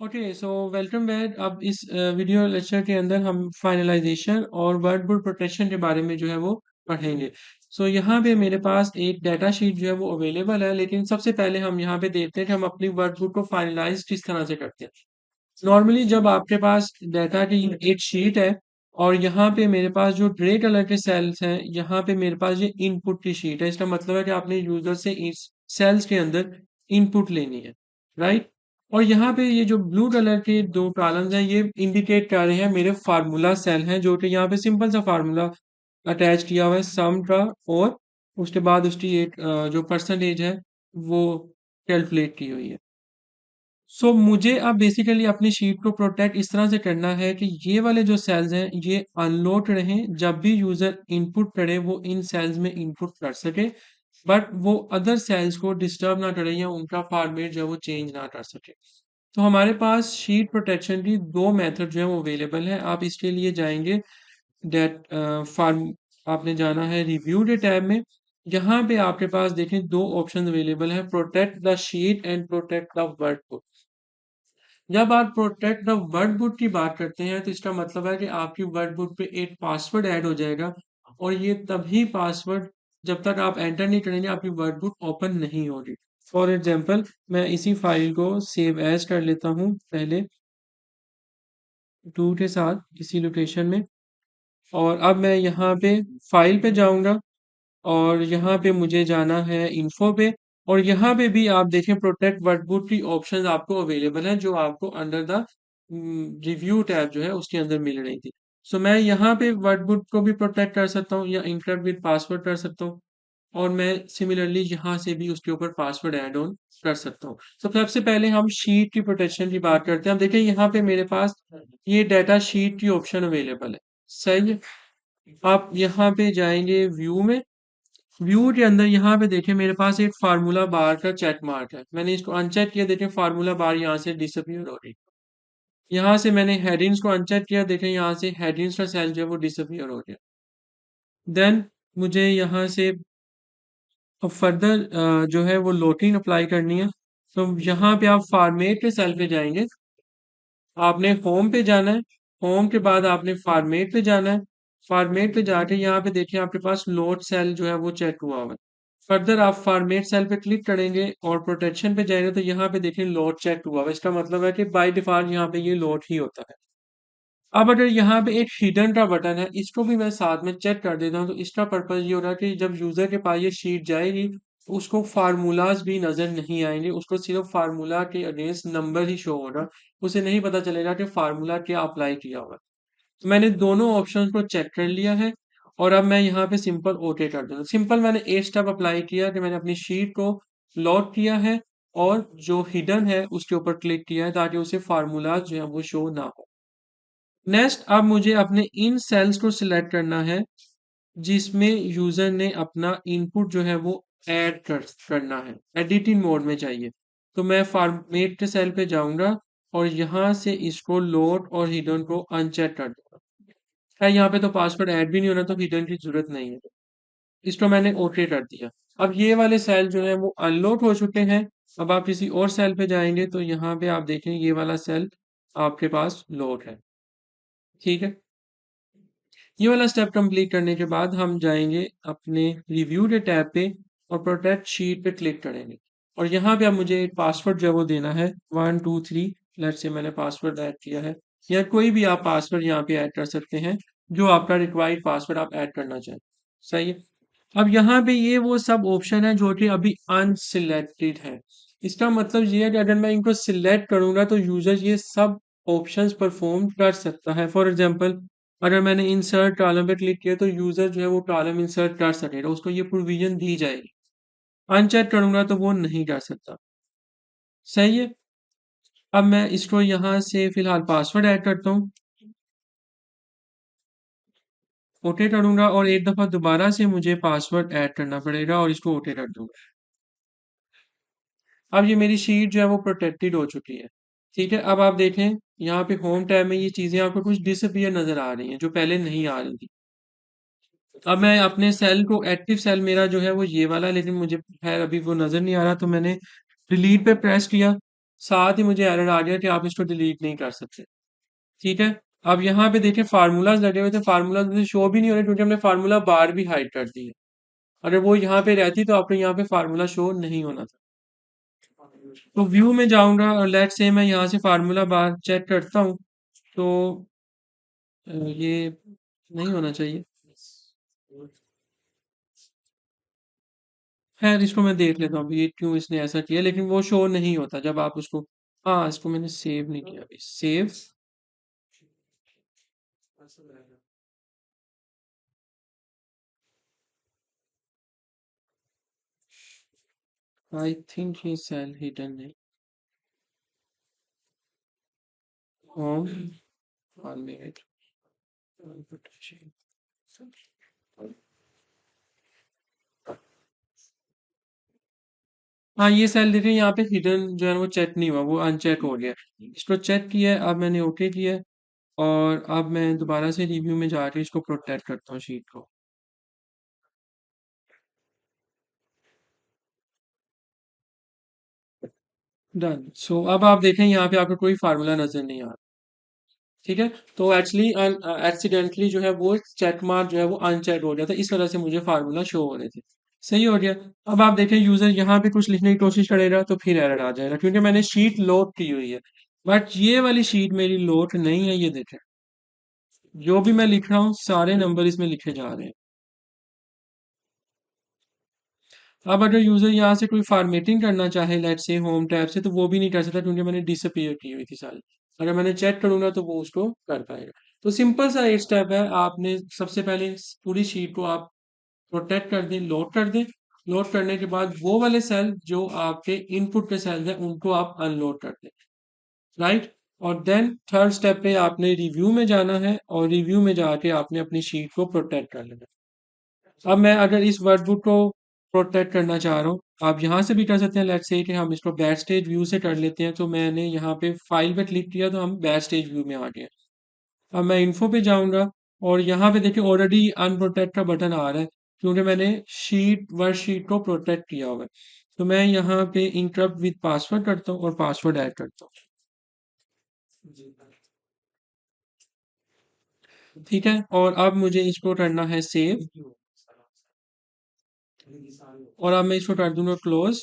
Okay so welcome back. अब इस video lecture के अंदर हम फाइनलाइजेशन और वर्डबुक प्रोटेक्शन के बारे में जो है वो पढ़ेंगे। सो यहाँ पे मेरे पास एक डाटा शीट जो है वो अवेलेबल है, लेकिन सबसे पहले हम यहाँ पे देखते हैं कि हम अपनी वर्कबुक को फाइनलाइज किस तरह से करते हैं। नॉर्मली जब आपके पास डाटा की एक शीट है और यहाँ पे मेरे पास जो ग्रे कलर के सेल्स हैं, यहाँ पे मेरे पास ये इनपुट की शीट है। इसका मतलब है कि आपने यूजर से इस सेल्स के अंदर इनपुट लेनी है, राइट। और यहाँ पे ये जो ब्लू कलर के दो कॉलम्स हैं, ये इंडिकेट कर रहे हैं मेरे फार्मूला सेल हैं, जो कि यहाँ पे सिंपल सा फार्मूला अटैच किया हुआ है सम का, और उसके बाद उसकी एक जो परसेंटेज है वो कैलकुलेट की हुई है। मुझे अब बेसिकली अपनी शीट को प्रोटेक्ट इस तरह से करना है कि ये वाले जो सेल्स हैं ये अनलोड रहें। जब भी यूजर इनपुट करे वो इन सेल्स में इनपुट कर सके, बट वो अदर सेल्स को डिस्टर्ब ना करे या उनका फॉर्मेट जो है वो चेंज ना कर सके। तो हमारे पास शीट प्रोटेक्शन की दो मेथड जो है वो अवेलेबल है। आप इसके लिए जाएंगे डेट फार्म, आपने जाना है रिव्यू के टैब में। यहाँ पे आपके पास देखें दो ऑप्शन अवेलेबल है, protect the sheet and protect the workbook. जब आप प्रोटेक्ट द वर्कबुक की बात करते हैं तो इसका मतलब है कि आपकी वर्कबुक पे एक पासवर्ड ऐड हो जाएगा, और ये तभी पासवर्ड जब तक आप एंटर नहीं करेंगे आपकी वर्कबुक ओपन नहीं होगी। फॉर एग्जांपल मैं इसी फाइल को सेव एज कर लेता हूँ पहले टू के साथ किसी लोकेशन में, और अब मैं यहाँ पे फाइल पे जाऊँगा और यहाँ पे मुझे जाना है इन्फो पे। और यहाँ पे भी आप देखें प्रोटेक्ट वर्कबुक की ऑप्शंस आपको अवेलेबल हैं, जो आपको अंडर द रिव्यू टैब जो है उसके अंदर मिल रही थी। मैं यहाँ पे वर्कबुक को भी प्रोटेक्ट कर सकता हूँ या इंक्रिप्ट विद पासवर्ड कर सकता हूँ, और मैं सिमिलरली यहाँ से भी उसके ऊपर पासवर्ड ऐड ऑन कर सकता हूँ। सबसे पहले हम शीट की प्रोटेक्शन की बात करते हैं। अब देखिए यहाँ पे मेरे पास ये डाटा शीट की ऑप्शन अवेलेबल है, सही है। आप यहाँ पे जाएंगे व्यू में, व्यू के अंदर यहाँ पे देखें मेरे पास एक फार्मूला बार का चेक मार्क है, मैंने इसको अनचेक किया, देखें फार्मूला बार यहाँ से डिसअपियर हो रही। यहाँ से मैंने हेडिंग्स को अनचेक किया, देखें यहाँ से हेडिंग्स का सेल जो है वो डिसअपियर हो गया। देन मुझे यहाँ से अब फर्दर जो है वो लोडिंग अप्लाई करनी है। तो यहाँ पे आप फॉर्मेट के सेल पे जाएंगे, आपने होम पे जाना है, होम के बाद आपने फॉर्मेट पे जाना है। फॉर्मेट पे जाके यहाँ पे देखिए आपके पास लोड सेल जो है वो चेक हुआ हुआ है। फर्दर आप फॉर्मेट सेल पे क्लिक करेंगे और प्रोटेक्शन पे जाएंगे तो यहाँ पे देखिए लोड चेक हुआ हुआ है। इसका मतलब है कि बाय डिफॉल्ट यहाँ पे ये लोड ही होता है। अब अगर यहाँ पे एक हिडन का बटन है, इसको भी मैं साथ में चेक कर देता हूँ, तो इसका पर्पज ये हो रहा है कि जब यूजर के पास ये शीट जाएगी तो उसको फार्मूलाज भी नजर नहीं आएंगे, उसको सिर्फ फार्मूला के अगेंस्ट नंबर ही शो होगा, उसे नहीं पता चलेगा कि फार्मूला क्या अप्लाई किया हुआ है। तो मैंने दोनों ऑप्शन को चेक कर लिया है, और अब मैं यहाँ पे सिंपल ओके कर दूंगा। सिंपल मैंने एक स्टेप अप्लाई किया कि मैंने अपनी शीट को लॉक किया है और जो हिडन है उसके ऊपर क्लिक किया है ताकि उसे फार्मूलाज जो है वो शो ना हो। नेक्स्ट अब मुझे अपने इन सेल्स को सिलेक्ट करना है जिसमें यूजर ने अपना इनपुट जो है वो ऐड करना है, एडिटिंग मोड में चाहिए। तो मैं फॉर्मेट के सेल पे जाऊंगा और यहाँ से इसको लोड और हिडन को अनचेक कर दूंगा। है यहाँ पे तो पासवर्ड ऐड भी नहीं होना, तो हिडन की जरूरत नहीं है। इसको मैंने ओके कर दिया। अब ये वाले सेल जो है वो अनलोड हो चुके हैं। अब आप किसी और सेल पे जाएंगे तो यहाँ पे आप देखें ये वाला सेल आपके पास लोड है, ठीक है। ये वाला स्टेप कंप्लीट करने के बाद हम जाएंगे अपने रिव्यू के टैब पे और प्रोटेक्ट शीट पे क्लिक करेंगे, और यहाँ पे अब मुझे एक पासवर्ड जो है वो देना है 123। लेट से मैंने पासवर्ड ऐड किया है, या कोई भी आप पासवर्ड यहाँ पे ऐड कर सकते हैं जो आपका रिक्वायर्ड पासवर्ड आप ऐड करना चाहें, सही है। अब यहाँ पे ये वो सब ऑप्शन है जो कि अभी अनसिलेक्टेड है। इसका मतलब ये है कि अगर मैं इनको सिलेक्ट करूंगा तो यूजर ये सब ऑप्शंस परफॉर्म कर सकता है। फॉर एग्जांपल अगर मैंने इंसर्ट कॉलम पे क्लिक किया तो यूजर जो है वो कॉलम इंसर्ट कर सकेगा, उसको ये प्रोविजन दी जाएगी। अनचेक करूंगा तो वो नहीं कर सकता, सही है। अब मैं इसको यहाँ से फिलहाल पासवर्ड ऐड करता हूँ, ओके करूंगा, और एक दफा दोबारा से मुझे पासवर्ड ऐड करना पड़ेगा और इसको ओके कर दूंगा। अब ये मेरी शीट जो है वो प्रोटेक्टेड हो चुकी है, ठीक है। अब आप देखें यहाँ पे होम टैब में ये चीजें आपको कुछ डिसअपियर नजर आ रही हैं जो पहले नहीं आ रही थी। अब मैं अपने सेल को, एक्टिव सेल मेरा जो है वो ये वाला है, लेकिन मुझे खैर अभी वो नजर नहीं आ रहा, तो मैंने डिलीट पे प्रेस किया। साथ ही मुझे एरर आ गया कि आप इसको डिलीट नहीं कर सकते। ठीक है, अब यहाँ पे देखिए फार्मूलाज लगे हुए थे, फार्मूलाज मुझे शो भी नहीं हो रहे क्योंकि हमने फार्मूला बार भी हाइड कर दी है। अगर वो यहाँ पे रहती तो आपको यहाँ पे फार्मूला शो नहीं होना था। तो व्यू में जाऊंगा और लेट्स से मैं यहाँ से फार्मूला बार चेक करता हूँ। तो ये नहीं होना चाहिए। खैर इसको मैं देख लेता हूँ ये क्यों इसने ऐसा किया, लेकिन वो शो नहीं होता जब आप उसको। हाँ, इसको मैंने सेव नहीं किया अभी। सेव। आई थिंक ये सेल हिडन है। होम। 1 मिनट। हाँ, ये सेल देखें यहाँ पे हिडन जो है वो चेक नहीं हुआ, वो अनचेक हो गया। इसको चेक किया है, अब मैंने ओके किया है। और अब मैं दोबारा से रिव्यू में जाके इसको प्रोटेक्ट करता हूँ शीट को। डन। सो अब आप देखें यहाँ पे आपको कोई फार्मूला नजर नहीं आ रहा। ठीक है, तो एक्चुअली एक्सीडेंटली जो है वो चेक मार्क जो है वो अनचेक हो गया था, इस वजह से मुझे फार्मूला शो हो रहे थे। सही हो गया। अब आप देखें यूजर यहाँ पे कुछ लिखने की कोशिश करेगा तो फिर एरर आ जाएगा क्योंकि मैंने शीट लोड की हुई है। बट ये वाली शीट मेरी लोड नहीं है, ये देखें। जो भी मैं लिख रहा हूँ सारे नंबर इसमें लिखे जा रहे हैं। अब अगर यूजर यहाँ से कोई फॉर्मेटिंग करना चाहे लेट्स से होम टैब से, तो वो भी नहीं कर सकता क्योंकि मैंने डिसअपीयर की हुई थी सारी। अगर मैंने चेक करूंगा तो वो उसको कर पाएगा। तो सिंपल सा एक स्टेप है, आपने सबसे पहले पूरी शीट को आप प्रोटेक्ट कर दें, लोड कर दें। लोड करने के बाद वो वाले सेल जो आपके इनपुट के सेल हैं उनको आप अनलोड कर दें। राइट। और देन थर्ड स्टेप पे आपने रिव्यू में जाना है और रिव्यू में जाके आपने अपनी शीट को प्रोटेक्ट कर लेना है। अब मैं अगर इस वर्कबुक को प्रोटेक्ट करना चाह रहा हूँ, आप यहाँ से भी कर सकते हैं। लेट्स से कि हम इसको बैक स्टेज व्यू से कर लेते हैं, तो मैंने यहाँ पे फाइल पे क्लिक किया तो हम बैक स्टेज व्यू में आ गए। अब मैं इन्फो पे जाऊंगा और यहाँ पे देखिए ऑलरेडी अनप्रोटेक्ट का बटन आ रहा है क्योंकि मैंने वर्कशीट को प्रोटेक्ट किया हुआ है। तो मैं यहाँ पे इंटरप्ट विद पासवर्ड करता हूँ और पासवर्ड ऐड करता हूँ। ठीक है, और अब मुझे इसको करना है सेव। और अब मैं इसको कर दूंगा क्लोज।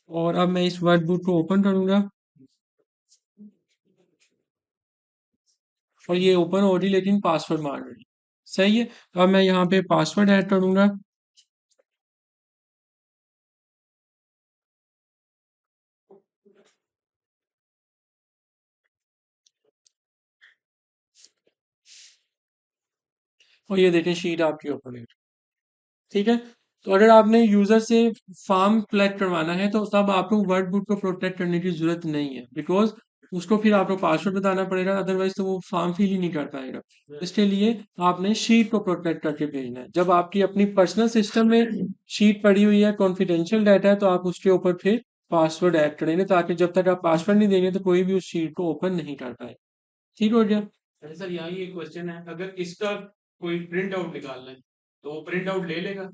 और अब मैं इस वर्कबुक को ओपन करूंगा और ये ओपन हो रही लेकिन पासवर्ड मांग रही। सही है। अब मैं यहाँ पे पासवर्ड ऐड करूंगा। और ये देखें शीट आपकी ओपन है। ठीक है, तो अगर आपने यूजर से फॉर्म कलेक्ट करवाना है तो तब आपको वर्कबुक को प्रोटेक्ट करने की जरूरत नहीं है, बिकॉज उसको फिर आपको पासवर्ड बताना पड़ेगा, अदरवाइज तो वो फॉर्म फिल ही नहीं कर पाएगा। इसके लिए आपने शीट को प्रोटेक्ट करके भेजना है। जब आपकी अपनी पर्सनल सिस्टम में शीट पड़ी हुई है, कॉन्फिडेंशियल डाटा है, तो आप उसके ऊपर फिर पासवर्ड ऐड करेंगे ताकि जब तक आप पासवर्ड नहीं देंगे तो कोई भी उस शीट को ओपन नहीं कर पाए। ठीक हो गया। अच्छा सर, यहाँ ये क्वेश्चन है, अगर इसका कोई प्रिंट आउट निकालना है तो वो प्रिंट आउट ले लेगा?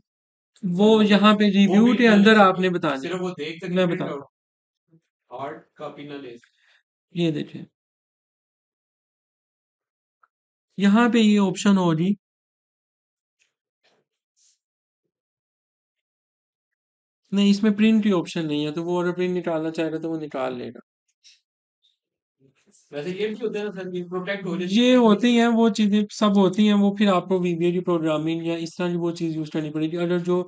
वो यहाँ पे वो रिव्यू भी के ना ले अंदर सके, आपने बताना है। सिर्फ वो देख सके मैं प्रिंट बताता आउट, हार्ड कॉपी ना ले सके। हूँ, ये देखिए यहाँ पे ये ऑप्शन होगी। नहीं, इसमें प्रिंट की ऑप्शन नहीं है, तो वो अगर प्रिंट निकालना चाहेगा तो वो निकाल लेगा। वैसे ये भी होता है ना सर, ये प्रोटेक्ट हो जाती ये है। होती हैं वो चीज़ें, सब होती हैं वो, फिर आपको वीबीए की प्रोग्रामिंग या इस तरह की वो चीज़ यूज़ करनी पड़ेगी। अगर जो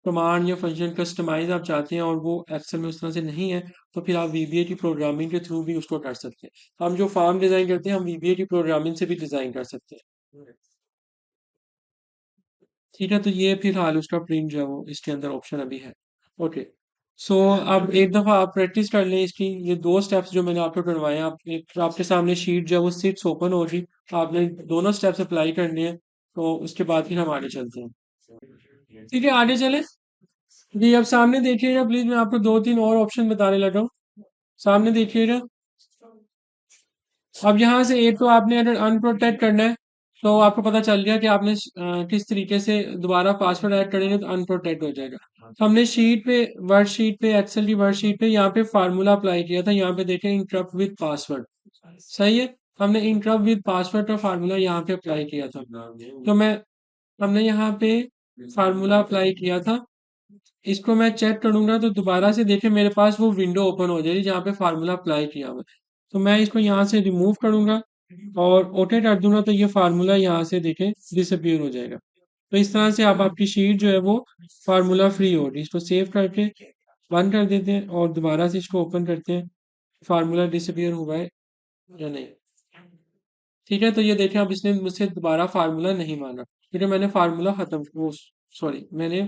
कमांड या फंक्शन कस्टमाइज आप चाहते हैं और वो एक्सेल में उस तरह से नहीं है, तो फिर आप वीबीए की प्रोग्रामिंग के थ्रू भी उसको कर सकते हैं। हम जो फॉर्म डिज़ाइन करते हैं हम वीबीए की प्रोग्रामिंग से भी डिज़ाइन कर सकते हैं। ठीक है, तो ये फिलहाल उसका प्रिंट जो है वो इसके अंदर ऑप्शन अभी है। ओके। सो अब एक दफ़ा आप प्रैक्टिस कर लें इसकी। ये दो स्टेप्स जो मैंने आपको करवाए हैं, आपके सामने शीट जो है वो सीट्स ओपन होगी। आपने दोनों स्टेप्स अप्लाई करने हैं, तो उसके बाद फिर हम आगे चलते हैं। ठीक है, आगे चले। जी, अब सामने देखिएगा प्लीज, मैं आपको दो तीन और ऑप्शन बताने लगा हूँ। सामने देखिएगा। अब यहाँ से एक तो आपने अगर अनप्रोटेक्ट करना है तो आपको पता चल गया कि आपने किस तरीके से दोबारा पासवर्ड ऐड करेंगे तो अनप्रोटेक्ट हो जाएगा। तो हमने शीट पे वर्कशीट पे एक्सेल की वर्कशीट पे यहाँ पे फार्मूला अप्लाई किया था। यहाँ पे देखें इंटरप्ट विद पासवर्ड, सही है। हमने इंटरप्ट विद पासवर्ड का फार्मूला यहाँ पे अप्लाई किया था। तो मैं हमने यहाँ पे फार्मूला अप्लाई किया था। इसको मैं चेक करूंगा तो दोबारा से देखें मेरे पास वो विंडो ओपन हो जाएगी जहाँ पे फार्मूला अप्लाई किया हुआ है। तो मैं इसको यहाँ से रिमूव करूंगा और ओके कर दूंगा तो ये फार्मूला यहाँ से देखें डिसअपियर हो जाएगा। तो इस तरह से आप आपकी शीट जो है वो फार्मूला फ्री होगी। इसको सेव करके बंद कर देते हैं और दोबारा से इसको ओपन करते हैं, फार्मूला डिसअपियर हुआ है या नहीं। ठीक है, तो ये देखें अब इसने मुझसे दोबारा फार्मूला नहीं मांगा क्योंकि मैंने फार्मूला खत्म वो सॉरी मैंने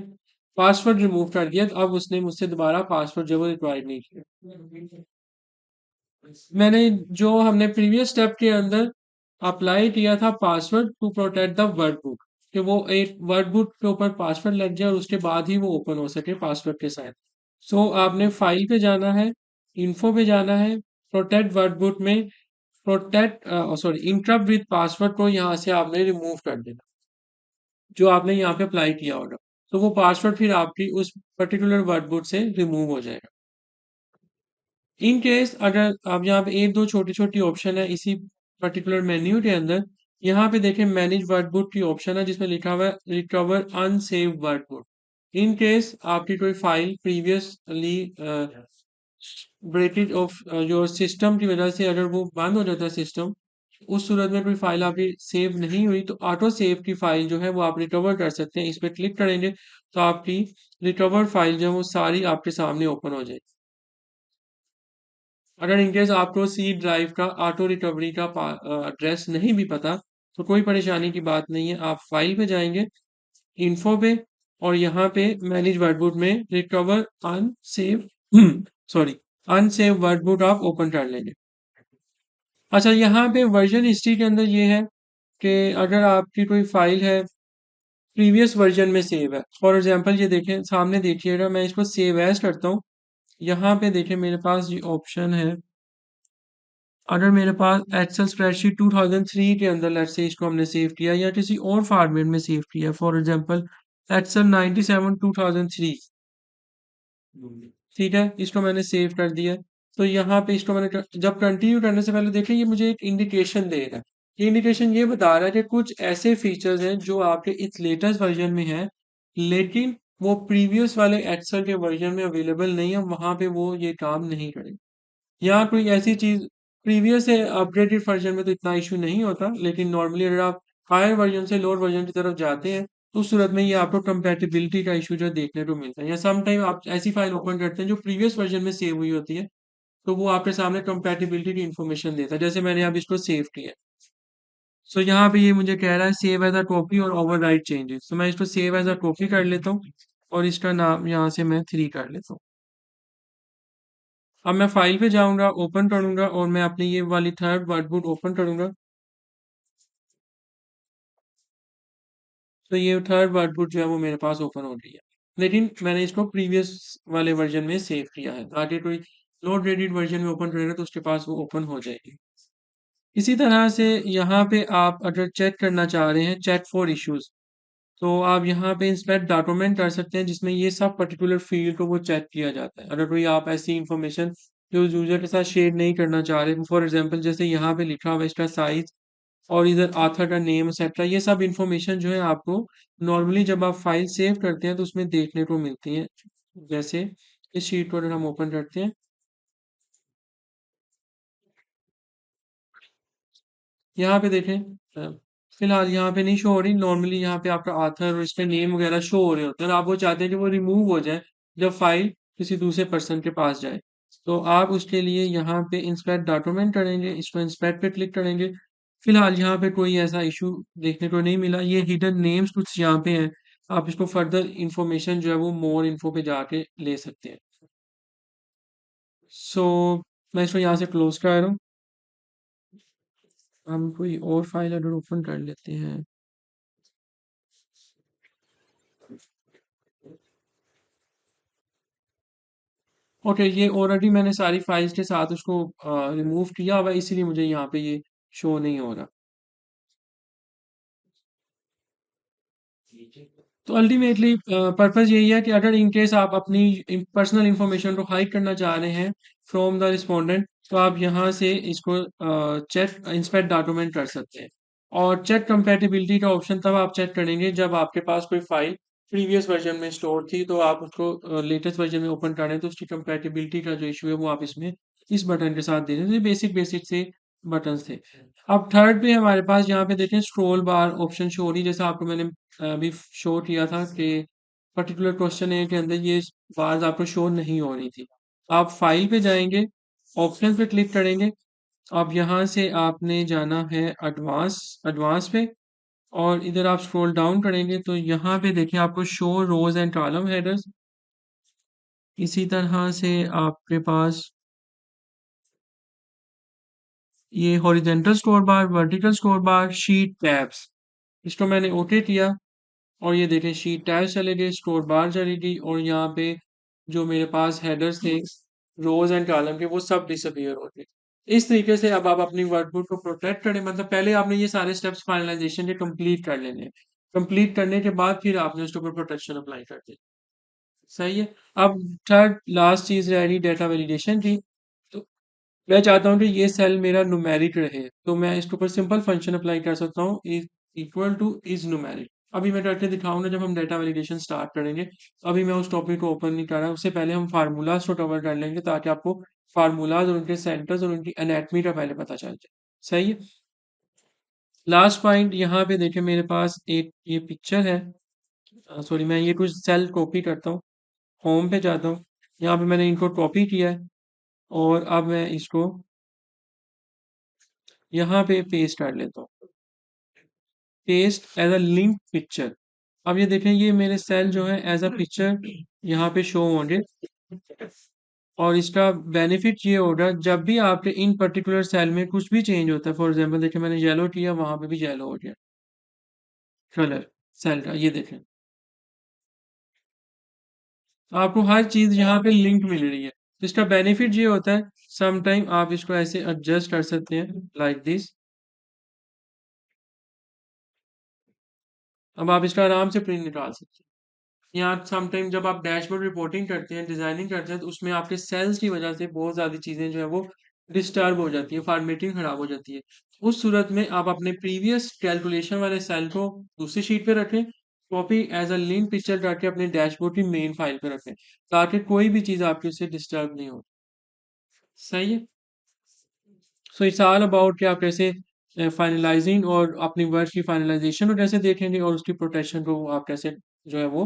पासवर्ड रिमूव कर दिया। तो अब उसने मुझसे दोबारा पासवर्ड जो वो रिक्वायर्ड नहीं किया। मैंने जो हमने प्रीवियस स्टेप के अंदर अप्लाई किया था password to protect the workbook, कि वो एक वर्कबुक के ऊपर पासवर्ड लग जाए और उसके बाद ही वो ओपन हो सके पासवर्ड के साथ। सो आपने फाइल पे जाना है, इन्फो पे जाना है, प्रोटेक्ट वर्कबुक में protect sorry interrupt with password को यहाँ से आपने रिमूव कर देना जो आपने यहाँ पे अप्लाई किया होगा। तो वो पासवर्ड फिर आपकी उस पर्टिकुलर वर्कबुक से रिमूव हो जाएगा। इन केस अगर आप यहाँ पे एक दो छोटी छोटी ऑप्शन है इसी पर्टिकुलर मेन्यू के अंदर, यहाँ पे देखें मैनेज वर्कबुक की ऑप्शन है जिसमें लिखा हुआ है recover unsave workbook. In case आपकी कोई file previously breakage of your system की वजह से अगर वो बंद हो जाता है सिस्टम, उस सूरत में कोई फाइल आपकी सेव नहीं हुई तो ऑटो सेव की फाइल जो है वो आप रिकवर कर सकते हैं। इस पर क्लिक करेंगे तो आपकी रिकवर फाइल जो है वो सारी आपके सामने ओपन हो जाएगी। अगर इनकेस आपको सी ड्राइव का ऑटो रिकवरी का एड्रेस नहीं भी पता तो कोई परेशानी की बात नहीं है। आप फाइल पे जाएंगे, इन्फो पे, और यहाँ पे मैनेज वर्कबुक में recover unsave sorry unsave workbook आप ओपन कर लेंगे। अच्छा, यहाँ पे वर्जन हिस्ट्री के अंदर ये है कि अगर आपकी कोई फाइल है प्रीवियस वर्जन में सेव है, फॉर एग्जांपल ये देखें सामने देखिएगा, मैं इसको सेव एज करता हूँ। यहाँ पे देखें मेरे पास ये ऑप्शन है। अगर मेरे पास एक्सेल स्प्रेडशीट 2003 के अंदर लेट्स से इसको हमने सेव किया या किसी और फॉर्मेट में सेव किया, फॉर एग्जांपल एक्सेल 97 2003, ठीक है, इसको मैंने सेव कर दिया। तो यहाँ पे इसको मैंने जब कंटिन्यू करने से पहले देखें ये मुझे एक इंडिकेशन दे रहा है। ये इंडिकेशन ये बता रहा है कि कुछ ऐसे फीचर्स हैं जो आपके इस लेटेस्ट वर्जन में है लेकिन वो प्रीवियस वाले एक्सेल के वर्जन में अवेलेबल नहीं है, वहां पे वो ये काम नहीं करेगा। यहाँ कोई ऐसी चीज प्रीवियस से अपग्रेडेड वर्जन में तो इतना इशू नहीं होता, लेकिन नॉर्मली अगर आप हायर वर्जन से लोअर वर्जन की तरफ जाते हैं तो उस सूरत में ये आपको कंपैटिबिलिटी का इशू जो है देखने को मिलता है। या सम टाइम आप ऐसी फाइल ओपन करते हैं जो प्रीवियस वर्जन में सेव हुई होती है तो वो आपके सामने कंपैटिबिलिटी की इन्फॉर्मेशन देता है, जैसे मैंने अब इसको सेव किया। सो यहाँ पे ये मुझे कह रहा है सेव एज अ कॉपी और ओवरराइट चेंजेस, तो मैं इसको सेव एज अ कॉपी कर लेता हूँ और इसका नाम यहाँ से मैं 3 कर लेता हूँ। अब मैं फाइल पे जाऊंगा, ओपन करूंगा और मैं अपनी ये वाली थर्ड वर्कबुक ओपन करूंगा। तो ये थर्ड वर्कबुक जो है वो मेरे पास ओपन हो रही है, लेकिन मैंने इसको प्रीवियस वाले वर्जन में सेव किया है ताकि कोई लो ग्रेडेड वर्जन में ओपन करेगा तो उसके पास वो ओपन हो जाएगी। इसी तरह से यहाँ पे आप अगर चेक करना चाह रहे हैं चेक फॉर इश्यूज, तो आप यहाँ पे इंस्पेक्ट डॉक्यूमेंट कर सकते हैं जिसमें ये सब पर्टिकुलर फील्ड को वो चेक किया जाता है। अगर कोई आप ऐसी इंफॉर्मेशन जो यूजर के साथ शेयर नहीं करना चाह रहे, फॉर एग्जांपल जैसे यहाँ पे लिखा हुआ है इसका साइज और इधर ऑथर का नेम एक्सेट्रा, ये सब इंफॉर्मेशन जो है आपको नॉर्मली जब आप फाइल सेव करते हैं तो उसमें देखने को मिलती है। जैसे इस शीट को अगर हम ओपन करते हैं, यहाँ पे देखें फिलहाल यहाँ पे नहीं शो हो रही, नॉर्मली यहाँ पे आपका ऑथर और इसके नेम वगैरह शो हो रहे होते हैं और आप वो चाहते हैं कि वो रिमूव हो जाए जब फाइल किसी दूसरे पर्सन के पास जाए। तो आप उसके लिए यहाँ पे इंस्पेक्ट डॉक्यूमेंट करेंगे, इसको इंस्पेक्ट पे क्लिक करेंगे। फिलहाल यहाँ पे कोई ऐसा इशू देखने को नहीं मिला। ये हिडन नेम्स कुछ यहाँ पे हैं, आप इसको फर्दर इंफॉर्मेशन जो है वो मोर इन्फो पे जाके ले सकते हैं। सो मैं इसको यहाँ से क्लोज कर रहा हूँ। हम कोई और फाइल अगर ओपन कर लेते हैं। ओके, ये ऑलरेडी मैंने सारी फाइल्स के साथ उसको रिमूव किया हुआ है, इसीलिए मुझे यहाँ पे ये शो नहीं हो रहा। तो अल्टीमेटली पर्पस यही है कि अगर इन केस आप अपनी पर्सनल इंफॉर्मेशन को हाइड करना चाह रहे हैं फ्रॉम द रिस्पोंडेंट, तो आप यहाँ से इसको चेक इंस्पेक्ट डॉक्यूमेंट कर सकते हैं। और चेक कंपैटिबिलिटी का ऑप्शन तब आप चेक करेंगे जब आपके पास कोई फाइल प्रीवियस वर्जन में स्टोर थी, तो आप उसको लेटेस्ट वर्जन में ओपन करें तो उसकी कंपैटिबिलिटी का जो इशू है वो आप इसमें इस बटन के साथ दे दें। तो ये बेसिक बेसिक से बटन्स थे। अब थर्ड पे हमारे पास यहाँ पे देखें स्क्रॉल बार ऑप्शन शो हो रही है, जैसा आपको मैंने अभी शो किया था कि पर्टिकुलर क्वेश्चन ए के अंदर ये बार्स आपको शो नहीं हो रही थी। आप फाइल पे जाएंगे, ऑप्शन पे क्लिक करेंगे। अब यहाँ से आपने जाना है एडवांस एडवांस पे, और इधर आप स्क्रॉल डाउन करेंगे तो यहाँ पे देखिए आपको show rows and column headers. इसी तरह से आपके पास ये horizontal scroll bar, vertical scroll bar, sheet tabs, इसको मैंने ओके किया और ये देखें शीट टैब्स चले गए, स्कोर बार चली गई, और यहाँ पे जो मेरे पास हेडर्स थे रोज एंड कॉलम के वो सब डिसअपीयर हो गए। इस तरीके से अब आप अपनी वर्कबुक को प्रोटेक्ट करें, मतलब पहले आपने ये सारे स्टेप्स फाइनलाइजेशन के कंप्लीट कर लेने हैं। कंप्लीट करने के बाद फिर आपने उसके ऊपर प्रोटेक्शन अप्लाई कर दी। सही है। अब थर्ड लास्ट चीज रह रही डेटा वैलिडेशन की। तो मैं चाहता हूँ कि ये सेल मेरा न्यूमेरिक रहे, तो मैं इसके ऊपर सिंपल फंक्शन अप्लाई कर सकता हूँ, is equal two is numeric. अभी मैं करके दिखाऊंगा जब हम डेटा वैलिडेशन स्टार्ट करेंगे। अभी मैं उस टॉपिक को ओपन नहीं कर रहा, उससे पहले हम फार्मूलाज को कवर कर लेंगे ताकि आपको फार्मूलाज और उनके सेंटर्स और उनकी एनाटमी का पहले पता चल जाए। सही है। लास्ट पॉइंट यहाँ पे देखें, मेरे पास एक ये पिक्चर है, सॉरी मैं ये कुछ सेल कॉपी करता हूँ, होम पे जाता हूँ, यहाँ पे मैंने इनको कॉपी किया है और अब मैं इसको यहाँ पे पेस्ट कर लेता हूँ, paste as a link picture. अब ये देखें ये मेरे सेल जो है एज अ पिक्चर यहाँ पे शो होंगे, और इसका बेनिफिट ये होगा जब भी आपके इन पर्टिकुलर सेल में कुछ भी चेंज होता है, फॉर एग्जांपल देखिए मैंने येलो किया, वहां पे भी येलो हो गया कलर सेल का, ये देखें आपको हर चीज यहाँ पे लिंक मिल रही है। तो इसका बेनिफिट ये होता है, सम टाइम आप इसको ऐसे एडजस्ट कर सकते हैं लाइक दिस। अब आप इसका आराम से प्रिंट निकाल सकते हैं। यहाँ समटाइम जब आप डैशबोर्ड रिपोर्टिंग करते हैं, डिजाइनिंग करते हैं, तो उसमें आपके सेल्स की वजह से बहुत ज़्यादा चीज़ें जो है वो डिस्टर्ब हो जाती है, फॉर्मेटिंग खराब हो जाती है। उस सूरत में आप अपने प्रीवियस कैलकुलेशन वाले सेल को दूसरी शीट पे रखें, copy as a link picture करके अपने डैशबोर्ड की मेन फाइल पे रखें, ताकि कोई भी चीज़ आपकी उससे डिस्टर्ब नहीं हो। सही है। सो इट्स ऑल अबाउट कि आप कैसे फाइनलाइजिंग और अपनी वर्क की फाइनलाइजेशन को कैसे देखेंगे और उसकी प्रोटेक्शन को आप कैसे जो है वो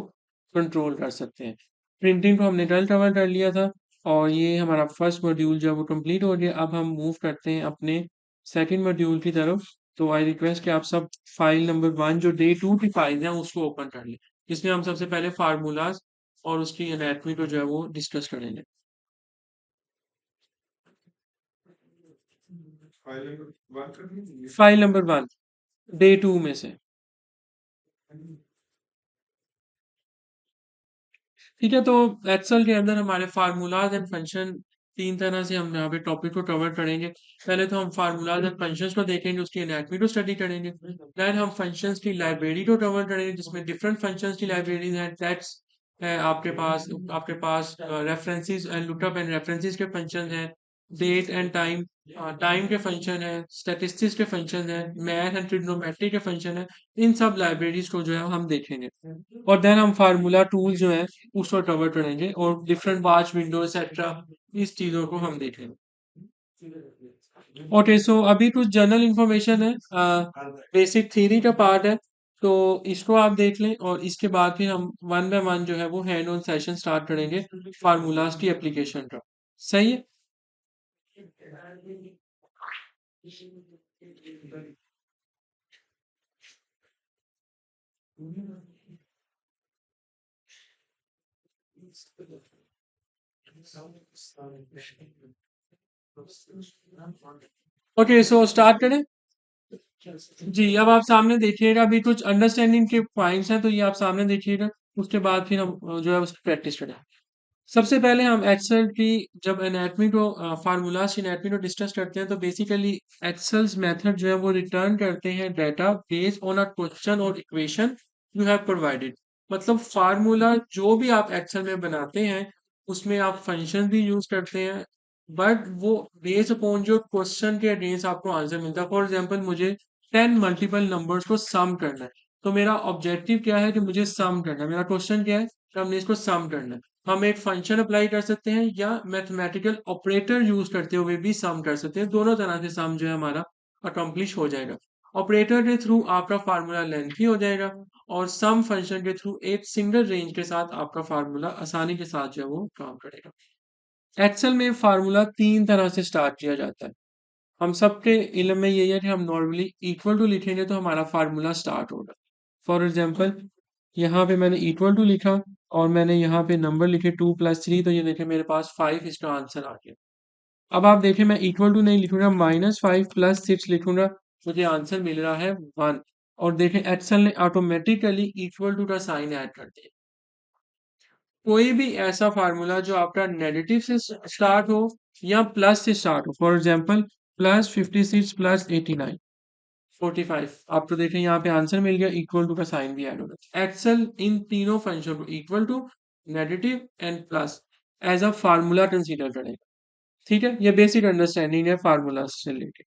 कंट्रोल कर सकते हैं। प्रिंटिंग को हमने कल कवर कर लिया था, और ये हमारा फर्स्ट मॉड्यूल जो है वो कंप्लीट हो गया। अब हम मूव करते हैं अपने सेकंड मॉड्यूल की तरफ। तो आई रिक्वेस्ट कि आप सब फाइल नंबर 1 जो डे 2 की फाइल है उसको ओपन कर लें, जिसमें हम सबसे पहले फार्मूलाज और उसकी एनाटमी को जो है वो डिस्कस करेंगे। फाइल नंबर 1 डे 2 में से। ठीक है, तो एक्सेल के अंदर हमारे फार्मूलाज एंड फंक्शन तीन तरह से हम यहाँ पे टॉपिक को कवर करेंगे। पहले तो हम फार्मूलाज एंड फंक्शंस को देखेंगे, उसकी एनाटमी को स्टडी करेंगे। देन हम फंक्शंस की लाइब्रेरी को कवर करेंगे, जिसमें डिफरेंट फंक्शंस की लाइब्रेरीज हैं, टेक्स्ट है आपके पास references and lookup and references के फंक्शन हैं, डेट एंड टाइम टाइम के फंक्शन है, स्टैटिस्टिक्स के फंक्शन है, मैथ एंड ट्रिग्नोमेट्री के फंक्शन है। इन सब लाइब्रेरीज को जो है हम देखेंगे, और देन हम फार्मूला टूल जो है उसको कवर करेंगे, और डिफरेंट वॉच विंडो एक्सेट्रा इस चीजों को हम देखेंगे। ओके, सो अभी कुछ जनरल इंफॉर्मेशन है, बेसिक थ्योरी का पार्ट है, तो इसको आप देख लें, और इसके बाद फिर हम वन बाय वन जो है वो हैंड ऑन सेशन स्टार्ट करेंगे फार्मूलाज की एप्लीकेशन का। सही है। ओके, सो स्टार्ट करें। जी, अब आप सामने देखिएगा, अभी कुछ अंडरस्टैंडिंग के पॉइंट्स हैं तो ये आप सामने देखिएगा। उसके बाद फिर हम जो है उसकी प्रैक्टिस करें। सबसे पहले हम एक्सेल की जब एनाटमी को फार्मूलाज की एनाटमी को डिस्कस करते हैं, तो बेसिकली एक्सेल्स मेथड जो है वो रिटर्न करते हैं data based on a question और इक्वेशन यू हैव प्रोवाइडेड। मतलब फार्मूला जो भी आप एक्सेल में बनाते हैं उसमें आप फंक्शन भी यूज करते हैं, बट वो बेस्ड अपॉन जो क्वेश्चन के अगेंस्ट आपको आंसर मिलता है। फॉर एग्जांपल मुझे 10 मल्टीपल नंबर्स को सम करना है, तो मेरा ऑब्जेक्टिव क्या है कि मुझे सम करना है, मेरा क्वेश्चन क्या है कि हमने इसको सम करना है। हम एक फंक्शन अप्लाई कर सकते हैं या मैथमेटिकल ऑपरेटर यूज करते हुए भी सम कर सकते हैं, दोनों तरह से सम जो है हमारा अकम्प्लिश हो जाएगा। ऑपरेटर के थ्रू आपका फार्मूला लेंथी हो जाएगा और सम फंक्शन के थ्रू एक सिंगल रेंज के साथ आपका फार्मूला आसानी के साथ जो है वो काम करेगा। एक्सेल में फार्मूला 3 तरह से स्टार्ट किया जाता है। हम सबके इल्म में यही है कि हम नॉर्मली इक्वल टू लिखेंगे तो हमारा फार्मूला स्टार्ट होगा। फॉर एग्जांपल यहाँ पे मैंने इक्वल टू लिखा और मैंने यहाँ पे नंबर लिखे 2 + 3, तो ये देखें मेरे पास 5 इसका आंसर आ गया। अब आप देखें मैं इक्वल टू नहीं लिखूंगा, -5 + 6 लिखूंगा, मुझे आंसर मिल रहा है 1। और देखें एक्सेल ने ऑटोमेटिकली इक्वल टू का साइन ऐड कर दिया। कोई भी ऐसा फार्मूला जो आपका नेगेटिव से स्टार्ट हो या प्लस से स्टार्ट हो, फॉर एग्जांपल +56 + 89 45, आप तो देखें यहाँ पे आंसर मिल गया, इक्वल टू का साइन भी ऐड हो गया। एक्सेल इन तीनों फंक्शन को equal to, negative and plus as a formula consider करेगा। ठीक है, ये बेसिक अंडरस्टैंडिंग है फार्मूला से रिलेटेड।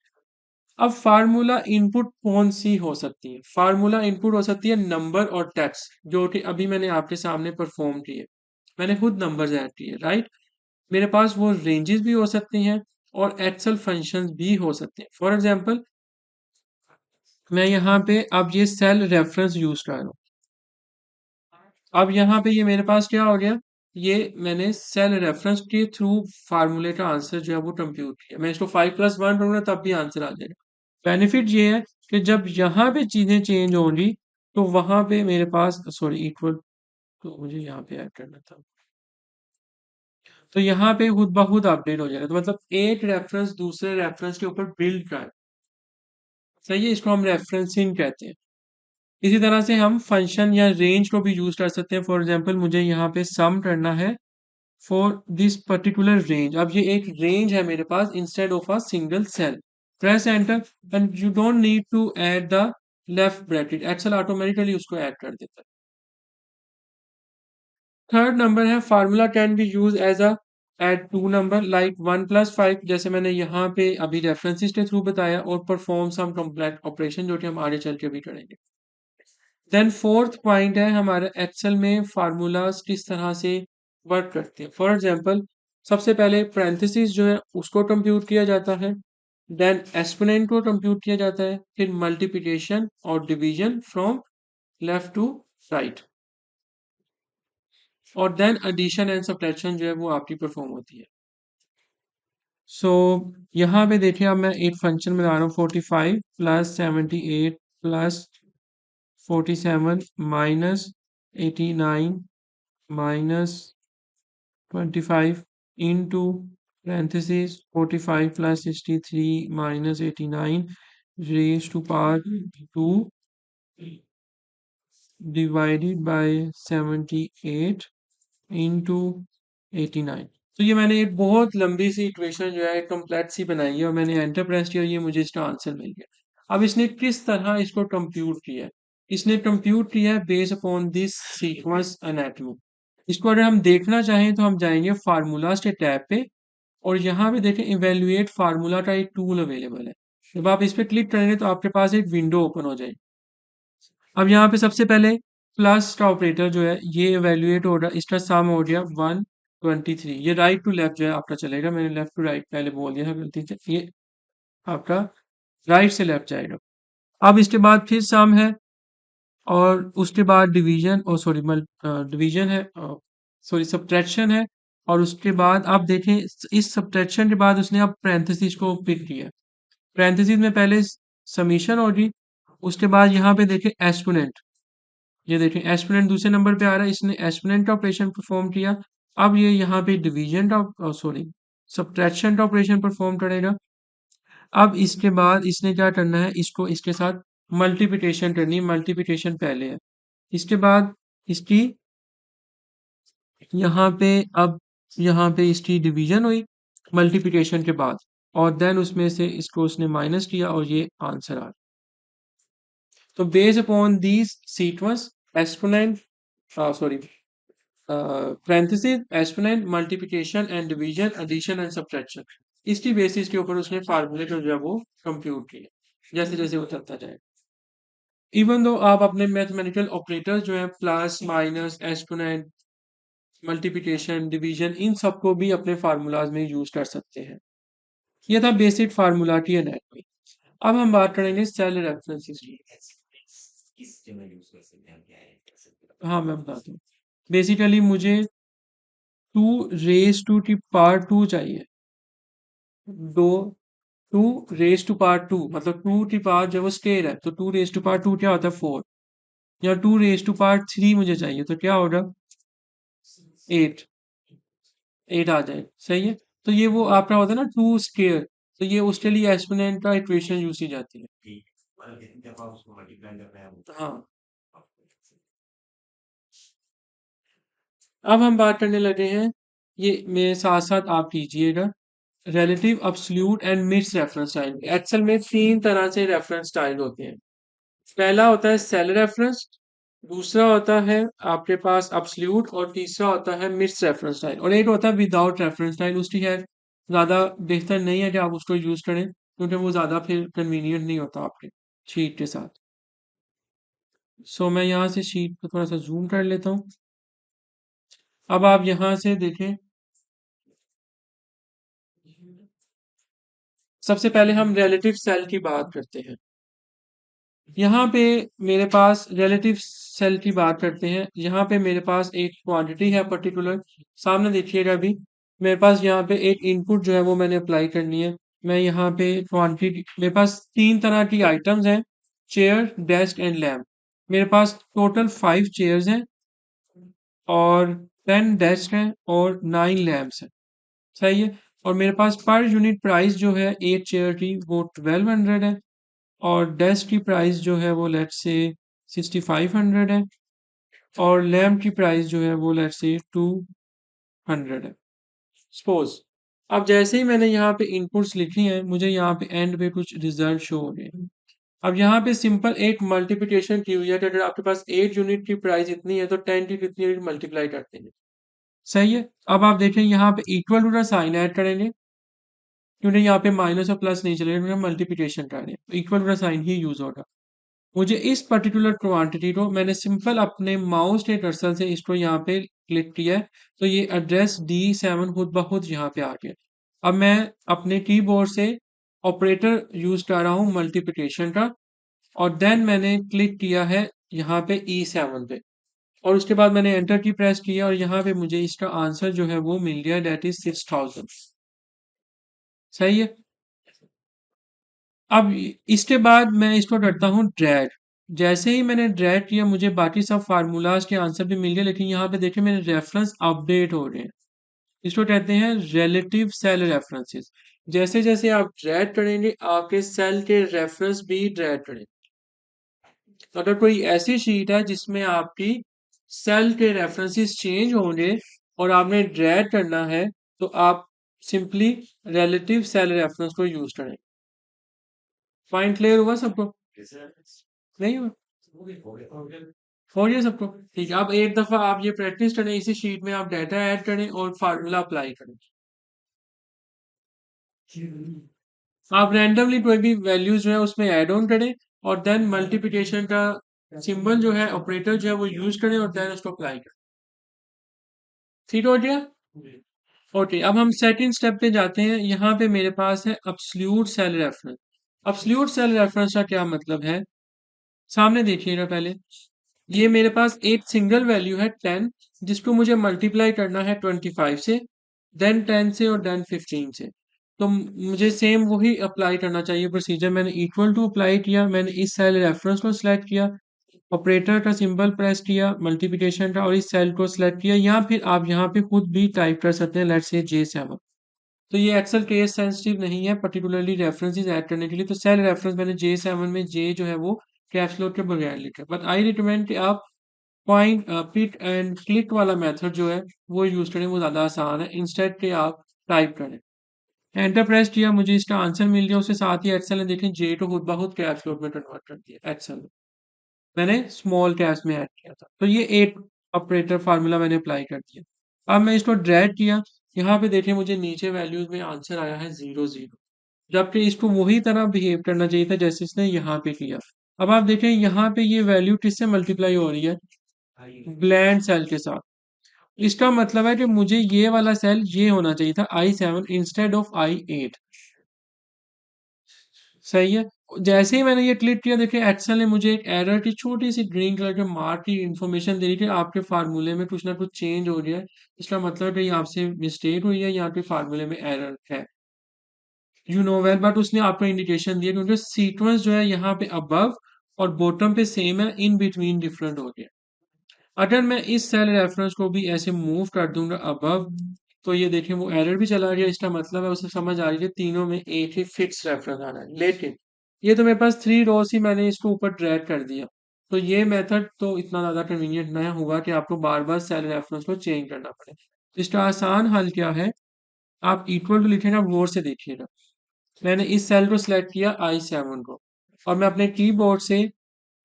अब फार्मूला इनपुट कौन सी हो सकती है? फार्मूला इनपुट हो सकती है नंबर और टेक्स्ट, जो कि अभी मैंने आपके सामने परफॉर्म किए। मैंने खुद नंबर्स ऐड किए, राइट। मेरे पास वो रेंजेस भी हो सकती हैं और एक्सेल फंक्शंस भी हो सकते हैं। फॉर एग्जांपल मैं यहाँ पे अब ये सेल रेफरेंस यूज कर रहा हूँ। अब यहाँ पे ये मेरे पास क्या हो गया, ये मैंने सेल रेफरेंस के थ्रू फार्मूले का आंसर जो है वो कंप्यूट किया। मैं इसको 5 + 1 करूंगा तब भी आंसर आ जाएगा। बेनिफिट ये है कि जब यहाँ पे चीजें चेंज होंगी तो वहां पे मेरे पास सॉरी इक्वल, तो मुझे यहाँ पे ऐड करना था, तो यहाँ पे खुद ब खुद अपडेट हो जाएगा। तो मतलब एक रेफरेंस दूसरे रेफरेंस के ऊपर बिल्ड कर, सही है, इसको हम रेफरेंसिंग कहते हैं। इसी तरह से हम फंक्शन या रेंज को भी यूज कर सकते हैं। फॉर एग्जांपल मुझे यहाँ पे सम करना है फॉर दिस पर्टिकुलर रेंज। अब ये एक रेंज है मेरे पास instead of a single cell. Press enter and you don't need to add the left bracket, Excel automatically उसको ऐड कर देता है। थर्ड नंबर है formula can be used as a aid to number like 1 + 5, जैसे मैंने यहाँ पे अभी रेफरेंसेस के थ्रू बताया, और परफॉर्म सम कॉम्प्लेक्स ऑपरेशन जो कि हम आगे चल के भी करेंगे। देन फोर्थ पॉइंट है हमारे एक्सेल में फार्मूलाज किस तरह से वर्क करते हैं। फॉर एग्जांपल सबसे पहले पैरेंथेसिस जो है उसको कंप्यूट किया जाता है, देन एक्सपोनेंट को कंप्यूट किया जाता है, फिर मल्टीप्लिकेशन और division from left to right, और देन एडिशन एंड सब्ट्रैक्शन जो है वो आपकी परफॉर्म होती है। सो यहाँ पे देखिए अब मैं एक फंक्शन बना रहा हूँ, 45 + 78 + 47 - 89 - 25 into parentheses 45 + 63 - 89 raised to power 2 divided by 78 into 89। तो ये मैंने एक बहुत लंबी सी इक्वेशन जो है कॉम्प्लेक्स सी बनाई है और मैंने एंटर प्रेस किया और ये मुझे इसका आंसर मिल गया। अब इसने किस तरह इसको कंप्यूट किया है? इसने कंप्यूट किया है based upon this sequence anatomy. इसको अगर हम देखना चाहें तो हम जाएंगे फार्मूलाज के टैब पे और यहाँ पे देखें इवेल्युएट फार्मूला का एक टूल अवेलेबल है। जब आप इस पे क्लिक करेंगे तो आपके पास एक विंडो ओपन हो जाएगी। अब यहाँ पे सबसे पहले प्लस का ऑपरेटर जो है ये इवेल्युएट हो रहा है, इसका सम हो गया 123। ये राइट टू लेफ्ट जो है आपका चलेगा, मैंने लेफ्ट टू राइट पहले बोल दिया था गलती से, ये आपका राइट से लेफ्ट जाएगा। अब इसके बाद फिर सम है और उसके बाद डिवीजन और सॉरी डिवीजन है, सॉरी सब्ट्रैक्शन है, और उसके बाद आप देखें इस सब्ट्रैक्शन के बाद उसने अब पैरेंथेसिस को पिक किया। पैरेंथेसिस में पहले समीशन होगी, उसके बाद यहाँ पे देखें एक्सपोनेंट, ये देखें एक्सपोनेंट दूसरे नंबर पे आ रहा है, इसने एक्सपोनेंट का ऑपरेशन परफॉर्म किया। अब ये यहाँ पे डिवीजन का सॉरी सब्ट्रैक्शन का ऑपरेशन परफॉर्म करेगा। अब इसके बाद इसने क्या करना है, इसको इसके साथ मल्टीप्लिकेशन करनी है, मल्टीप्लिकेशन पहले है। इसके बाद इसकी यहाँ पे अब यहाँ पे इसकी डिवीजन हुई मल्टीप्लिकेशन के बाद, और देन उसमें से इसको उसने माइनस किया और ये आंसर आ गया। तो based upon these sequence exponent sorry, parenthesis, exponent, multiplication and division, addition and subtraction, इसकी बेसिस के ऊपर उसने फार्मूले को जो है वो कंप्यूट किया जैसे जैसे वो चलता जाए। इवन दो आप अपने मैथमेटिकल ऑपरेटर्स जो है plus minus exponent multiplication division in सबको भी अपने फार्मूलाज में यूज कर सकते हैं। ये था बेसिक फार्मूला की एनाटॉमी। अब हम बात करेंगे सेल रेफरेंसेस की। हाँ मैं बताता हूँ। बेसिकली मुझे 2 रेज टू चाहिए। दो 2 रेज टू 2 मतलब 2 जब वो स्केयर है तो 2 रेज टू 2 क्या होता है 4, या 2 रेज टू 3 मुझे चाहिए तो क्या होगा 8, 8 आ जाए, सही है। तो ये वो आपका होता है ना 2 स्केयर, तो ये उसके लिए एक्सपोनेंट का इक्वेशन यूज की जाती है। हाँ, अब हम बात करने लगे हैं, ये मेरे साथ साथ आप कीजिएगा, relative absolute and mix reference style. Excel में 3 तरह से रेफरेंस स्टाइल होते हैं। पहला होता है सेल रेफरेंस, दूसरा होता है आपके पास अब्सोल्यूट, और तीसरा होता है मिक्स रेफरेंस स्टाइल, और एक होता है विदाउट रेफरेंस स्टाइल। उसकी खैर ज़्यादा बेहतर नहीं है कि आप उसको यूज़ करें, क्योंकि वो ज़्यादा फिर कन्वीनियंट नहीं होता आपके शीट के साथ। सो मैं यहाँ से शीट को थोड़ा सा जूम कर लेता हूँ। अब आप यहाँ से देखें, सबसे पहले हम रिलेटिव सेल की बात करते हैं। यहाँ पे मेरे पास रिलेटिव सेल की बात करते हैं। यहाँ पे मेरे पास एक क्वांटिटी है पर्टिकुलर, सामने देखिएगा अभी मेरे पास यहाँ पे एक इनपुट जो है वो मैंने अप्लाई करनी है। मैं यहाँ पे क्वांटिटी, मेरे पास 3 तरह की आइटम्स हैं, चेयर डेस्क एंड लैम्प। मेरे पास टोटल 5 चेयर्स हैं और 10 डेस्क हैं और 9 लैम्प्स हैं, सही है। और मेरे पास पर यूनिट प्राइस जो है एक चेयर की वो 1200 है, और डेस्क की प्राइस जो है वो लेट्स से 6500 है, और लैम्प की प्राइस जो है वो लेट्स से 200 है सपोज। अब जैसे ही मैंने यहाँ पे इनपुट्स लिखी हैं, मुझे यहाँ पे एंड पे कुछ रिजल्ट शो हो गए। अब यहाँ पे सिंपल एक मल्टीप्लिकेशन की हुई है कि अगर आपके पास 8 यूनिट की प्राइस इतनी है तो 10 की कितनी यूनिट मल्टीप्लाई करते हैं, सही है। अब आप देखें यहाँ पे इक्वल टू का साइन ऐड करेंगे, क्योंकि यहाँ पे माइनस और प्लस नहीं चलेगा, क्योंकि मल्टीप्लिकेशन कर रहे हैं, तो इक्वल टू का साइन ही यूज होगा। मुझे इस पर्टिकुलर क्वांटिटी को मैंने सिंपल अपने माउस के कर्सर से इसको यहाँ पे क्लिक किया है, तो ये एड्रेस D7 खुद ब खुद यहाँ पे आ गया। अब मैं अपने कीबोर्ड से ऑपरेटर यूज कर रहा हूँ मल्टीप्लिकेशन का, और देन मैंने क्लिक किया है यहाँ पे E7 पे, और उसके बाद मैंने एंटर की प्रेस किया, और यहाँ पे मुझे इसका आंसर जो है वो मिल गया, डेट इज 6000, सही है। अब इसके बाद मैं इसको करता हूँ ड्रैग। जैसे ही मैंने ड्रैग किया, मुझे बाकी सब फार्मूलाज के आंसर भी मिल गए, लेकिन यहाँ पे देखिए मेरे रेफरेंस अपडेट हो रहे हैं। इसको कहते हैं रिलेटिव सेल रेफरेंसेस। जैसे जैसे आप ड्रैग करेंगे, आपके सेल के रेफरेंस भी ड्रैग करेंगे। अगर कोई ऐसी शीट है जिसमें आपकी सेल के रेफरेंसेस चेंज होंगे और आपने ड्रैग करना है, तो आप सिंपली रिलेटिव सेल रेफरेंस को यूज करें। पॉइंट क्लियर हुआ सबको? नहीं हुआ? हो गया सबको? ठीक है। अब एक दफा आप ये प्रैक्टिस करें, इसी शीट में आप डाटा ऐड करें और फार्मूला अप्लाई करें। आप रैंडमली कोई भी वैल्यूज जो है उसमें ऐड ऑन करें, और देन मल्टीप्लिकेशन का सिंबल जो है ऑपरेटर जो है वो यूज करें, और देन उसको अप्लाई करें। ठीक हो गया? ओके, अब हम सेकंड स्टेप पे जाते हैं। यहाँ पे मेरे पास है absolute cell reference. Absolute cell reference का क्या मतलब है, सामने देखिएगा पहले। ये मेरे पास एक सिंगल वैल्यू है 10, जिसको मुझे मल्टीप्लाई करना है 25 से, देन 10 से, और देन 15 से। तो मुझे सेम वही अप्लाई करना चाहिए प्रोसीजर। मैंने इक्वल टू अप्लाई किया, मैंने इस सेल रेफरेंस को सिलेक्ट किया, ऑपरेटर का सिंबल प्रेस किया मल्टीप्लिकेशन का, और इस सेल को सिलेक्ट किया, या फिर आप यहाँ पे खुद भी टाइप कर सकते हैं, लेट्स से J7। तो ये एक्सेल केस सेंसिटिव नहीं है, पर्टिकुलरली रेफरेंसेस ऐड करने के लिए। तो सेल रेफरेंस मैंने J7 में J जो है वो कैप्स लॉक के बगैर लिखा, बट आई रिकमेंड कि आप पॉइंट पिक एंड क्लिक वाला मेथड जो है वो यूज करें, वो ज़्यादा आसान है, इंस्टेड के आप टाइप करें। एंटर प्रेस किया, मुझे इसका आंसर मिल गया। उसके साथ ही एक्सेल ने देखें J को खुद ब खुद कैप्स लॉक में कन्वर्ट कर दिया। एक्सेल मैंने स्मॉल कैप्स में ऐड किया था। तो ये एक ऑपरेटर फार्मूला मैंने अप्लाई कर दिया। अब मैं इसको ड्रैग किया, यहाँ पे देखें मुझे नीचे वैल्यूज में आंसर आया है 0 0, जबकि इसको वही तरह बिहेव करना चाहिए था जैसे इसने यहाँ पे किया। अब आप देखें यहाँ पे ये वैल्यू किससे मल्टीप्लाई हो रही है, ब्लैंड सेल के साथ। इसका मतलब है कि मुझे ये वाला सेल ये होना चाहिए था I7 इंस्टेड ऑफ I8। सही है। जैसे ही मैंने ये क्लिक किया, देखिए एक्सेल ने मुझे एक एरर की छोटी सी ग्रीन कलर के मार्क की इंफॉर्मेशन दे रही थी, आपके फार्मूले में कुछ ना कुछ चेंज हो गया है। इसका मतलब है ये आपसे मिस्टेक हुई है, यहाँ पे फार्मूले में एरर है, यू नो वेल। बट उसने आपको इंडिकेशन दिया क्योंकि सीक्वेंस जो है यहाँ पे अबव और बॉटम पे सेम है, इन बिटवीन डिफरेंट हो गया। अगर मैं इस सेल रेफरेंस को भी ऐसे मूव कर दूंगा अबव, तो ये देखें वो एरर भी चला गया। इसका मतलब है उसे समझ आ रही है तीनों में एक ही फिक्स रेफरेंस आ रहा है। लेकिन ये तो मेरे पास 3 रोज ही मैंने इसको ऊपर ड्रैग कर दिया, तो ये मेथड तो इतना ज़्यादा कन्वीनियंट नहीं हुआ कि आपको बार बार सेल रेफरेंस को चेंज करना पड़े। इसका आसान हल क्या है, आप इक्वल टू लिखेगा, गौर से देखिएगा। मैंने इस सेल को सिलेक्ट किया I7 को, और मैं अपने कीबोर्ड से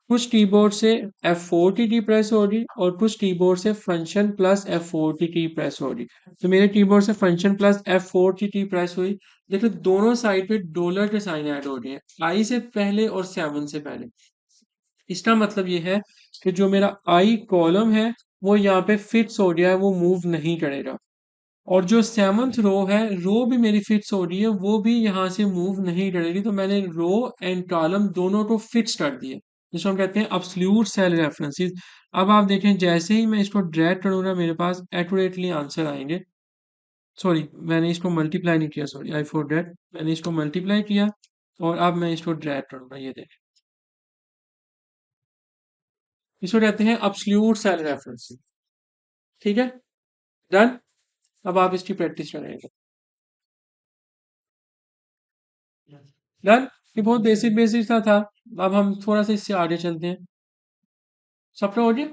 कुछ कीबोर्ड से F4 की की प्रेस होगी और कुछ कीबोर्ड से फंक्शन प्लस F4 की प्रेस होगी। तो मेरे कीबोर्ड से फंक्शन प्लस F4 की प्रेस हुई। देखो दोनों साइड पे डॉलर के साइन ऐड हो रहे हैं, I से पहले और 7 से पहले। इसका मतलब ये है कि जो मेरा I कॉलम है वो यहाँ पे फिक्स हो गया है, वो मूव नहीं करेगा। और जो 7th रो है, रो भी मेरी फिक्स हो रही है, वो भी यहाँ से मूव नहीं करेगी। तो मैंने रो एंड कॉलम दोनों को फिक्स कर दिए, जिसको हम कहते हैं अब्सोल्यूट सेल रेफरेंसेस। अब आप देखें जैसे ही मैं इसको ड्रैग करूंगा मेरे पास एक्यूरेटली आंसर आएंगे। सॉरी, मैंने इसको मल्टीप्लाई नहीं किया, सॉरी आई फॉर दैट, मैंने इसको मल्टीप्लाई किया और अब मैं इसको ड्रैग करूंगा, ये देखें, इसको कहते हैं अब्सोल्यूट सेल रेफरेंसेस। ठीक है, डन। अब आप इसकी प्रैक्टिस करेंगे। डन। ये बहुत बेसिक बेसिक सा था। अब हम थोड़ा सा इससे आगे चलते हैं। सबका हो गया।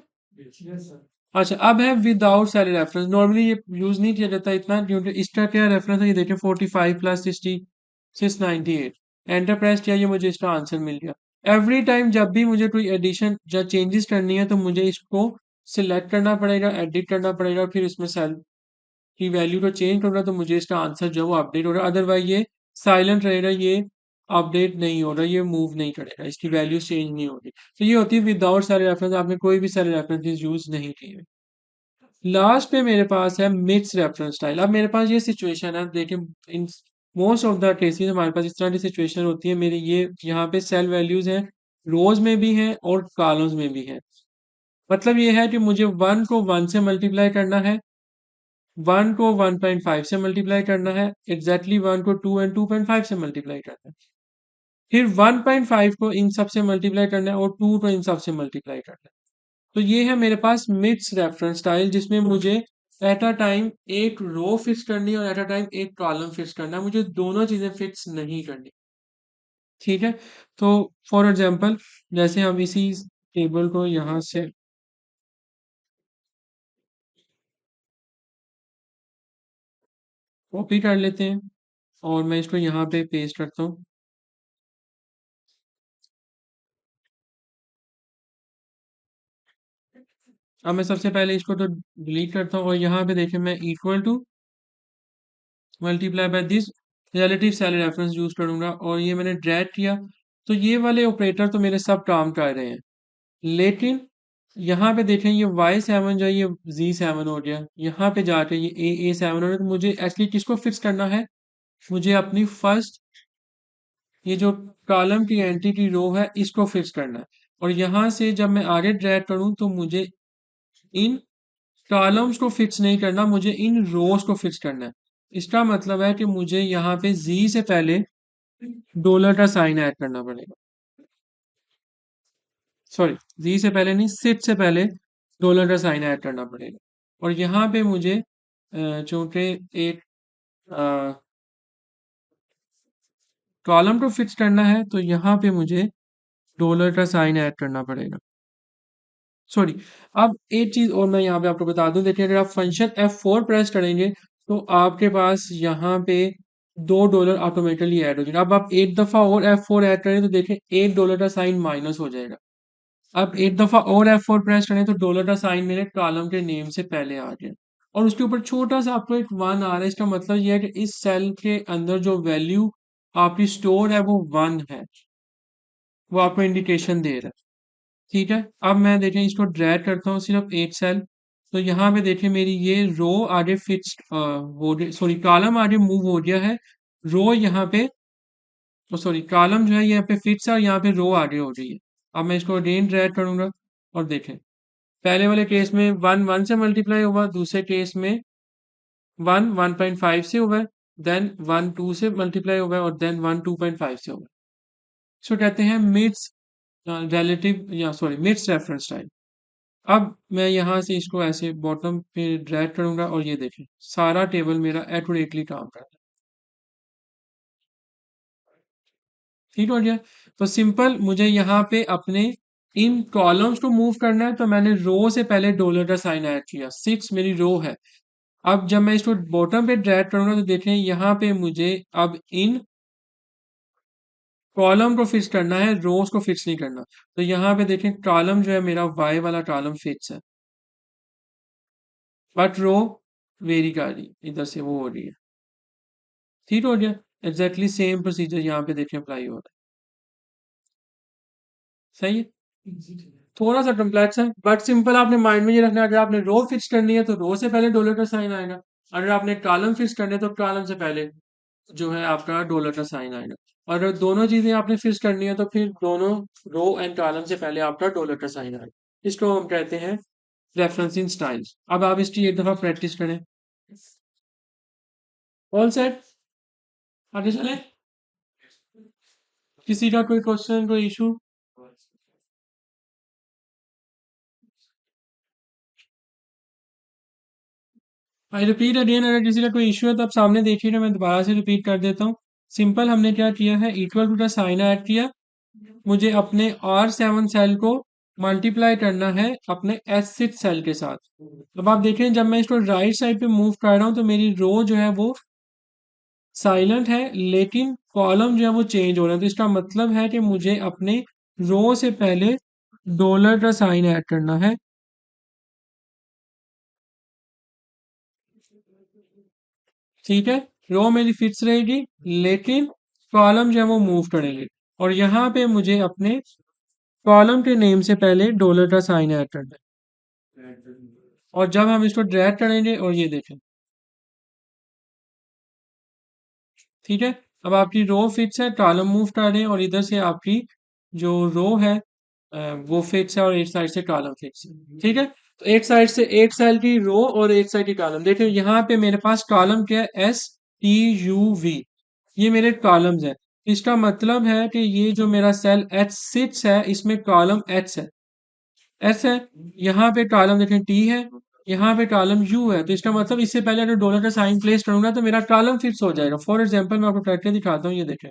अच्छा, अब है विदाउट सेल रेफरेंस। नॉर्मली ये यूज नहीं किया जाता इतना, क्योंकि इसका क्या रेफरेंस है, ये देखिए 45 प्लस 60 698। एंटर प्रेस किया, ये मुझे इसका आंसर मिल गया। एवरी टाइम जब भी मुझे कोई एडिशन या चेंजेस करनी है तो मुझे इसको सिलेक्ट करना पड़ेगा, एडिट करना पड़ेगा, फिर इसमें सेल की वैल्यू को चेंज करूंगा तो मुझे इसका आंसर जो वो अपडेट होगा। अदरवाइज ये साइलेंट रहेगा, ये अपडेट नहीं हो रहा, ये मूव नहीं करेगा, इसकी वैल्यू चेंज नहीं होगी। तो ये होती है विदाउट सेल रेफरेंस, आपने कोई भी सेल रेफरेंस यूज नहीं किए। लास्ट पे मेरे पास है मिक्स रेफरेंस स्टाइल। अब मेरे पास ये सिचुएशन है, देखिए in most of the cases हमारे पास इस तरह की सिचुएशन होती है। मेरे ये यहाँ पे सेल वैल्यूज हैं, रोज में भी हैं और कॉलम्स में भी हैं। मतलब ये है कि मुझे 1 को 1 से मल्टीप्लाई करना है, 1 को 1.5 से मल्टीप्लाई करना है, एग्जैक्टली 1 को 2 एंड 2.5 से मल्टीप्लाई करना है, फिर 1.5 को इन सब से मल्टीप्लाई करना है और 2 को इन सब से मल्टीप्लाई करना है। तो ये है मेरे पास मिक्स रेफरेंस स्टाइल, जिसमें मुझे एट अ टाइम एक रो फिक्स करनी है और एट अ टाइम एक कॉलम फिक्स करना है, मुझे दोनों चीजें फिक्स नहीं करनी। ठीक है। तो फॉर एग्जांपल, जैसे हम इसी टेबल को यहाँ से कॉपी कर लेते हैं और मैं इसको यहाँ पे पेस्ट करता हूँ। अब मैं सबसे पहले इसको तो डिलीट करता हूँ और यहाँ पे देखें मैं equal to multiply by this relative cell reference use करूंगा और ये मैंने ड्रैग किया। तो ये वाले ऑपरेटर तो मेरे सब काम कर रहे हैं, लेकिन यहाँ पे देखें ये Y7 जो है ये Z7 हो गया, यहाँ पे जाके ये A7 हो गया। तो मुझे एक्चुअली किसको फिक्स करना है, मुझे अपनी फर्स्ट ये जो कॉलम की एंट्री की रो है इसको फिक्स करना है। और यहाँ से जब मैं आगे ड्रैग करूँ तो मुझे इन कॉलम्स को फिक्स नहीं करना, मुझे इन रोज को फिक्स करना है। इसका मतलब है कि मुझे यहाँ पे Z से पहले डॉलर का साइन ऐड करना पड़ेगा। सॉरी, जी से पहले नहीं, सिट से पहले डॉलर का साइन ऐड करना पड़ेगा। और यहाँ पे मुझे चूंकि एक कॉलम को फिक्स करना है तो यहाँ पे मुझे डॉलर का साइन ऐड करना पड़ेगा। सॉरी, अब एक चीज और मैं यहाँ पे आपको बता दूं, देखिए अगर आप फंक्शन F4 प्रेस करेंगे तो आपके पास यहाँ पे $2 ऑटोमेटिकली ऐड हो जाएगा। अब आप एक दफा और F4 ऐड करें तो देखिए $1 का साइन माइनस हो जाएगा। अब एक दफ़ा और F4 प्रेस करें तो डॉलर का साइन मेरे कॉलम के नेम से पहले आ गया और उसके ऊपर छोटा सा आपको एक 1 आ रहा है। इसका मतलब ये है कि इस सेल के अंदर जो वैल्यू आपकी स्टोर है वो 1 है, वो आपको इंडिकेशन दे रहा है। ठीक है, अब मैं देखें इसको ड्रैग करता हूँ सिर्फ एक सेल, तो यहाँ पे देखें मेरी ये रो आगे फिक्स्ड हो गई, सॉरी कॉलम आगे मूव हो गया है, रो यहाँ पे, सॉरी कॉलम जो है यहाँ पे फिक्स है और यहाँ पे रो आगे हो रही है। अब मैं इसको अगेन ड्रैग करूंगा और देखें पहले वाले केस में 1 1 से मल्टीप्लाई हुआ, दूसरे केस में 1 1.5 से हुआ है, देन 1 2 से मल्टीप्लाई हुआ है और देन 1 2.5 से हुआ है। इसको कहते हैं मिड्स रिलेटिव या सॉरी मिड्स रेफरेंस टाइम। अब मैं यहाँ से इसको ऐसे बॉटम पे ड्रैग करूंगा और ये देखें सारा टेबल मेरा एक्यूरेटली काम कर रहा है। ठीक हो गया। तो सिंपल मुझे यहाँ पे अपने इन कॉलम्स को मूव करना है, तो मैंने रो से पहले डॉलर का साइन ऐड किया, 6 मेरी रो है। अब जब मैं इसको बॉटम पे ड्रैग करूंगा तो देखें यहाँ पे मुझे अब इन कॉलम को फिक्स करना है, रोज को फिक्स नहीं करना। तो यहाँ पे देखें कॉलम जो है मेरा वाई वाला कॉलम फिक्स है, बट रो वेरी कर रही इधर से वो हो रही है। ठीक हो गया। एग्जैक्टली सेम प्रोसीजर यहाँ पे देखें अप्लाई हो रहा है। सही है। थोड़ा सा कम्प्लेक्स है बट सिंपल, आपने माइंड में ये रखना है अगर आपने रो फिक्स करनी है तो रो से पहले डॉलर का साइन आएगा, अगर आपने कॉलम फिक्स करनी है तो कॉलम से पहले जो है आपका डॉलर का साइन आएगा, और अगर दोनों चीजें आपने फिक्स करनी है तो फिर दोनों रो एंड कॉलम से पहले आपका डॉलर का साइन आएगा। इसको हम कहते हैं रेफरेंसिंग स्टाइल्स। अब आप इसकी एक दफा प्रैक्टिस करें। ऑल सेट, आगे चले। किसी का कोई क्वेश्चन, कोई इशू? आई रिपीट अगेन, अगर किसी का कोई इशू है तो आप सामने देखिएगा, मैं दोबारा से रिपीट कर देता हूँ। सिंपल हमने क्या किया है, इक्वल टू का साइन ऐड किया, मुझे अपने R7 सेल को मल्टीप्लाई करना है अपने S6 सेल के साथ। अब आप देखें जब मैं इसको राइट साइड पे मूव कर रहा हूँ तो मेरी रो जो है वो साइलेंट है, लेकिन कॉलम जो है वो चेंज हो रहा है, तो इसका मतलब है कि मुझे अपने रो से पहले डॉलर का साइन ऐड करना है। ठीक है, रो मेरी फिक्स रहेगी लेकिन कॉलम जो है वो मूव करेंगे, और यहाँ पे मुझे अपने कॉलम के नेम से पहले डॉलर का साइन ऐड करना है। और जब हम इसको ड्रैग करेंगे और ये देखें, ठीक है, अब आपकी रो फिक्स है, कॉलम मूव कर रहे हैं और इधर से आपकी जो रो है वो फिक्स है और एक साइड से कॉलम फिक्स है। ठीक है, तो एक साइड से एक साइड की रो और एक साइड की कॉलम, देखिए यहाँ पे मेरे पास कॉलम क्या है, STUV, ये मेरे कॉलम्स है। इसका मतलब है कि ये जो मेरा सेल H6 है इसमें कॉलम H है, S है, यहाँ पे कॉलम देखें T है, यहाँ पे कॉलम U है, तो इसका मतलब इससे पहले अगर डॉलर का साइन प्लेस करूंगा तो मेरा कॉलम फिक्स हो जाएगा। फॉर एग्जांपल मैं आपको करके दिखाता हूँ, ये देखें,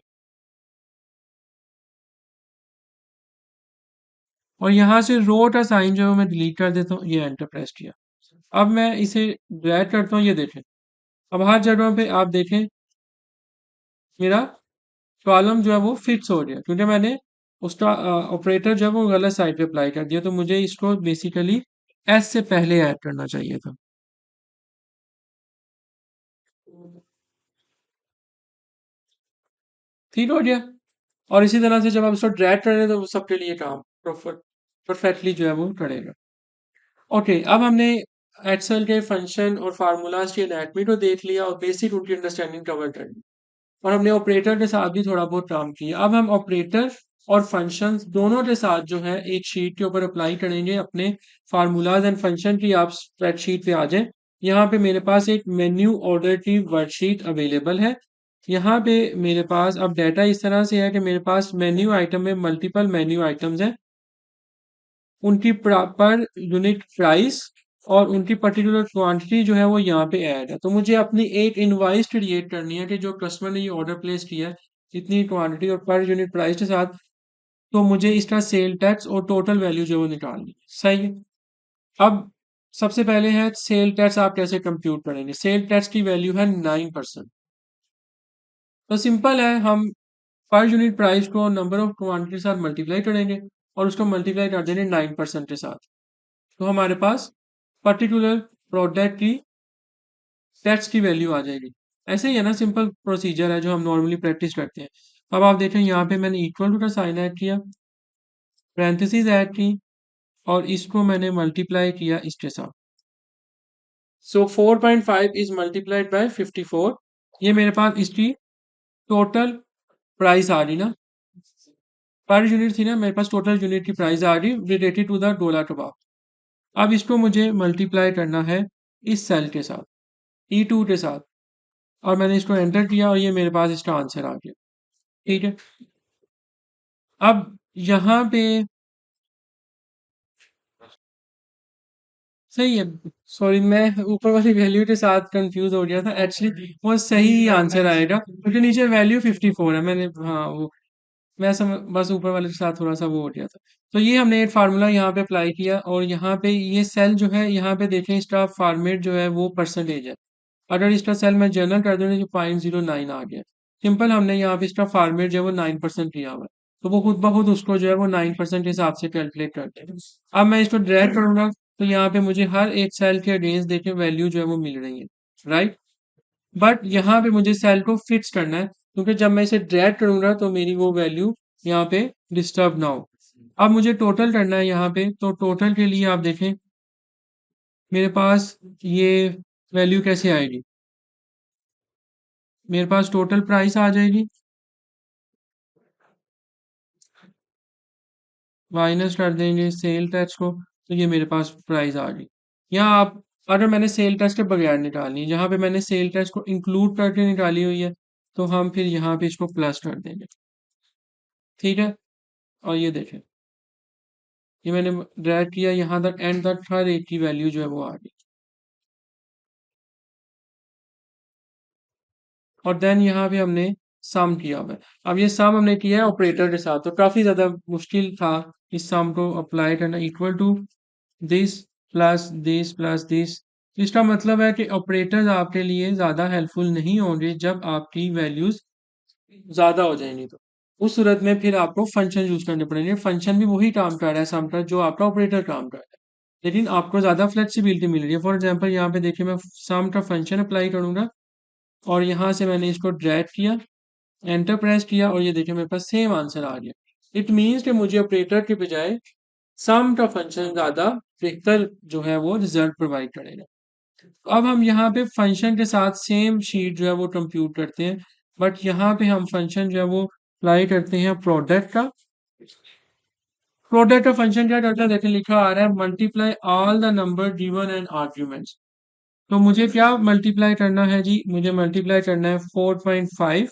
और यहाँ से रो का साइन जो है मैं डिलीट कर देता हूँ, ये एंटर प्रेस किया। अब मैं इसे ड्रैग करता हूँ, ये देखें, अब हर जगह पे आप देखें मेरा कॉलम जो है वो फिक्स हो गया, क्योंकि मैंने उसका ऑपरेटर जो है वो गलत साइड पे अप्लाई कर दिया, तो मुझे इसको बेसिकली S से पहले ऐड करना चाहिए था। ठीक हो गया। और इसी तरह से जब आप इसको ड्रैग कर रहे हैं तो वो सबके लिए काम परफेक्टली जो है वो करेगा। ओके, अब हमने एक्सेल के फंक्शन और फार्मूलाज की एनाटमी को देख लिया और बेसिक उनकी अंडरस्टैंडिंग कवर कर ली, और हमने ऑपरेटर के साथ भी थोड़ा बहुत काम किया। अब हम ऑपरेटर और फंक्शंस दोनों के साथ जो है एक शीट के ऊपर अप्लाई करेंगे अपने फार्मूलाज एंड फंक्शन की। आप स्प्रेडशीट पे आ जाएं, यहाँ पे मेरे पास एक मेन्यू ऑर्डर की वर्कशीट अवेलेबल है। यहाँ पे मेरे पास अब डाटा इस तरह से है कि मेरे पास मेन्यू आइटम में मल्टीपल मेन्यू आइटम्स हैं, उनकी पर यूनिट प्राइस और उनकी पर्टिकुलर क्वांटिटी जो है वो यहाँ पे ऐड है। तो मुझे अपनी एक इनवाइस क्रिएट करनी है कि जो कस्टमर ने ये ऑर्डर प्लेस किया है इतनी क्वांटिटी और पर यूनिट प्राइस के साथ, तो मुझे इसका सेल टैक्स और टोटल वैल्यू जो है वो निकालनी है। सही है। अब सबसे पहले है सेल टैक्स, आप कैसे कंप्यूट करेंगे? सेल टैक्स की वैल्यू है 9%। तो सिंपल है, हम पर यूनिट प्राइस को नंबर ऑफ क्वांटिटी के साथ मल्टीप्लाई करेंगे, और उसको मल्टीप्लाई कर देंगे 9% के साथ, तो हमारे पास पर्टिकुलर प्रोडक्ट की टैक्स की वैल्यू आ जाएगी। ऐसे ही है ना, सिंपल प्रोसीजर है जो हम नॉर्मली प्रैक्टिस करते हैं। अब आप देखें यहाँ पे मैंने इक्वल टू का साइन ऐड किया, पैरेंथेसिस ऐड की, और इसको मैंने मल्टीप्लाई किया इसके साथ। सो 4.5 इज मल्टीप्लाइड बाय 54। ये मेरे पास इसकी टोटल प्राइस आ रही ना, पर यूनिट थी ना मेरे पास, टोटल यूनिट की प्राइस आ रही रिलेटेड टू द डॉलर कबाब। अब इसको मुझे मल्टीप्लाई करना है इस सेल के साथ, E2 के साथ, और मैंने इसको एंटर किया और ये मेरे पास इसका आंसर आ गया। ठीक है, अब यहाँ पे सही है, सॉरी मैं ऊपर वाली वैल्यू के साथ कंफ्यूज हो गया था, एक्चुअली वो सही आंसर आएगा क्योंकि नीचे वैल्यू 54 है, मैंने हाँ वो मैं बस ऊपर वाले के साथ थोड़ा सा वो हो गया था। तो ये हमने एक फार्मूला यहाँ पे अप्लाई किया, और यहाँ पे ये सेल जो है यहाँ पे देखें इसका फॉर्मेट जो है वो परसेंटेज है। अगर इसका सेल मैं जनरल कर दूँ तो 0.09 आ गया। सिंपल, हमने यहाँ पे इसका फॉर्मेट जो है वो 9% लिया हुआ है, तो वो खुद ब खुद उसको जो है वो 9% के हिसाब से कैलकुलेट करते हैं। अब मैं इसको ड्रैग करूंगा तो यहाँ पे मुझे हर एक सेल के अगेंस्ट देखें वैल्यू जो है वो मिल रही है, राइट। बट यहाँ पे मुझे सेल को फिक्स करना है, क्योंकि जब मैं इसे ड्रैग करूंगा तो मेरी वो वैल्यू यहाँ पे डिस्टर्ब ना हो। अब मुझे टोटल करना है यहाँ पे, तो टोटल के लिए आप देखें मेरे पास ये वैल्यू कैसे आएगी। मेरे पास टोटल प्राइस आ जाएगी, माइनस कर देंगे सेल टैक्स को, तो ये मेरे पास प्राइस आ गई। यहाँ आप, अगर मैंने सेल टैक्स के बगैर निकालनी है, जहाँ पे मैंने सेल टैक्स को इंक्लूड करके निकाली हुई है, तो हम फिर यहाँ पे इसको प्लस कर देंगे। ठीक है, और ये देखें, ये मैंने ड्रैग किया यहाँ तक, एंड तक हर एक की वैल्यू जो है वो आ गई। और देन यहाँ पे हमने सम किया हुआ है। अब ये सम हमने किया है ऑपरेटर के साथ, तो काफी ज्यादा मुश्किल था इस सम को अप्लाई करना। Equal to this plus this plus this, इसका मतलब है कि ऑपरेटर्स आपके लिए ज्यादा हेल्पफुल नहीं होंगे जब आपकी वैल्यूज ज्यादा हो जाएंगी। तो उस सूरत में फिर आपको फंक्शन यूज करने पड़ेंगे। फंक्शन भी वही काम कर रहा है सम का जो आपका ऑपरेटर काम कर रहा है, लेकिन आपको ज्यादा फ्लेक्सिबिलिटी मिल रही है। फॉर एग्जाम्पल यहाँ पे देखिए, मैं सम का फंक्शन अप्लाई करूंगा और यहाँ से मैंने इसको ड्रैग किया, एंटर प्रेस किया, और ये देखिए मेरे पास सेम आंसर आ गया। इट मीन्स कि मुझे ऑपरेटर के बजाय सम का फंक्शन ज्यादा बेहतर जो है वो रिजल्ट प्रोवाइड करेगा। अब हम यहाँ पे फंक्शन के साथ सेम शीट जो है वो कंप्यूट करते हैं, बट यहाँ पे हम फंक्शन जो है वो अप्लाई करते हैं प्रोडक्ट का। प्रोडक्ट का फंक्शन क्या करता है, देखिए लिखा आ रहा है multiply all the number given and arguments. तो मुझे क्या मल्टीप्लाई करना है जी, मुझे मल्टीप्लाई करना है 4.5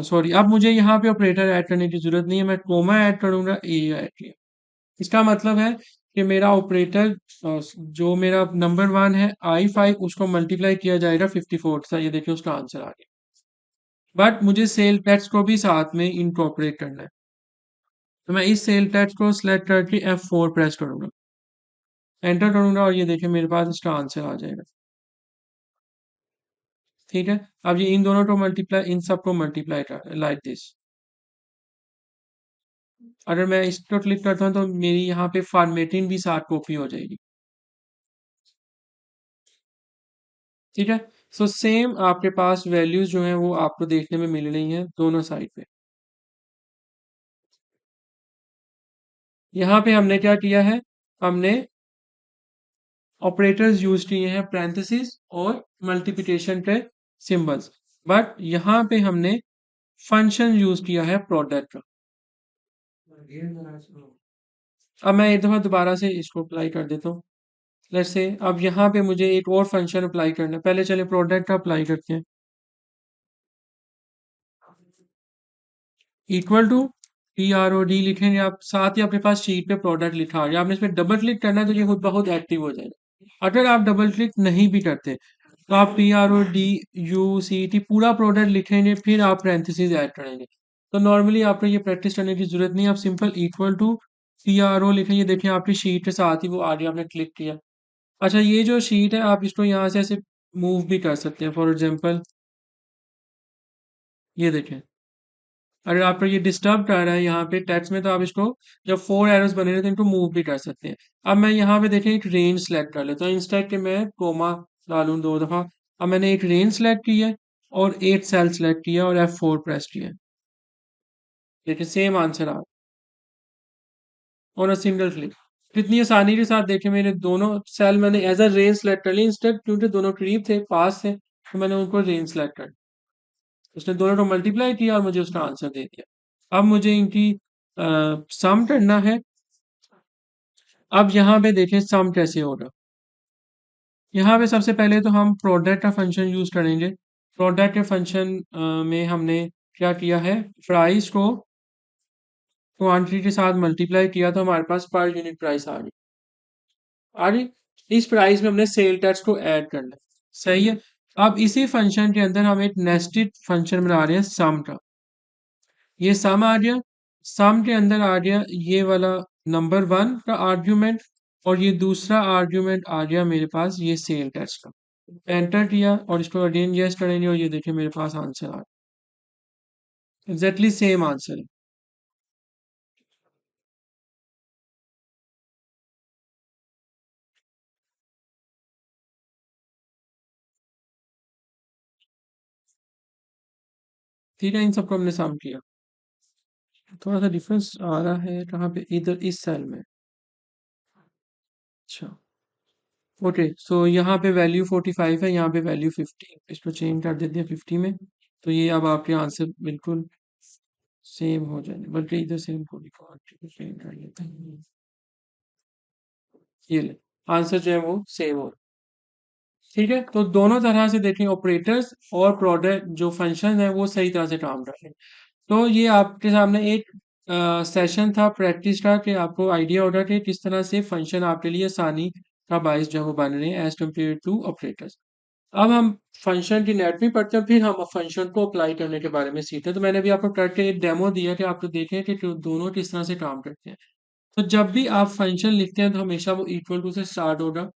सॉरी, अब मुझे यहाँ पे ऑपरेटर ऐड करने की जरूरत नहीं है, मैं कोमा ऐड करूंगा, ए ऐड किया। इसका मतलब है कि मेरा ऑपरेटर जो मेरा नंबर 1 है I5, उसको मल्टीप्लाई किया जाएगा 54 से, ये देखिए उसका आंसर आ गया। बट मुझे सेल टैक्स को भी साथ में इनकॉर्पोरेट करना है, तो मैं इस सेल टैक्स को सिलेक्ट करके F4 प्रेस करूंगा, एंटर करूंगा, और ये देखिए मेरे पास इसका आंसर आ जाएगा। ठीक है, अब ये इन दोनों को मल्टीप्लाई, इन सबको मल्टीप्लाई कर लाइक दिस। अगर मैं इसको क्लिक करता हूँ तो मेरी यहाँ पे फॉर्मेटिंग भी साथ कॉपी हो जाएगी। ठीक है, सो सेम आपके पास वैल्यूज जो हैं वो आपको देखने में मिल रही हैं दोनों साइड पे। यहाँ पे हमने क्या किया है, हमने ऑपरेटर्स यूज किए हैं पैरेंथेसिस और मल्टीप्लिकेशन के सिंबल्स, बट यहाँ पे हमने फंक्शन यूज किया है प्रोडक्ट का। अब मैं एक दफा दोबारा से इसको अप्लाई कर देता हूँ। लेट्स से अब यहाँ पे मुझे एक और फंक्शन अप्लाई करना है, पहले चले प्रोडक्ट का अप्लाई करते हैं। इक्वल टू PROD लिखेंगे आप, साथ ही आपके पास शीट पे प्रोडक्ट लिखा आ गया, आपने इस पर डबल क्लिक करना है तो ये खुद ब खुद एक्टिव हो जाएगा। अगर आप डबल क्लिक नहीं भी करते तो आप PRODUCT पूरा प्रोडक्ट लिखेंगे, फिर आप पैरेंथेसिस ऐड करेंगे। तो नॉर्मली आपको ये प्रैक्टिस करने की जरूरत नहीं है, आप सिंपल इक्वल टू PRO लिखेंगे, देखिए आपकी शीट के साथ ही वो आ गया, आपने क्लिक किया। अच्छा, ये जो शीट है आप इसको यहाँ से ऐसे मूव भी कर सकते हैं, फॉर एग्जाम्पल ये देखें, अगर आपको ये डिस्टर्ब कर रहा है यहाँ पे टेक्स्ट में, तो आप इसको जब 4 एरोज बने रहते हैं इनको मूव भी कर सकते हैं। अब मैं यहाँ पे देखें एक रेंज सेलेक्ट कर लेता हूँ, इंस्टेड कि मैं कोमा डालूं 2 दफा। अब मैंने एक रेंज सेलेक्ट की है और 8 सेल सेलेक्ट किया और F4 प्रेस किया। देखिए सेम आंसर आ और सिंगल क्लिक। कितनी आसानी के साथ देखें मेरे दोनों सेल मैंने एज अ रेंज सेलेक्ट कर ली, इंस्टेड क्योंकि दोनों करीब थे, पास थे, तो मैंने उनको रेंज सेलेक्ट कर, उसने दोनों को मल्टीप्लाई किया और मुझे उसका आंसर दे दिया। अब मुझे इनकी सम करना है। अब यहाँ पे देखें सम कैसे होगा। यहाँ पे सबसे पहले तो हम प्रोडक्ट का फंक्शन यूज करेंगे। प्रोडक्ट के फंक्शन में हमने क्या किया है, प्राइस को क्वांटिटी के साथ मल्टीप्लाई किया तो हमारे पास पर यूनिट प्राइस आ गई। आ गई। इस प्राइस में हमने सेल टैक्स को ऐड करना है। सही है। अब इसी फंक्शन के अंदर हम एक नेस्टेड फंक्शन बना रहे हैं सम का। ये सम आ गया। सम के अंदर आ गया ये वाला नंबर 1 का आर्ग्यूमेंट, और ये दूसरा आर्ग्यूमेंट आ गया मेरे पास ये सेल टैक्स का। एंटर किया और इसको अगेन यस करेंगे और ये देखिए मेरे पास आंसर आ गया। एग्जैक्टली सेम आंसर है। ठीक है, इन सबको हमने सम किया। थोड़ा सा डिफरेंस आ रहा है कहाँ पे, इधर इस सेल में। अच्छा, ओके, सो यहाँ पे वैल्यू 45 है, यहाँ पे वैल्यू 50, इसको चेंज कर देते हैं 50 में। तो ये अब आपके आंसर बिल्कुल सेम हो जाएंगे, बल्कि इधर सेम 44 चेंज कर लेते हैं। ये ले, आंसर जो है वो सेम हो। ठीक है, तो दोनों तरह से देखें, ऑपरेटर्स और प्रोडक्ट जो फंक्शन है वो सही तरह से काम कर रहे हैं। तो ये आपके सामने एक सेशन था प्रैक्टिस का, कि आपको आइडिया होगा कि किस तरह से फंक्शन आपके लिए आसानी का बायस जो है वो बन रहे हैं एज कम्पेयर टू ऑपरेटर्स। अब हम फंक्शन की नेट में पढ़ते हैं, फिर हम फंक्शन को अप्लाई करने के बारे में सीखते हैं। तो मैंने भी आपको करके एक डेमो दिया कि आपको देखें कि दोनों किस तरह से काम करते हैं। तो जब भी आप फंक्शन लिखते हैं तो हमेशा वो इक्वल टू से स्टार्ट होगा।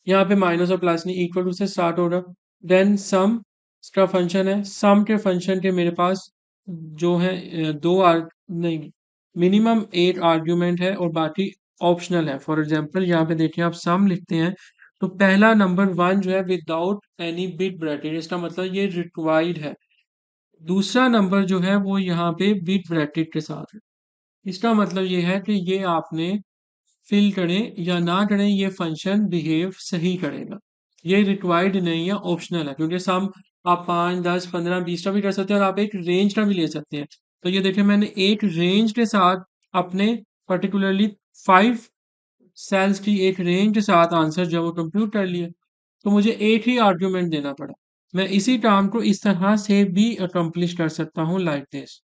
यहाँ पे माइनस और प्लस नहीं, इक्वल टू से स्टार्ट होगा। देन सम का फंक्शन है, सम के फंक्शन के मेरे पास जो है दो आर नहीं, मिनिमम 8 आर्ग्यूमेंट है और बाकी ऑप्शनल है। फॉर एग्जांपल यहाँ पे देखिए आप सम लिखते हैं तो पहला नंबर 1 जो है विदाउट एनी बिट ब्रैकेट, इसका मतलब ये रिक्वायर्ड है। दूसरा नंबर जो है वो यहाँ पे बिट ब्रैकेट के साथ है, इसका मतलब ये है कि ये आपने फिल करें या ना करें ये फंक्शन बिहेव सही करेगा। ये रिक्वायर्ड नहीं है, ऑप्शनल है, क्योंकि सम आप 5 10 15 20 का भी कर सकते हैं और आप एक रेंज का भी ले सकते हैं। तो ये देखिए मैंने एक रेंज के साथ अपने पर्टिकुलरली 5 सेल्स की एक रेंज के साथ आंसर जो है वो कंप्यूट कर लिया। तो मुझे एक ही आर्ग्यूमेंट देना पड़ा। मैं इसी काम को इस तरह से भी अकम्प्लिश कर सकता हूँ, लाइक दिस।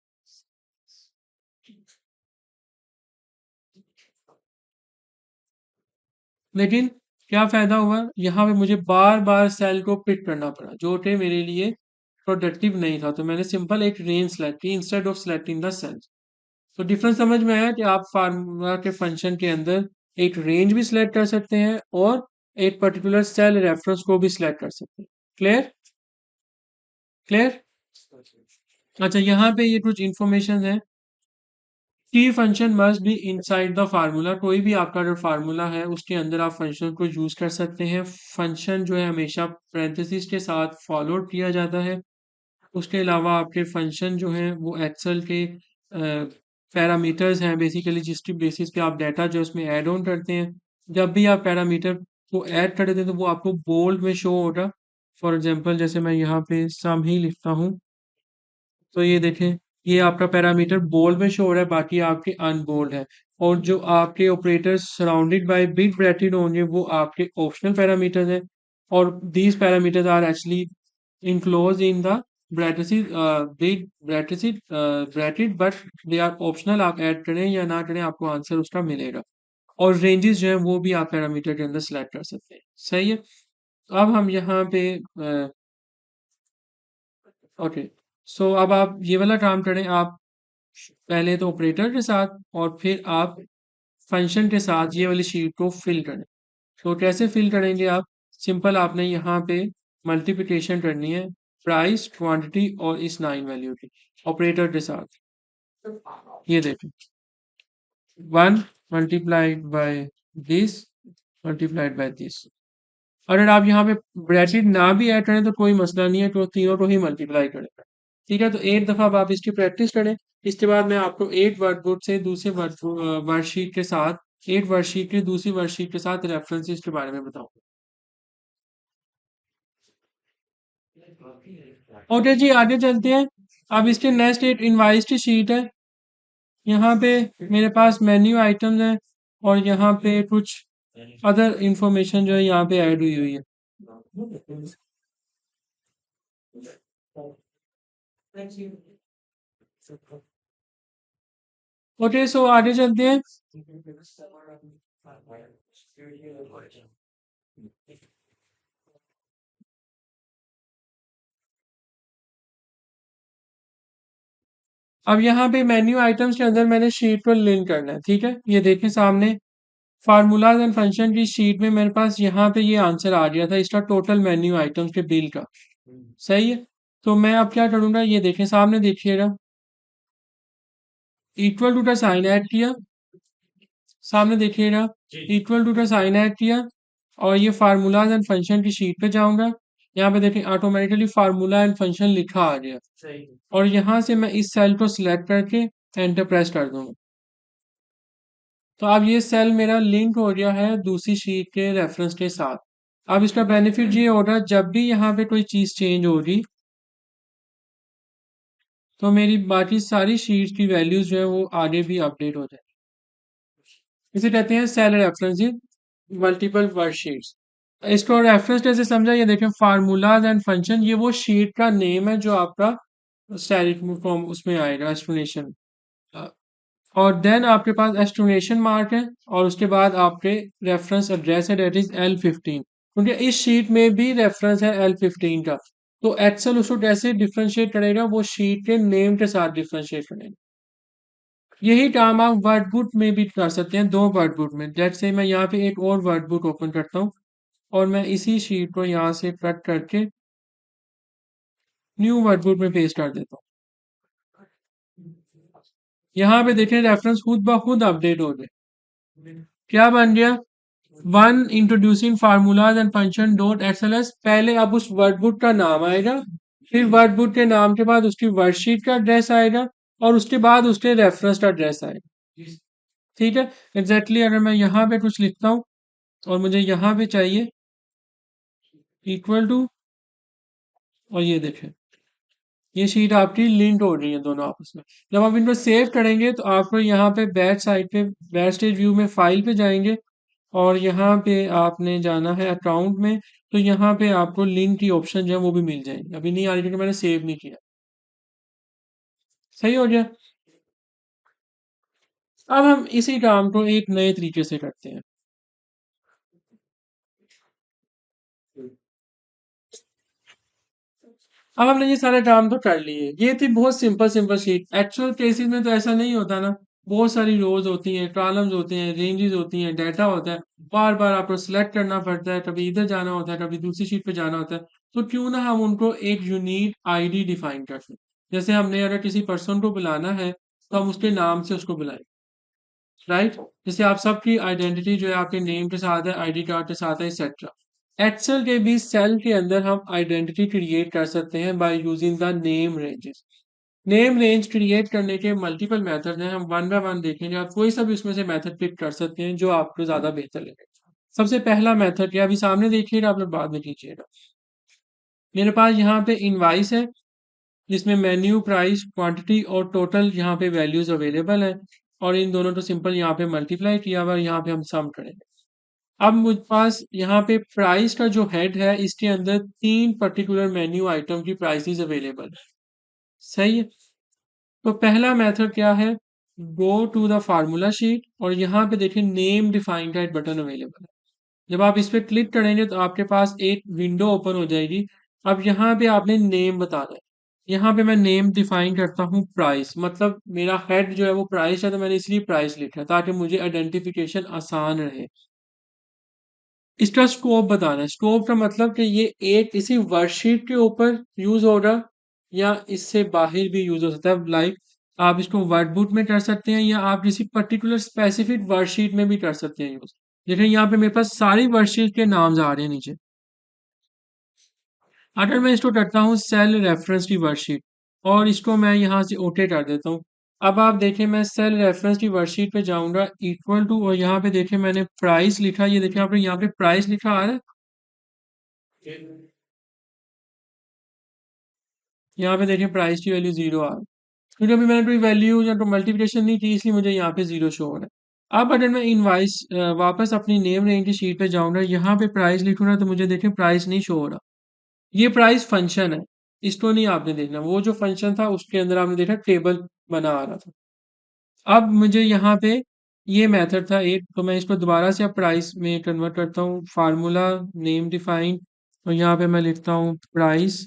लेकिन क्या फायदा हुआ, यहाँ पे मुझे बार बार सेल को पिक करना पड़ा जो कि मेरे लिए प्रोडक्टिव नहीं था। तो मैंने सिंपल एक रेंज सेलेक्ट की instead of selecting the cell. तो डिफरेंस समझ में आया कि आप फार्मूला के फंक्शन के अंदर एक रेंज भी सिलेक्ट कर सकते हैं और एक पर्टिकुलर सेल रेफरेंस को भी सिलेक्ट कर सकते हैं। क्लियर? क्लियर? अच्छा, यहाँ पे ये कुछ इंफॉर्मेशन है। की function must be inside the formula, कोई भी आपका जो फार्मूला है उसके अंदर आप फंक्शन को यूज कर सकते हैं। फंक्शन जो है हमेशा पैरेंथेसिस के साथ फॉलोड किया जाता है। उसके अलावा आपके फंक्शन जो है वो एक्सेल के पैरामीटर्स हैं बेसिकली, जिसकी बेसिस पे आप डाटा जो है उसमें ऐड ऑन करते हैं। जब भी आप पैरामीटर को ऐड करते हैं तो वो आपको बोल्ड में शो होगा। फॉर एग्जांपल जैसे मैं यहाँ पे सम ही लिखता हूँ तो ये देखें, ये आपका पैरामीटर बोल्ड में शो हो रहा है, बाकी आपके अनबोल्ड है। और जो आपके operator surrounded by big bracket होंगे वो आपके ऑप्शनल पैरामीटर्स हैं। और these parameters are actually enclose in the bracket, big bracket, but they are optional. आप ऐड करें या ना करें आपको आंसर उसका मिलेगा। और रेंजेस जो है वो भी आप पैरामीटर के अंदर सेलेक्ट कर सकते हैं। सही है। अब हम यहाँ पे ओके, सो अब आप ये वाला काम करें। आप पहले तो ऑपरेटर के साथ और फिर आप फंक्शन के साथ ये वाली शीट को फिल करें। तो कैसे फिल करेंगे आप, सिंपल आपने यहाँ पे मल्टीप्लिकेशन करनी है। प्राइस, क्वांटिटी और इस 9 वैल्यू की ऑपरेटर के साथ। ये देखें 1 multiplied by this multiplied by this. अगर आप यहाँ पे ब्रैकेट ना भी ऐड करें तो कोई मसला नहीं है, तो तीनों को ही मल्टीप्लाई करेगा। ठीक है, तो 8 दफ़ा आप इसकी प्रैक्टिस करें। इसके बाद मैं आपको 8 वर्कबुक से दूसरे वर्कशीट के साथ 8 वर्कशीट के दूसरी वर्कशीट के साथ रेफरेंसेस के बारे में बताऊंगा। ओके जी, आगे चलते हैं। अब इसके नेक्स्ट एक इनवाइस की शीट है। यहाँ पे मेरे पास मेन्यू आइटम्स हैं और यहाँ पे कुछ अदर इंफॉर्मेशन जो है यहाँ पे ऐड हुई है। ओके, सो आगे चलते हैं। अब यहाँ पे मेन्यू आइटम्स के अंदर मैंने शीट को लिंक करना है। ठीक है, ये देखें सामने फार्मूलाज एंड फंक्शन की शीट में मेरे पास यहाँ पे ये आंसर आ गया था इसका टोटल मेन्यू आइटम्स के बिल का। सही है, तो मैं अब क्या करूंगा, ये देखें सामने देखिएगा, इक्वल टू का साइन ऐड किया, सामने देखिएगा इक्वल टू का साइन ऐड किया और ये फार्मूलाज एंड फंक्शन की शीट पे जाऊंगा। यहाँ पे देखें ऑटोमेटिकली फार्मूला एंड फंक्शन लिखा आ गया और यहाँ से मैं इस सेल को सिलेक्ट करके एंटर प्रेस कर दूंगा। तो अब ये सेल मेरा लिंक हो गया है दूसरी शीट के रेफरेंस के साथ। अब इसका बेनिफिट ये होगा, जब भी यहाँ पे कोई चीज चेंज होगी तो मेरी बाकी सारी शीट्स की वैल्यूज जो है वो आगे भी अपडेट हो जाए। इसे कहते हैं cell reference in multiple worksheets. इसको रेफरेंस कैसे समझा, ये देखें फार्मूलाज एंड फंक्शन, ये वो शीट का नेम है जो आपका स्टैटिक फॉर्म उसमें आएगा एक्सप्लेनेशन। और देन आपके पास एक्सक्लेमेशन मार्क है और उसके बाद आपके रेफरेंस एड्रेस है, दैट इज L15, क्योंकि इस शीट में भी रेफरेंस है L15 का। तो एक्सेल उसको कैसे डिफरेंशिएट करेगा, वो शीट के नेम के साथ डिफरेंशिएट करेगा। यही काम आप वर्डबुक में भी कर सकते हैं, दो वर्डबुक में। जैसे से मैं यहाँ पे एक और वर्डबुक ओपन करता हूँ और मैं इसी शीट को यहाँ से कट करके न्यू वर्डबुक में पेस्ट कर देता हूँ। यहाँ पे देखें रेफरेंस खुद ब खुद अपडेट हो गए। क्या बन गया, 1 introducing formulas and function dot XLS. पहले अब उस वर्डबुक का नाम आएगा, फिर वर्डबुक के नाम के बाद उसकी वर्कशीट का एड्रेस आएगा और उसके बाद उसके रेफरेंस का एड्रेस आएगा। ठीक है, एग्जैक्टली अगर मैं यहाँ पे कुछ लिखता हूँ और मुझे यहाँ पे चाहिए इक्वल टू, और ये देखें ये शीट आपकी लिंक हो रही है दोनों आपस में। जब आप इनको सेव करेंगे तो आपको यहाँ पे बैक साइड पे बैक स्टेज व्यू में फाइल पे जाएंगे और यहाँ पे आपने जाना है अकाउंट में, तो यहाँ पे आपको लिंक की ऑप्शन जो है वो भी मिल जाएगी। अभी नहीं आ रही क्योंकि मैंने सेव नहीं किया। सही हो गया। अब हम इसी काम को एक नए तरीके से करते हैं। अब हमने ये सारे काम तो कर लिए, ये थी बहुत simple simple sheet. Actual cases में तो ऐसा नहीं होता ना, बहुत सारी रोज होती हैं, कॉलम्स होते हैं, रेंजेस होती हैं, डाटा होता है, बार बार आपको सिलेक्ट करना पड़ता है, कभी इधर जाना होता है, कभी दूसरी शीट पे जाना होता है। तो क्यों ना हम उनको एक यूनिक आईडी डिफाइन कर सकते, जैसे हमने अगर किसी पर्सन को बुलाना है तो हम उसके नाम से उसको बुलाएं, राइट। जैसे आप सबकी आइडेंटिटी जो है आपके नेम के साथ है, आईडी कार्ड के साथ है, एक्सेट्रा। एक्सेल के भी सेल के अंदर हम आइडेंटिटी क्रिएट कर सकते हैं by using the name ranges. Name range create करने के मल्टीपल मेथड हैं, हम वन बाय वन देखेंगे। आप कोई सा भी उसमें से मेथड पिक कर सकते हैं जो आपको ज्यादा बेहतर लगे। सबसे पहला मेथड क्या अभी सामने देखिएगा, आप लोग बाद में कीजिएगा। मेरे पास यहाँ पे इनवाइस है जिसमें मेन्यू, प्राइस, क्वांटिटी और टोटल यहाँ पे वैल्यूज अवेलेबल है और इन दोनों को सिंपल यहाँ पे मल्टीप्लाई किया हुआ, यहाँ पे हम सम करेंगे। अब मुझ पास यहाँ पे प्राइस का जो हेड है इसके अंदर 3 पर्टिकुलर मेन्यू आइटम की प्राइसेस अवेलेबल है। सही है, तो पहला मेथड क्या है, go to the formula sheet और यहाँ पे देखिए नेम डिफाइन का एक बटन अवेलेबल है। जब आप इस पर क्लिक करेंगे तो आपके पास एक विंडो ओपन हो जाएगी। अब यहाँ पे आपने नेम बताना है। यहाँ पे मैं नेम डिफाइन करता हूँ प्राइस, मतलब मेरा हेड जो है वो प्राइस है, तो मैंने इसलिए प्राइस लिखा है ताकि मुझे आइडेंटिफिकेशन आसान रहे। इसका स्कोप बताना है। स्कोप का मतलब कि ये एक इसी वर्कशीट के ऊपर यूज होगा या इससे बाहर भी यूज हो सकता है। लाइक आप इसको वर्कबुक में कर सकते हैं या आप किसी पर्टिकुलर स्पेसिफिक वर्कशीट में भी कर सकते हैं यूज। देखिए यहाँ पे मेरे पास सारी वर्कशीट के नाम आ रहे हैं नीचे। अगर मैं इसको करता हूँ सेल रेफरेंस की वर्कशीट और इसको मैं यहाँ से ओके कर देता हूँ। अब आप देखें मैं सेल रेफरेंस की वर्कशीट पे जाऊंगा इक्वल टू और यहाँ पे देखें मैंने प्राइस लिखा। ये देखें आपने यहाँ पे प्राइस लिखा आ रहा है। ये यहाँ पे देखें प्राइस की वैल्यू 0 आ रही है क्योंकि अभी मैंने कोई वैल्यू या तो मल्टीप्लिकेशन नहीं की इसलिए मुझे यहाँ पे 0 शो हो रहा है। अब अगर मैं इनवाइस वापस अपनी नेम रेंज की शीट पे जाऊंगा यहाँ पे प्राइस लिखूंगा तो मुझे देखें प्राइस नहीं शो हो रहा। ये प्राइस फंक्शन है, इसको नहीं आपने देखना। वो जो फंक्शन था उसके अंदर आपने देखा टेबल बना आ रहा था। अब मुझे यहाँ पे ये मेथड था एक, तो मैं इसको दोबारा से अब प्राइस में कन्वर्ट करता हूँ। फार्मूला नेम डिफाइन और यहाँ पे मैं लिखता हूँ प्राइस।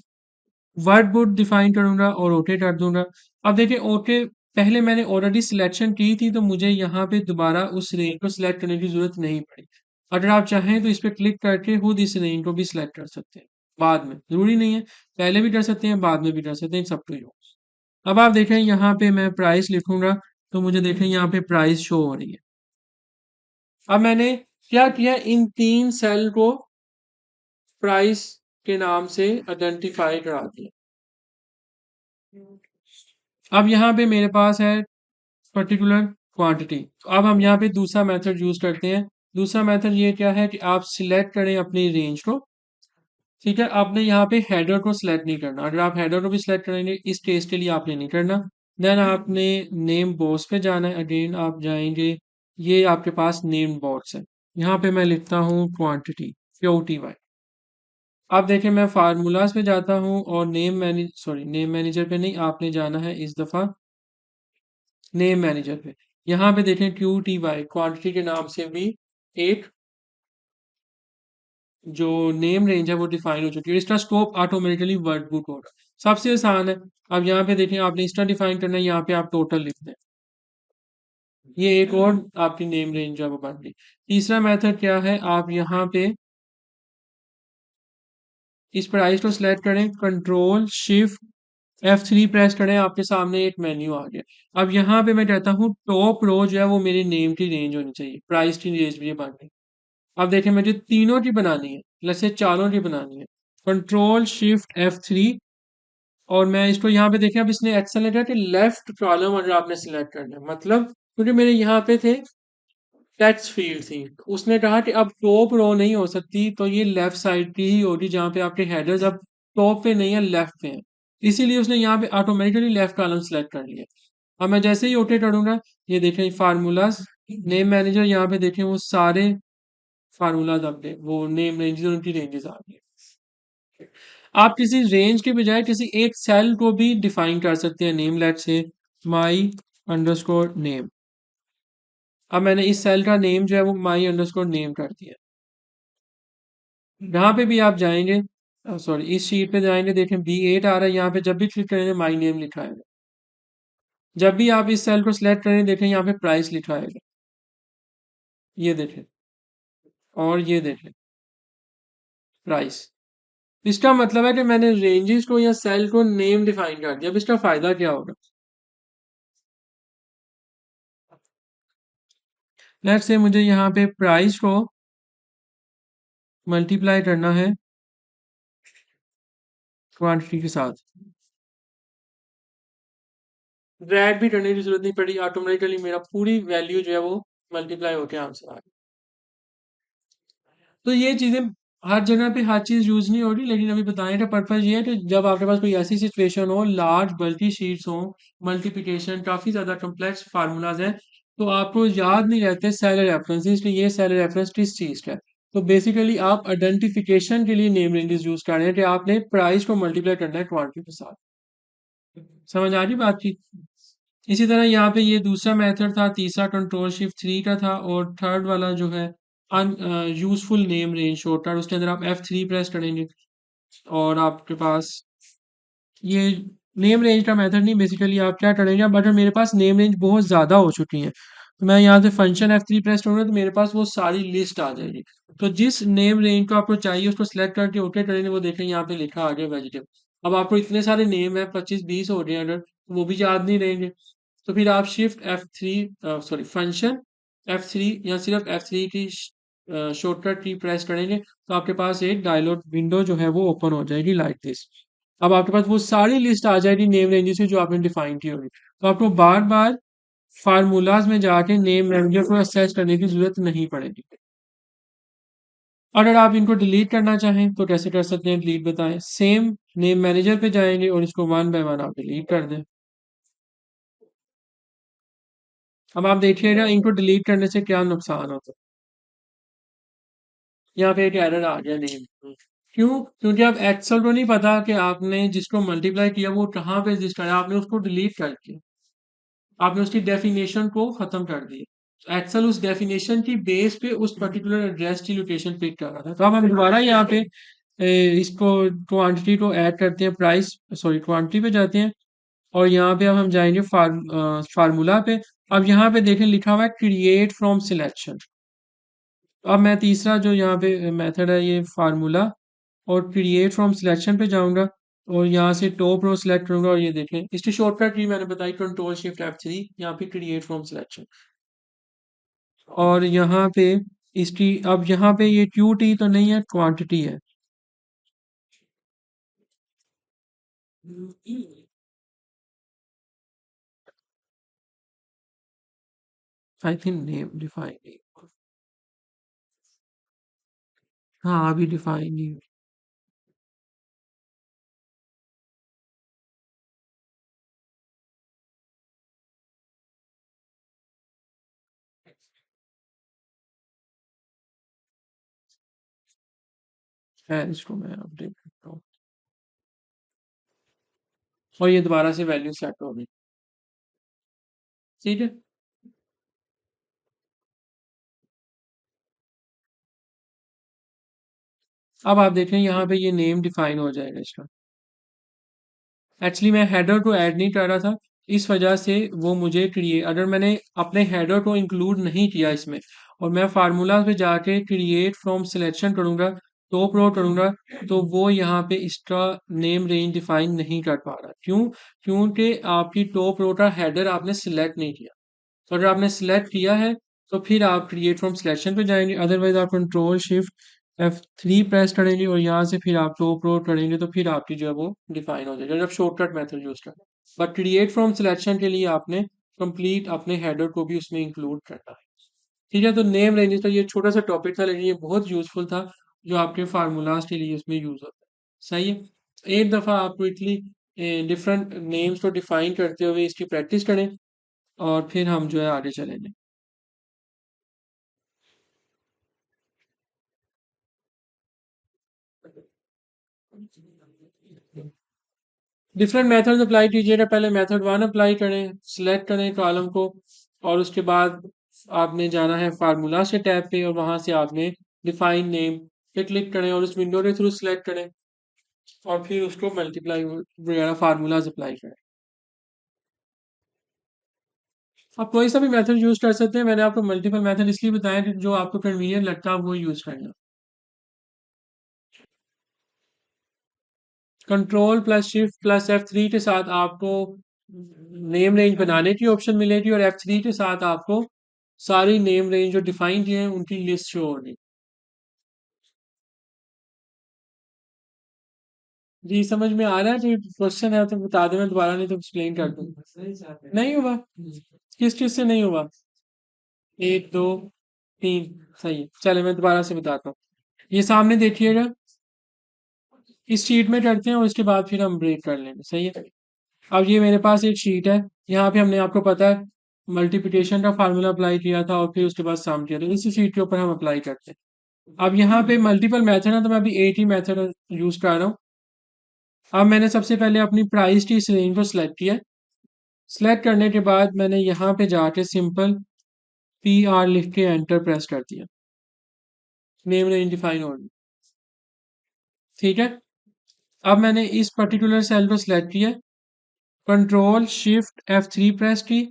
वर्ड बुट डिफाइन करूंगा और ओके कर दूंगा। अब देखिए ओके पहले मैंने ऑलरेडी सिलेक्शन की थी तो मुझे यहाँ पे दोबारा उस रेंज को सिलेक्ट करने की जरूरत नहीं पड़ी। अगर आप चाहें तो इस पर क्लिक करके खुद इस रेंज को भी सिलेक्ट कर सकते हैं बाद में, जरूरी नहीं है। पहले भी कर सकते हैं बाद में भी कर सकते हैं, सब टू यू। अब आप देखें यहाँ पे मैं प्राइस लिखूंगा तो मुझे देखें यहाँ पे प्राइस शो हो रही है। अब मैंने क्या किया, इन तीन सेल को प्राइस के नाम से आइडेंटिफाई करा दिया। अब यहाँ पे मेरे पास है पर्टिकुलर क्वांटिटी। तो अब हम यहाँ पे दूसरा मेथड यूज करते हैं। दूसरा मेथड ये क्या है कि आप सिलेक्ट करें अपनी रेंज को। ठीक है, आपने यहाँ पे हेडर को सिलेक्ट नहीं करना। अगर आप हेडर को भी सिलेक्ट करेंगे इस केस के लिए आपने नहीं करना। देन आपने नेम बॉक्स पे जाना है। अगेन आप जाएंगे, ये आपके पास नेम बॉक्स है। यहाँ पे मैं लिखता हूँ क्वांटिटी QTY। आप देखें मैं फार्मूलाज पे जाता हूँ और नेम मैनेजर पे नहीं, आपने जाना है इस दफा नेम मैनेजर पे। यहाँ पे देखें QTY क्वांटिटी के नाम से भी एक जो नेम रेंज है वो डिफाइन हो चुकी है। इसका स्कोप ऑटोमेटिकली वर्कबुक होगा। सबसे आसान है। अब यहाँ पे देखें आपने इसका डिफाइन करना है, यहाँ पे आप टोटल लिख दें। ये एक और आपकी नेम रेंज है वो बन गई। तीसरा मेथड क्या है, आप यहाँ पे इस प्राइस को सिलेक्ट करें, कंट्रोल शिफ्ट F3 प्रेस करें, आपके सामने एक मेन्यू आ गया। अब यहाँ पे मैं कहता हूँ टॉप रो जो है वो मेरी नेम की रेंज होनी चाहिए, प्राइस की रेंज भी बन गई। अब देखें मुझे तीनों की बनानी है, प्लस से चारों की बनानी है। कंट्रोल शिफ्ट F3 और मैं इसको यहाँ पे देखें, अब इसने एक्सेलेंट है कि लेफ्ट कॉलम अगर आपने सिलेक्ट करना है, मतलब क्योंकि मेरे यहाँ पे थे टेक्स्ट फील्ड थी, उसने कहा कि अब टॉप रो नहीं हो सकती तो ये लेफ्ट साइड की ही होगी जहाँ पे आपके हेडर्स अब टॉप पे नहीं है लेफ्ट पे है। इसीलिए उसने यहाँ पे ऑटोमेटिकली लेफ्ट कॉलम सेलेक्ट कर लिया। अब मैं जैसे ही ओके करूंगा, ये देखें फार्मूलाज नेम मैनेजर, यहाँ पे देखें वो सारे फार्मूलाज अपडेट, वो नेम रेंजेस और उनकी रेंजेस आ गई। आप किसी रेंज के बजाय किसी एक सेल को भी डिफाइन कर सकते हैं नेम, लेट से माई अंडरस्कोर नेम। अब मैंने इस सेल का नेम जो है वो माई अंडरस्कोर नेम कर दिया। यहाँ पे भी आप जाएंगे, सॉरी इस शीट पे जाएंगे, देखें B8 आ रहा है। यहाँ पे जब भी क्लिक करेंगे माई नेम लिखा है। जब भी आप इस सेल को सिलेक्ट करें देखें यहाँ पे प्राइस लिखा है, ये देखें और ये देखें प्राइस। इसका मतलब है कि मैंने रेंजेस को या सेल को नेम डिफाइन कर दिया। अब इसका फायदा क्या होगा, लेट्स से मुझे यहाँ पे प्राइस को मल्टीप्लाई करना है क्वांटिटी के साथ। ड्रैग भी करने की जरूरत नहीं पड़ी, ऑटोमेटिकली मेरा पूरी वैल्यू जो है वो मल्टीप्लाई होकर आंसर आ गया। तो ये चीजें हर जगह पे हर चीज यूज नहीं हो रही, लेकिन अभी बताने का पर्पज ये है कि जब आपके पास कोई ऐसी सिचुएशन हो, लार्ज बल्कि शीट्स हो, मल्टीप्लिकेशन काफी ज्यादा कॉम्प्लेक्स फार्मूलाज हैं, तो आपको याद नहीं रहते सेलर रेफरेंसेस कि ये सेलर रेफरेंस किस चीज का है। तो बेसिकली आप आइडेंटिफिकेशन के लिए नेम रेंजेस यूज कर रहे हैं कि आपने प्राइस को मल्टीप्लाई करना है क्वांटिटी के साथ। समझ आ रही बात की। इसी तरह यहाँ पे ये दूसरा मेथड था, तीसरा कंट्रोल शिफ्ट 3 का था और थर्ड वाला जो है अन यूजफुल नेम रेंज शॉर्टकट, उसके अंदर आप F3 प्रेस करेंगे और आपके पास ये नेम रेंज का मेथड नहीं, बेसिकली आप क्या करेंगे, अब अगर मेरे पास नेम रेंज बहुत ज़्यादा हो चुकी है तो मैं यहाँ से फंक्शन F3 प्रेस करूँगा तो मेरे पास वो सारी लिस्ट आ जाएगी। तो जिस नेम रेंज को आपको चाहिए उसको सिलेक्ट करके ओके करेंगे, वो देखें यहाँ पे लिखा आ गया वेजिटेबल। अब आपको इतने सारे नेम है, 25-20 हो रहे हैं अगर, तो वो भी याद नहीं रहेंगे। तो फिर आप shift F3 sorry function F3 या सिर्फ F3 की शॉर्टकट की प्रेस करेंगे तो आपके पास एक डायलॉग विंडो जो है वो ओपन हो जाएगी लाइक दिस। अब आपके पास वो सारी लिस्ट आ जाएगी नेम रेंजेस से जो आपने डिफाइन की होगी। तो आपको बार बार फार्मूलाज में जाके नेम मैनेजर को एक्सेस करने की जरूरत नहीं पड़ेगी। अगर आप इनको डिलीट करना चाहें तो कैसे कर सकते हैं, डिलीट बताएं। सेम नेम मैनेजर पे जाएंगे और इसको वन बाय वन आप डिलीट कर दें। अब आप देखिएगा इनको डिलीट करने से क्या नुकसान होता है। यहाँ पे एक एरर आ गया नेम। क्यों? क्योंकि आप एक्सेल को नहीं पता कि आपने जिसको मल्टीप्लाई किया वो कहाँ पे रजिस्टर है, आपने उसको डिलीट कर दिया, आपने उसकी डेफिनेशन को खत्म कर दिया। एक्सेल उस डेफिनेशन की बेस पे उस पर्टिकुलर एड्रेस की लोकेशन पिक कर रहा था। तो अब हम दोबारा यहाँ पे इसको क्वांटिटी को ऐड करते हैं, प्राइस सॉरी क्वांटिटी पे जाते हैं और यहाँ पे अब हम जाएंगे फार्मूला पे। अब यहाँ पे देखें लिखा हुआ है क्रिएट फ्रॉम सिलेक्शन। अब मैं तीसरा जो यहाँ पे मेथड है ये फार्मूला और क्रिएट फ्रॉम सिलेक्शन पे जाऊंगा और यहाँ से टॉप रो सिलेक्ट करूंगा और ये देखें इसकी शॉर्टकट की मैंने बताई कंट्रोल शिफ्ट F3, यहाँ पे क्रिएट फ्रॉम सिलेक्शन। और यहाँ पे इसकी अब यहाँ पे ये QT तो नहीं है, क्वांटिटी है। आई थिंक नेम डिफाइन नहीं, हाँ अभी डिफाइन नहीं है, इसको मैं अपडेट करता हूँ और ये दोबारा से वैल्यू सेट हो गई। ठीक है। अब आप देखें यहाँ पे ये नेम डिफाइन हो जाएगा इसका। एक्चुअली मैं हेडर को ऐड नहीं कर रहा था, इस वजह से वो मुझे क्रिएट, अगर मैंने अपने हेडर को इंक्लूड नहीं किया इसमें और मैं फार्मूला पे जाके क्रिएट फ्रॉम सिलेक्शन करूंगा, टॉप रो करूंगा, तो वो यहाँ पे इसका नेम रेंज डिफाइन नहीं कर पा रहा। क्यों? क्योंकि आपकी टॉप रो का हेडर आपने सिलेक्ट नहीं किया। तो अगर आपने सिलेक्ट किया है तो फिर आप क्रिएट फ्रॉम सिलेक्शन पे जाएंगे, अदरवाइज आप कंट्रोल शिफ्ट F3 प्रेस करेंगे और यहाँ से फिर आप टॉप रो करेंगे तो फिर आपकी जो है वो डिफाइन हो जाएगा जब शॉर्टकट मेथड यूज करें। बट क्रिएट फ्रॉम सिलेक्शन के लिए आपने कंप्लीट अपने हेडर को भी उसमें इंक्लूड करना है। ठीक है। तो नेम रेंजेस का ये छोटा सा टॉपिक था लेकिन ये बहुत यूजफुल था जो आपके फार्मूलाज के लिए इसमें यूज होता है। सही है। एक दफ़ा आप क्विकली डिफरेंट नेम्स को डिफाइन करते हुए इसकी प्रैक्टिस करें और फिर हम जो है आगे चलेंगे। डिफरेंट मेथड्स अप्लाई कीजिएगा। पहले मेथड वन अप्लाई करें, सिलेक्ट करें कॉलम को और उसके बाद आपने जाना है फार्मूला से टैब पे और वहां से आपने डिफाइन नेम पे क्लिक करें और उस विंडो के थ्रू सिलेक्ट करें और फिर उसको मल्टीप्लाई वगैरह फार्मूलाज अप्लाई करें। आप कोई सा भी मेथड यूज कर सकते हैं, मैंने आपको मल्टीपल मेथड इसलिए बताया कि जो आपको कन्वीनियंट लगता है वो यूज करना। Control plus shift plus F3 के साथ आपको नेम रेंज बनाने की ऑप्शन मिलेगी और F3 के साथ आपको सारी नेम रेंज जो डिफाइन किए हैं उनकी लिस्ट शो होगी। जी समझ में आ रहा है? जो क्वेश्चन है तो बता दें, मैं दोबारा नहीं तो एक्सप्लेन कर दूँ। नहीं हुआ? किस चीज से नहीं हुआ? एक दो तीन, सही है। चले मैं दोबारा से बताता हूँ। ये सामने देखिएगा, इस शीट में करते हैं और इसके बाद फिर हम ब्रेक कर लेंगे। सही है। अब ये मेरे पास एक शीट है, यहाँ पे हमने आपको पता है मल्टीप्लिकेशन का फार्मूला अप्लाई किया था और फिर उसके बाद सम किया था, इसी शीट के ऊपर हम अप्लाई करते हैं। अब यहाँ पे मल्टीपल मेथड है तो मैं अभी एक ही मेथड यूज कर रहा हूँ। अब मैंने सबसे पहले अपनी प्राइस की इस रेंज को सिलेक्ट किया। सिलेक्ट करने के बाद मैंने यहाँ पे जाके सिंपल PR लिख के एंटर प्रेस कर दिया, नेम रेंज डिफाइन हो गई। ठीक है। अब मैंने इस पर्टिकुलर सेल को सिलेक्ट किया, कंट्रोल शिफ्ट F3 प्रेस की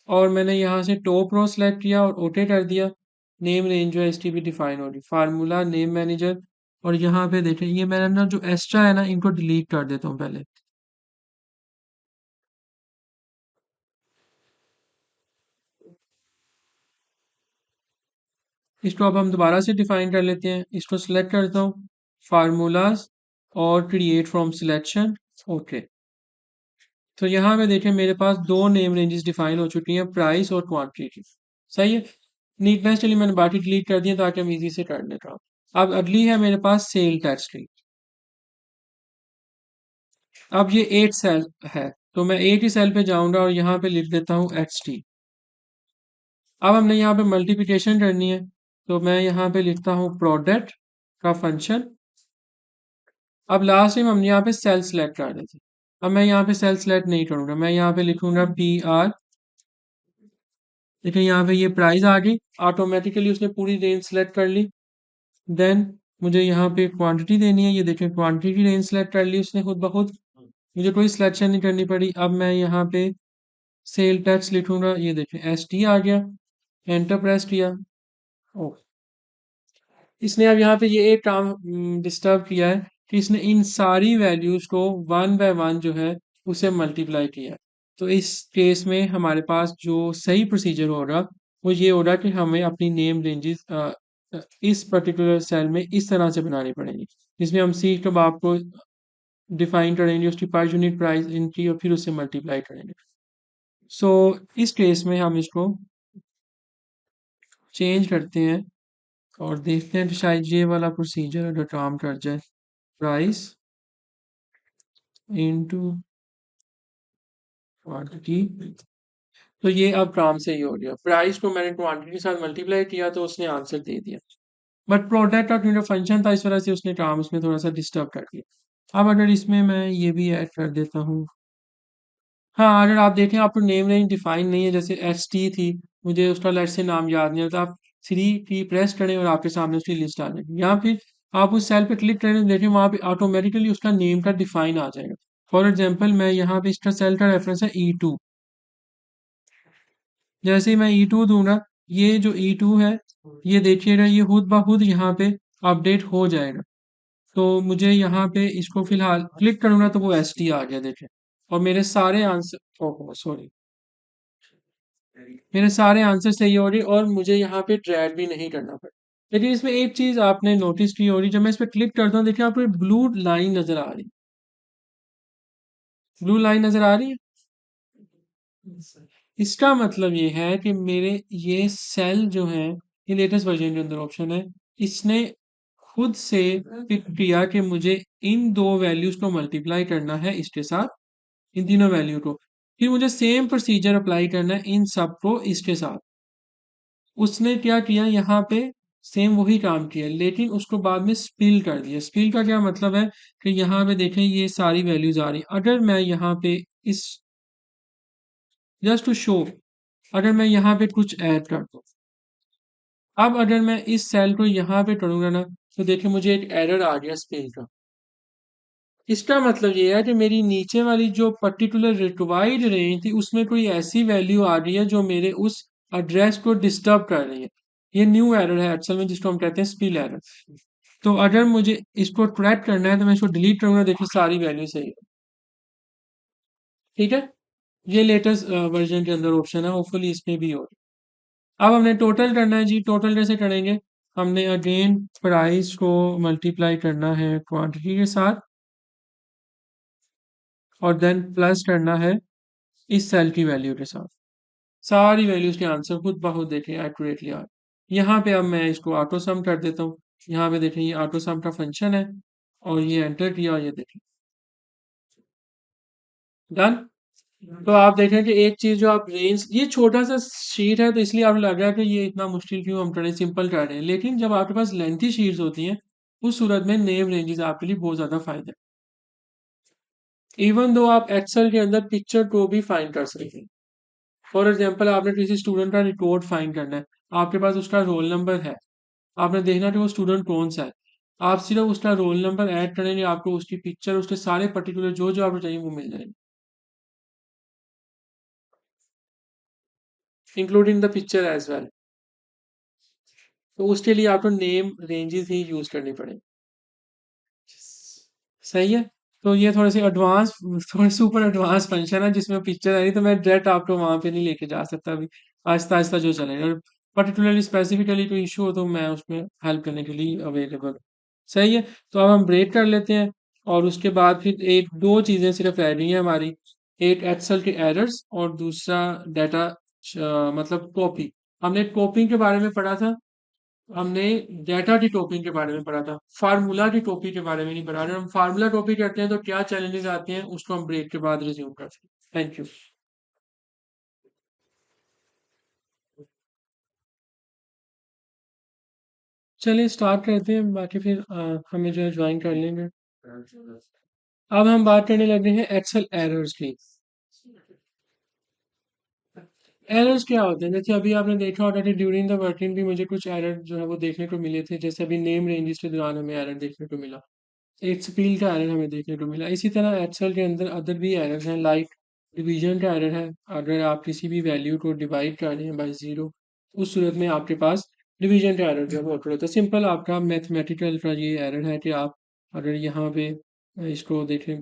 और मैंने यहाँ से टॉप रो सेलेक्ट किया और ओके कर दिया। नेम रेंज जो है एस टी पी डिफाइन हो रही, फार्मूला नेम मैनेजर। और यहाँ पे देखें, ये मैंने ना जो एक्स्ट्रा है ना, इनको डिलीट कर देता हूँ पहले। इसको अब हम दोबारा से डिफाइन कर लेते हैं। इसको सिलेक्ट करता हूँ, फार्मूलाज और क्रिएट फ्रॉम सिलेक्शन। ओके, तो यहाँ पे देखें मेरे पास दो नेम रेंजेस डिफाइन हो चुकी हैं, प्राइस और क्वांटिटी। सही है। नीटनेस चलिए मैंने बाकी डिलीट कर दिया ताकि हम इजी से कर ले पाऊँ। अब अगली है मेरे पास सेल टैक्स की। अब ये 8 सेल है, तो मैं एक ही सेल पे जाऊंगा और यहाँ पे लिख देता हूँ एक्स टी। अब हमने यहाँ पे मल्टीप्लिकेशन करनी है, तो मैं यहाँ पे लिखता हूँ प्रोडक्ट का फंक्शन। अब लास्ट टाइम हमने यहाँ पे सेल सेलेक्ट कर रहे थे, अब मैं यहाँ पे सेल सेलेक्ट नहीं करूंगा, मैं यहाँ पे लिखूंगा पी आर। देखिए यहाँ पे ये प्राइस आ गई, ऑटोमेटिकली उसने पूरी रेंज सेलेक्ट कर ली। देन मुझे यहाँ पे क्वांटिटी देनी है, ये देखें क्वांटिटी रेंज सेलेक्ट कर ली उसने खुद ब खुद, मुझे कोई सिलेक्शन नहीं करनी पड़ी। अब मैं यहाँ पे सेल टैक्स लिखूंगा, ये देखें एस टी आ गया, एंटर प्रेस किया। ओ, इसने अब यहाँ पे ये एक काम डिस्टर्ब किया है कि इसने इन सारी वैल्यूज को वन बाय वन जो है उसे मल्टीप्लाई किया है। तो इस केस में हमारे पास जो सही प्रोसीजर होगा वो ये होगा कि हमें अपनी नेम रेंजेस इस पर्टिकुलर सेल में इस तरह से बनानी पड़ेगी, जिसमें हम सीख कब आपको डिफाइन करेंगे उसकी पर यूनिट प्राइस इनकी और फिर उससे मल्टीप्लाई करेंगे। सो इस केस में हम इसको चेंज करते हैं और देखते हैं कि शायद ये वाला प्रोसीजर अगर काम कर जाए। प्राइस इनटू क्वांटिटी, तो ये अब काम सही हो गया। प्राइस को मैंने क्वांटिटी के साथ मल्टीप्लाई किया तो उसने आंसर दे दिया, बट प्रोडक्ट का क्योंकि फंक्शन था इस वजह से उसने काम उसमें थोड़ा सा डिस्टर्ब कर दिया। अब अगर इसमें मैं ये भी ऐड कर देता हूँ, हाँ अगर आप देखें आपको नेम रेंज डिफाइन नहीं है, जैसे एस टी थी, मुझे उसका लेट से नाम याद नहीं आता, आप थ्री की प्रेस करें और आपके सामने उसकी लिस्ट आ जाएगी, या फिर आप उस सेल पे क्लिक करें देखें वहां पे ऑटोमेटिकली उसका नेम का डिफाइन आ जाएगा। फॉर एग्जाम्पल मैं यहाँ पे इसका सेल का रेफरेंस है ई टू, जैसे ही मैं ई टू दूंगा, ये जो ई टू है ये देखिएगा ये खुद ब खुद यहाँ पे अपडेट हो जाएगा। तो मुझे यहाँ पे इसको फिलहाल क्लिक करूंगा तो वो एस टी आ गया देखें, और मेरे सारे आंसर, ओहो सॉरी, मेरे सारे आंसर सही हो रही और मुझे यहाँ पे ट्रैड भी नहीं करना पड़ा। लेकिन इसमें एक चीज आपने नोटिस की हो रही, जब मैं इस पर क्लिक करता हूँ देखिए आपको ब्लू लाइन नजर आ रही, ब्लू लाइन नजर आ रही है। इसका मतलब ये है कि मेरे ये सेल जो है, ये लेटेस्ट वर्जन के अंदर ऑप्शन है, इसने खुद से पिक किया कि मुझे इन दो वैल्यूज को मल्टीप्लाई करना है इसके साथ, इन तीनों वैल्यू को, फिर मुझे सेम प्रोसीजर अप्लाई करना है इन सब को इसके साथ। उसने क्या किया यहाँ पे, सेम वही काम किया लेकिन उसको बाद में स्पिल कर दिया। स्पिल का क्या मतलब है कि यहाँ पे देखें ये सारी वैल्यूज आ रही, अगर मैं यहाँ पे इस, जस्ट टू शो, अगर मैं यहाँ पे कुछ ऐड कर दूँ, अब अगर मैं इस सेल को यहाँ पे करूंगा ना, तो देखिए मुझे एक एरर आ गया स्पेल का। इसका मतलब ये है कि मेरी नीचे वाली जो पर्टिकुलर रिक्वायर्ड रेंज थी उसमें कोई ऐसी वैल्यू आ रही है जो मेरे उस एड्रेस को डिस्टर्ब कर रही है। ये न्यू एरर है एक्चुअल में, जिसको हम कहते हैं स्पिल एरर। तो अगर मुझे इसको ट्रैक करना है तो मैं इसको डिलीट करूंगा, देखिए सारी वैल्यू सही है। ठीक है, ये लेटेस्ट वर्जन के अंदर ऑप्शन है, होपफुली इसमें भी हो। अब हमने टोटल करना है जी, टोटल कैसे करेंगे, हमने अगेन प्राइस को मल्टीप्लाई करना है क्वांटिटी के साथ और देन प्लस करना है इस सेल की वैल्यू के साथ। सारी वैल्यूज के आंसर खुद ब खुद देखें एक्यूरेटली आ, यहाँ पे अब मैं इसको ऑटो सम कर देता हूँ। यहाँ पे देखें ये ऑटो सम का फंक्शन है और ये एंटर किया और ये देखें डन। तो आप देखें कि एक चीज जो आप रेंज, ये छोटा सा शीट है तो इसलिए आपको लग रहा है कि ये इतना मुश्किल क्यों हम कर रहे हैं, सिंपल कर रहे हैं, लेकिन जब आपके पास लेंथी शीट्स होती हैं उस सूरत में नेम रेंजेस आपके लिए बहुत ज्यादा फायदा है। इवन दो आप एक्सेल के अंदर पिक्चर को भी फाइंड कर सकते हैं। फॉर एग्जाम्पल आपने किसी स्टूडेंट का रिकॉर्ड फाइंड करना है, आपके पास उसका रोल नंबर है, आपने देखना कि वो स्टूडेंट कौन सा है, आप सिर्फ उसका रोल नंबर ऐड करेंगे, आपको उसकी पिक्चर उसके सारे पर्टिकुलर जो जो आपको चाहिए वो मिल जाएंगे। Including the picture as well. तो उसके लिए आपको नेम रेंजेस ही यूज करनी पड़ेगी। सही है। तो ये थोड़े से एडवांस, थोड़े सुपर एडवांस फंक्शन है जिसमें पिक्चर आ रही, तो मैं डायरेक्ट आपको वहां पे नहीं लेके जा सकता अभी। आहिस्ता आहिस्ता जो चलेगा, और पर्टिकुलरली स्पेसिफिकली कोई इशू हो तो मैं उसमें हेल्प करने के लिए अवेलेबल। सही है। तो अब हम ब्रेक कर लेते हैं, और उसके बाद फिर एक दो चीजें सिर्फ रह रही हैं हमारी। एक एक्सेल के एरर्स, और दूसरा डाटा मतलब टॉपिक। हमने टॉपिक के बारे में पढ़ा था, हमने डेटा की टोपिंग के बारे में पढ़ा था, फार्मूला की टोपिक के बारे में नहीं पढ़ा। अगर हम फार्मूला टोपिक करते हैं तो क्या चैलेंजेस आते हैं, उसको हम ब्रेक के बाद रिज्यूम करते हैं। Thank you. चलिए स्टार्ट करते हैं, बाकी फिर हमें जो है ज्वाइन कर लेंगे। अब हम बात करने लगे हैं एक्सेल एरर्स की। एरर्स क्या होते हैं, जैसे अभी आपने देखा होगा कि ड्यूरिंग द वर्किंग भी मुझे कुछ एरर जो है वो देखने को मिले थे, जैसे अभी नेम रेंजेस के दौरान हमें एरर देखने को मिला, एक स्पील का एरर हमें देखने को मिला। इसी तरह एक्सेल के अंदर अदर भी एरर्स हैं, लाइक डिवीजन का एरर है। अगर आप किसी भी वैल्यू को डिवाइड कर रहे हैं बाय जीरो, उस सूरत में आपके पास डिवीजन का एरर जो है वो occur होता है। सिंपल आपका मैथमेटिकल का ये एरर है कि आप अगर यहाँ पे इसको देखें,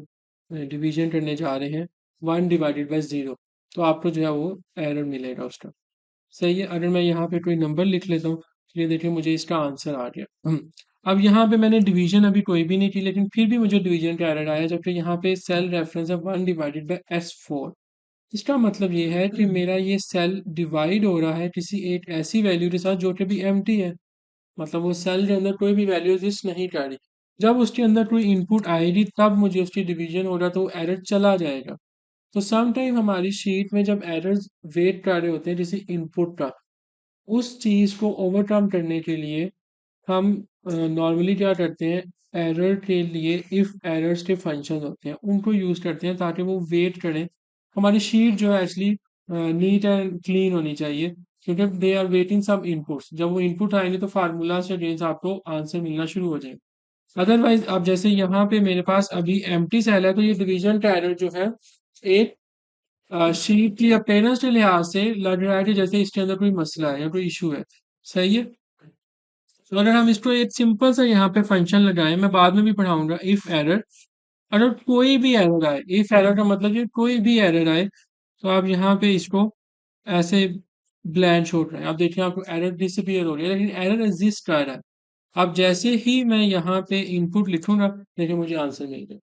डिवीजन करने जा रहे हैं 1/0, तो आपको जो है वो एरर मिलेगा उसका। सही है। अगर मैं यहाँ पे कोई नंबर लिख लेता हूँ, तो ये देखिए मुझे इसका आंसर आ गया। अब यहाँ पे मैंने डिवीजन अभी कोई भी नहीं की, लेकिन फिर भी मुझे डिवीजन का एरर आया, जबकि यहाँ पे सेल रेफरेंस है 1/S4। इसका मतलब ये है कि मेरा ये सेल डिवाइड हो रहा है किसी एक ऐसी वैल्यू के साथ जो कि भी एम्प्टी है। मतलब वो सेल के अंदर कोई भी वैल्यू एग्जिस्ट नहीं कर रही। जब उसके अंदर कोई इनपुट आएगी तब मुझे उसकी डिवीजन हो रहा, तो वो एरर चला जाएगा। तो सम टाइम हमारी शीट में जब एरर्स वेट कर रहे होते हैं जैसे इनपुट का, उस चीज को ओवरकम करने के लिए हम नॉर्मली क्या करते हैं, एरर के लिए इफ एरर्स के फंक्शन होते हैं उनको यूज करते हैं ताकि वो वेट करें। हमारी शीट जो है एक्चुअली नीट एंड क्लीन होनी चाहिए, क्योंकि they are waiting some inputs. जब वो इनपुट आएंगे तो फार्मूला से अगेंस्ट आपको आंसर मिलना शुरू हो जाएगा। अदरवाइज अब जैसे यहाँ पे मेरे पास अभी एम्प्टी सेल है, तो ये डिवीजन का एरर जो है एक शीट की अपीयरेंस के लिहाज से लग रहा है कि जैसे इसके अंदर कोई मसला है या कोई इशू है। सही है। तो अगर हम इसको एक सिंपल सा यहाँ पे फंक्शन लगाएं, मैं बाद में भी पढ़ाऊंगा, इफ एरर। अगर कोई भी एरर आए, इफ एरर का मतलब ये कोई भी एरर आए, तो आप यहाँ पे इसको ऐसे ब्लैंक छोड़ रहे हैं, आप देखिए आपको एरर डिसअपियर हो रही है, लेकिन एरर एग्जिस्ट कर रहा है। अब जैसे ही मैं यहाँ पे इनपुट लिखूंगा, देखिए मुझे आंसर मिल गया।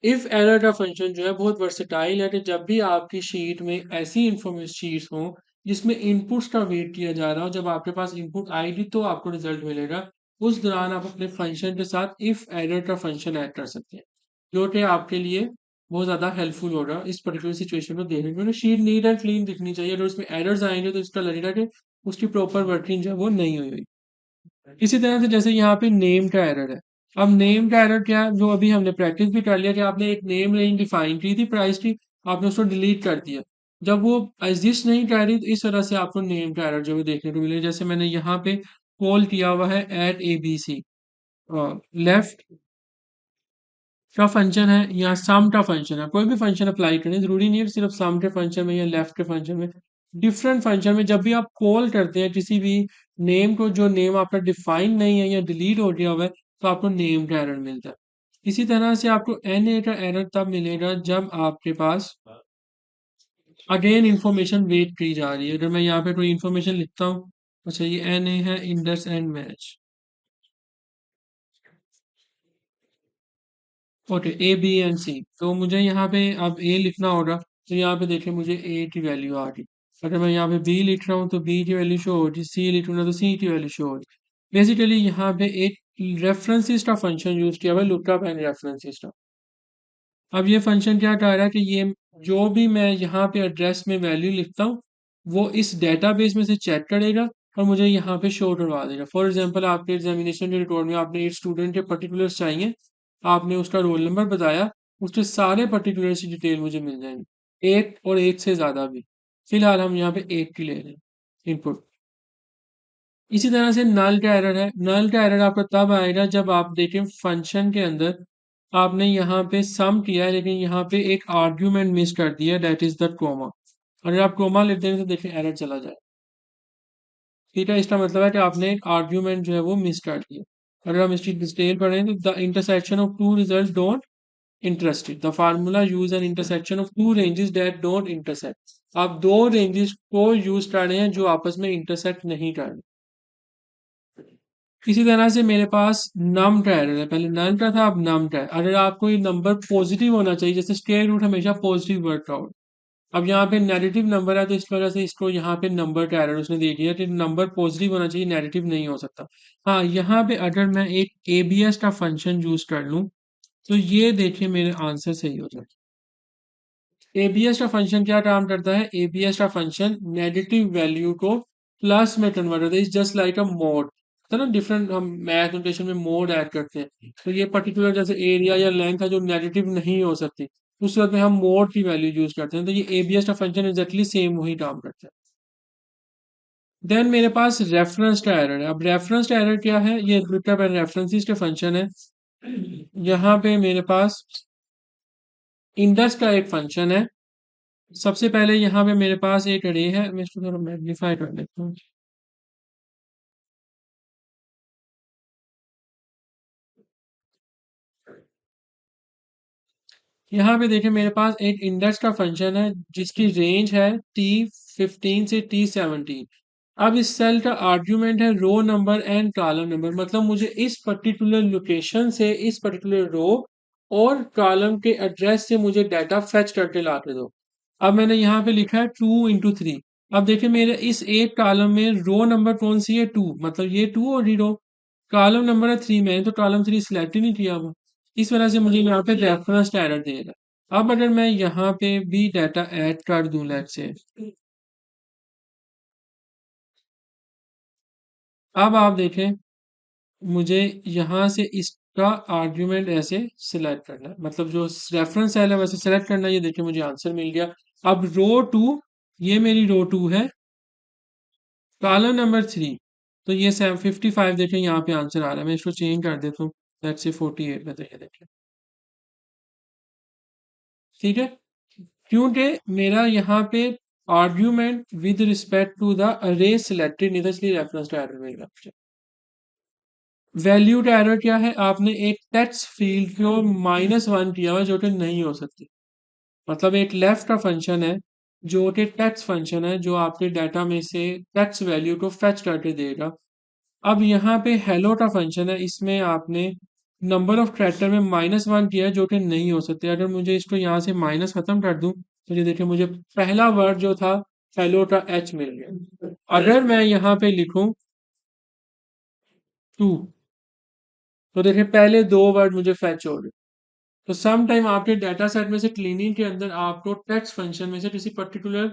इफ एरर का फंक्शन जो है बहुत वर्सेटाइल है कि जब भी आपकी शीट में ऐसी इंफॉर्मेशन शीट्स हो जिसमें इनपुट्स का वेट किया जा रहा हो, जब आपके पास इनपुट आएगी तो आपको रिजल्ट मिलेगा। उस दौरान आप अपने फंक्शन के साथ इफ एरर का फंक्शन ऐड कर सकते हैं, जो कि आपके लिए बहुत ज़्यादा हेल्पफुल होगा इस पर्टिकुलर सिचुएशन को देखने में। शीट नीट एंड क्लीन दिखनी चाहिए, अगर उसमें एरर्स आएंगे तो इसका लगेगा कि उसकी प्रॉपर वर्किंग जो है वो नहीं हुई हुई। इसी तरह से जैसे यहाँ पे नेम का एरर है। अब नेम का एरर क्या है, जो अभी हमने प्रैक्टिस भी कर लिया कि आपने एक नेम रेंज डिफाइन की थी प्राइस की, आपने उसको डिलीट कर दिया। जब वो एग्जिस्ट नहीं कर रही, तो इस तरह से आपको नेम का एरर जो है देखने को मिले। जैसे मैंने यहाँ पे कॉल किया हुआ है एट ABC, लेफ्ट का फंक्शन है या सम का फंक्शन है, कोई भी फंक्शन अप्लाई करें, जरूरी नहीं है कि सिर्फ सम के फंक्शन में या लेफ्ट के फंक्शन में। डिफरेंट फंक्शन में जब भी आप कॉल करते हैं किसी भी नेम को, जो नेम आपका डिफाइन नहीं है या डिलीट हो गया हुआ है, तो आपको नेम का एरर मिलता है। इसी तरह से आपको NA का एरर तब मिलेगा जब आपके पास अगेन इंफॉर्मेशन वेट की जा रही है। अगर मैं यहाँ पे कोई इंफॉर्मेशन लिखता हूँ, अच्छा ये NA है, index and match. Okay, A B and C, तो मुझे यहाँ पे अब A लिखना होगा, तो यहाँ पे देखिए मुझे A की वैल्यू आ गई। अगर मैं यहाँ पे B लिख रहा हूँ तो B की वैल्यू शो होगी, C लिखूंगा तो C की वैल्यू शो होगी। बेसिकली यहाँ पे एक रेफरेंसेस का फंक्शन यूज किया हुआ है, लुकअप एंड रेफरेंसेस का। अब ये फंक्शन क्या कर रहा है कि ये जो भी मैं यहाँ पे एड्रेस में वैल्यू लिखता हूँ, वो इस डेटाबेस में से चेक करेगा और मुझे यहाँ पे शो करवा देगा। फॉर एग्जांपल आपके एग्जामिनेशन के रिकॉर्ड में आपने एक स्टूडेंट के पर्टिकुलर्स चाहिए, आपने उसका रोल नंबर बताया, उसके सारे पर्टिकुलर्स की डिटेल मुझे मिल जाएंगी, एक और एक से ज़्यादा भी। फिलहाल हम यहाँ पे एक की ले रहे हैं इनपुट। इसी तरह से नल का एरर है। नल का एरर आपका तब आएगा जब आप देखें फंक्शन के अंदर आपने यहाँ पे सम किया है, लेकिन यहाँ पे एक आर्ग्यूमेंट मिस कर दिया, दैट इज द कॉमा। अगर आप कोमा लिख देंगे तो देखिए एरर चला जाए। ठीक है, इसका मतलब है कि आपने एक आर्ग्यूमेंट जो है वो मिस कर दिया। अगर हम इसकी डिटेल पढ़ें तो the intersection of two result don't interested, the formula use an intersection of two ranges that don't intersect. आप दो रेंजेस को यूज कर रहे हैं जो आपस में इंटरसेक्ट नहीं कर रहे। इसी तरह से मेरे पास नम का एरर है, पहले नन का था अब नम का है। अगर आपको ये नंबर पॉजिटिव होना चाहिए, जैसे स्क्वायर रूट हमेशा पॉजिटिव वर्क आउट, अब यहाँ पे नेगेटिव नंबर है तो इस वजह से इसको यहाँ पे नंबर का एरर उसने दे दिया कि नंबर पॉजिटिव होना चाहिए, नेगेटिव नहीं हो सकता। हाँ, यहाँ पे अगर मैं एक एबीएस का फंक्शन यूज कर लूँ तो ये देखिए मेरे आंसर सही हो जाए। एबीएस का फंक्शन क्या काम करता है? एबीएस का फंक्शन नेगेटिव वैल्यू को प्लस में कन्वर्ट करता है, is just like a mode. तो ना डिफरेंट हम मैथ नोटेशन में मोड ऐड करते हैं, तो ये पर्टिकुलर जैसे एरिया या लेंथ है जो नेगेटिव नहीं हो सकती, उस वक्त में हम मोड की वैल्यू यूज करते हैं, तो ये एबीएस का फंक्शन एग्जैक्टली सेम वही काम करता है। देन मेरे पास रेफरेंस का एरर है। अब रेफरेंस का एरर क्या है? ये रेफरेंसेस के फंक्शन है। यहाँ पे मेरे पास इंडेक्स का एक फंक्शन है। सबसे पहले यहाँ पे मेरे पास एक अरे है, मैं इसको थोड़ा मैग्नीफाई कर लेता हूँ। यहाँ पे देखिए मेरे पास एक इंडेक्स का फंक्शन है जिसकी रेंज है T15 से T17। अब इस सेल का आर्ग्यूमेंट है row number and column number, मतलब मुझे इस पर्टिकुलर लोकेशन से इस पर्टिकुलर रो और कॉलम के एड्रेस से मुझे डाटा फेच करके ला के दो। अब मैंने यहाँ पे लिखा है 2 × 3। अब देखिए मेरे इस एक कॉलम में रो नंबर कौन सी है? 2, मतलब ये 2 और ये रो। कॉलम नंबर है 3, मैंने तो कॉलम 3 सिलेक्ट ही नहीं किया हुआ, इस वजह से मुझे यहाँ पे रेफरेंस एरर दे रहा है। अब अगर मैं यहाँ पे भी डाटा ऐड कर दूं लेट से, अब आप देखें मुझे यहाँ से इसका आर्ग्यूमेंट ऐसे सिलेक्ट करना है, मतलब जो रेफरेंस सेल है वैसे सिलेक्ट करना है। ये देखिए मुझे आंसर मिल गया। अब रो 2, ये मेरी रो 2 है, कॉलम नंबर 3, तो ये 55 देखें यहाँ पे आंसर आ रहा है। मैं इसको चेंज कर देता हूँ, लेट्स से 48 में, तो ये देखें। ठीक है, क्योंकि मेरा यहाँ पे argument with respect to the array selected नहीं था, इसलिए रेफरेंस टू एरर मिल रहा है। वैल्यू का एरर क्या है? आपने एक टेक्स्ट फील्ड को -1 किया हुआ जो कि नहीं हो सकती। मतलब एक लेफ्ट का फंक्शन है जो कि टेक्स्ट फंक्शन है जो आपके डाटा में से टेक्स्ट वैल्यू को फेच करके देगा। अब यहाँ पे हेलो का फंक्शन है, इसमें आपने नंबर ऑफ कैरेक्टर में -1 किया है जो कि नहीं हो सकते। अगर मुझे इसको यहाँ से माइनस खत्म कर दूं तो ये देखिए मुझे पहला वर्ड जो था हेलो का एच मिल गया। अगर मैं यहाँ पे लिखूं 2, तो देखिए पहले दो वर्ड मुझे फैच हो गए। तो सम टाइम आपके डाटा सेट में से क्लीनिंग के अंदर आपको टेक्स्ट फंक्शन में से किसी पर्टिकुलर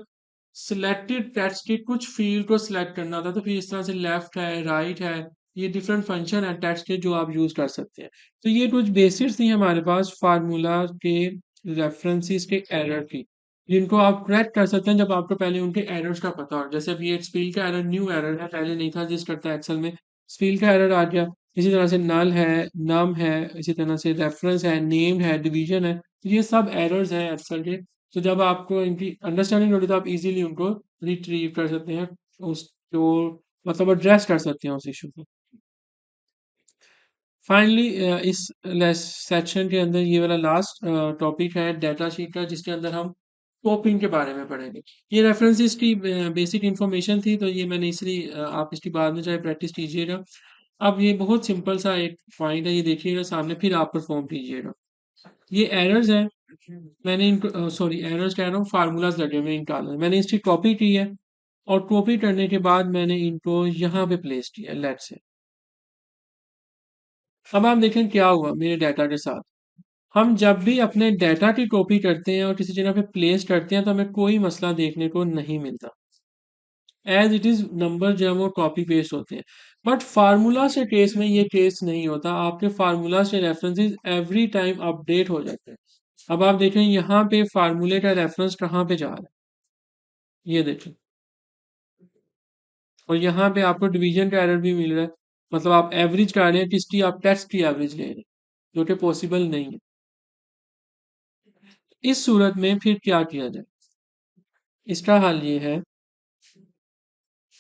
सिलेक्टेड टेक्स्ट की कुछ फील्ड को सिलेक्ट करना होता है, तो फिर इस तरह से लेफ्ट है, राइट है, ये डिफरेंट फंक्शन है टेक्स्ट के जो आप यूज कर सकते हैं। तो ये कुछ बेसिक्स थी हमारे पास फार्मूला के रेफरेंसेस के एरर की, जिनको आप करेक्ट कर सकते हैं जब आपको पहले उनके एरर्स का पता हो। जैसे अभी एक स्पेल का एरर न्यू एरर है, पहले नहीं था जिस करता है एक्सेल में, स्पेल का एरर आ गया। इसी तरह से नल है, नम है, इसी तरह से रेफरेंस है, नेम है, डिवीजन है, तो ये सब एरर्स हैं एक्सेल के। तो जब आपको इनकी अंडरस्टैंडिंग होगी तो आप इजीली उनको रिट्रीव कर सकते हैं, उस जो मतलब एड्रेस कर सकते हैं उस इशू को। फाइनली इस सेक्शन के अंदर ये वाला लास्ट टॉपिक है डाटा शीट का, जिसके अंदर हम टॉपिंग के बारे में पढ़ेंगे। ये रेफरेंसेस की बेसिक इंफॉर्मेशन थी, तो ये मैंने इसलिए आप इसकी बाद में चाहे प्रैक्टिस कीजिएगा। अब ये बहुत सिंपल सा एक पॉइंट है, ये देखिएगा सामने, फिर आप परफॉर्म कीजिएगा। ये एरर्स हैं, मैंने इनको सॉरी एरर्स कह रहा हूँ, फार्मूलाज लगे हुए हैं निकालने, मैंने इसकी कॉपी की है और कॉपी करने के बाद मैंने इनको यहाँ पे प्लेस किया लेट्स से। अब आप देखें क्या हुआ मेरे डाटा के साथ। हम जब भी अपने डाटा की कॉपी करते हैं और किसी जगह पे प्लेस करते हैं तो हमें कोई मसला देखने को नहीं मिलता, एज इट इज नंबर जो है वो कॉपी पेस्ट होते हैं। बट फार्मूला से केस में ये केस नहीं होता, आपके फार्मूला से रेफरेंसेस एवरी टाइम अपडेट हो जाते हैं। अब आप देखें यहाँ पे फार्मूले का रेफरेंस कहाँ पे जा रहा है, ये देखें, और यहाँ पे आपको डिवीजन का एरर भी मिल रहा है, मतलब आप एवरेज कर रहे हैं, किसकी? आप टेक्स्ट की एवरेज ले रहे हैं, जो कि पॉसिबल नहीं है। इस सूरत में फिर क्या किया जाए? इसका हल ये है,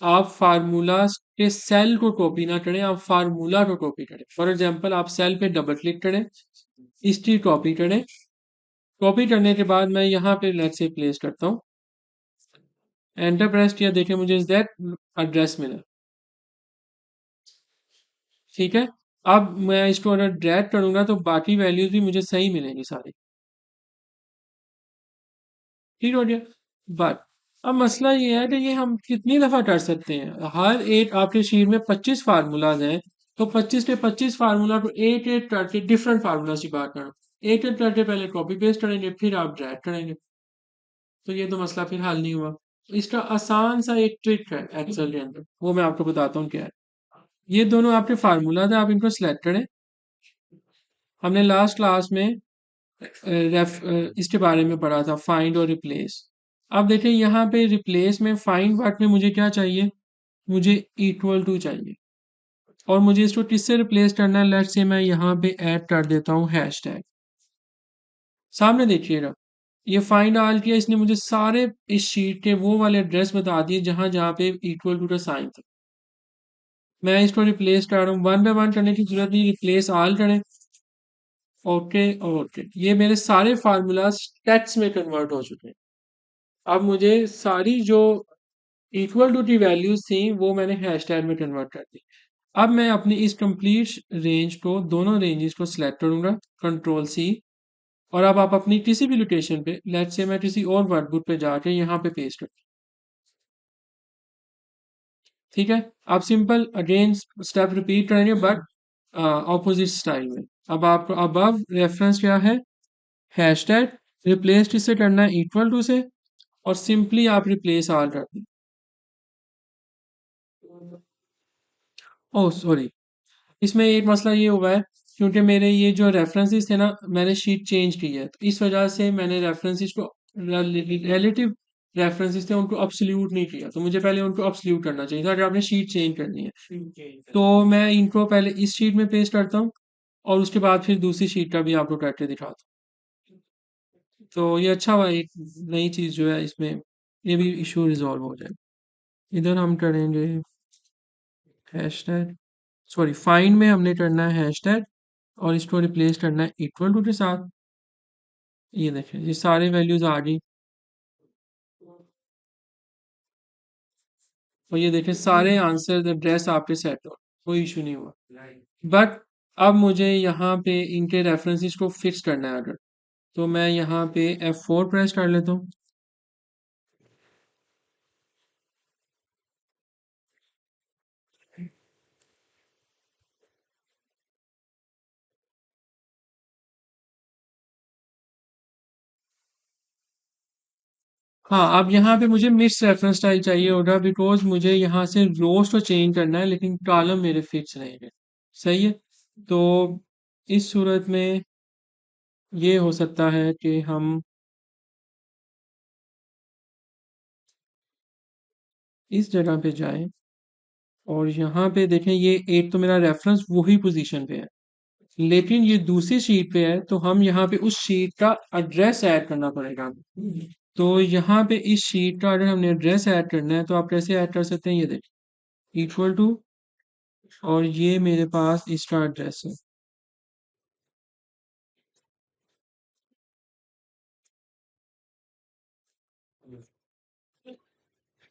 आप फार्मूला के सेल को कॉपी ना करें, आप फार्मूला को कॉपी करें। फॉर एग्जांपल आप सेल पे डबल क्लिक करें, इसकी कॉपी करें, कॉपी करने के बाद मैं यहाँ पे लेट्स से प्लेस करता हूँ, एंटर प्रेस किया, देखिए मुझे दैट एड्रेस मिला। ठीक है, अब मैं इसको अगर ड्रैग करूंगा तो बाकी वैल्यूज भी मुझे सही मिलेंगी सारी। ठीक हो गया। बट अब मसला ये है कि ये हम कितनी दफा कर सकते हैं, हर एक आपके शीट में 25 फार्मूलाज हैं, तो 25 के 25 फार्मूला को एक एक करके डिफरेंट फार्मूला की बात करो, एक एक करके पहले कॉपी पेस्ट करेंगे फिर आप ड्रैग करेंगे, तो ये तो मसला फिर हल नहीं हुआ। तो इसका आसान सा एक ट्रिक है एक्सेल के अंदर, वो मैं आपको बताता हूँ क्या है। ये दोनों आपके फार्मूला थे, आप इनको सिलेक्ट करें। हमने लास्ट क्लास में इसके बारे में पढ़ा था, फाइंड और रिप्लेस। अब देखिए यहाँ पे रिप्लेस में फाइंड पार्ट में मुझे क्या चाहिए, मुझे इक्वल टू चाहिए, और मुझे इसको किससे रिप्लेस करना है, लेट्स से मैं यहाँ पे ऐड कर देता हूँ हैश टैग। सामने देखिएगा, ये फाइंड ऑल किया, इसने मुझे सारे इस शीट के वो वाले एड्रेस बता दिए जहां जहां पे इक्वल टू का साइन था। मैं इसको रिप्लेस कर रहा हूँ, वन बाय वन करने की जरूरत नहीं, रिप्लेस ऑल करें। ओके ओके, ये मेरे सारे फार्मूलाज टेक्स्ट में कन्वर्ट हो चुके हैं। अब मुझे सारी जो इक्वल टू की वैल्यूज थी वो मैंने हैशटैग में कन्वर्ट कर दी। अब मैं अपनी इस कंप्लीट रेंज को, दोनों रेंजेस को सिलेक्ट करूंगा, कंट्रोल सी, और अब आप अपनी किसी भी लोकेशन पे, लेट्स से मैं किसी और वर्कबुक पे जाके यहाँ पे पेस्ट कर, ठीक है। आप सिंपल अगेन स्टेप रिपीट करेंगे बट ऑपोजिट स्टाइल में। अब आप अबव रेफरेंस क्या है, हैशटैग, रिप्लेस किससे करना है, इक्वल टू से, और सिंपली आप रिप्लेस ऑल कर दें। ओह सॉरी, इसमें एक मसला ये हुआ है, क्योंकि मेरे ये जो रेफरेंसेस थे ना, मैंने शीट चेंज की है, तो इस वजह से मैंने रेफरेंसेस को, रिलेटिव रेफरेंसेस थे उनको अब्सोल्यूट नहीं किया, तो मुझे पहले उनको अब्सोल्यूट करना चाहिए था अगर आपने शीट चेंज करनी है। तो मैं इनको पहले इस शीट में पेस्ट करता हूँ, और उसके बाद फिर दूसरी शीट का भी आपको करके दिखाता हूँ। तो ये अच्छा हुआ, एक नई चीज़ जो है इसमें, ये भी इशू रिजॉल्व हो जाए। इधर हम करेंगे हैशटैग, सॉरी फाइंड में हमने करना है हैशटैग, और इसको रिप्लेस करना है इक्वल टू के साथ। ये देखें, ये सारे वैल्यूज आ गई, और ये देखें सारे आंसर एड्रेस आपके सेट हो, कोई इशू नहीं हुआ। बट अब मुझे यहाँ पे इनके रेफरेंसेस को फिक्स करना है अगर, तो मैं यहाँ पे F4 प्रेस कर लेता हूँ। हाँ, अब यहाँ पे मुझे मिक्स रेफरेंस स्टाइल चाहिए होगा, बिकॉज मुझे यहाँ से रोज तो चेंज करना है लेकिन कॉलम मेरे फिक्स रहेंगे। सही है, तो इस सूरत में ये हो सकता है कि हम इस जगह पे जाएं, और यहाँ पे देखें, ये एक तो मेरा रेफरेंस वही पोजीशन पे है, लेकिन ये दूसरी शीट पे है, तो हम यहाँ पे उस शीट का एड्रेस ऐड करना पड़ेगा हमें। तो यहाँ पे इस शीट का अगर हमने एड्रेस ऐड करना है तो आप कैसे ऐड कर सकते हैं, ये देखिए, इक्वल टू, और ये मेरे पास इसका एड्रेस है।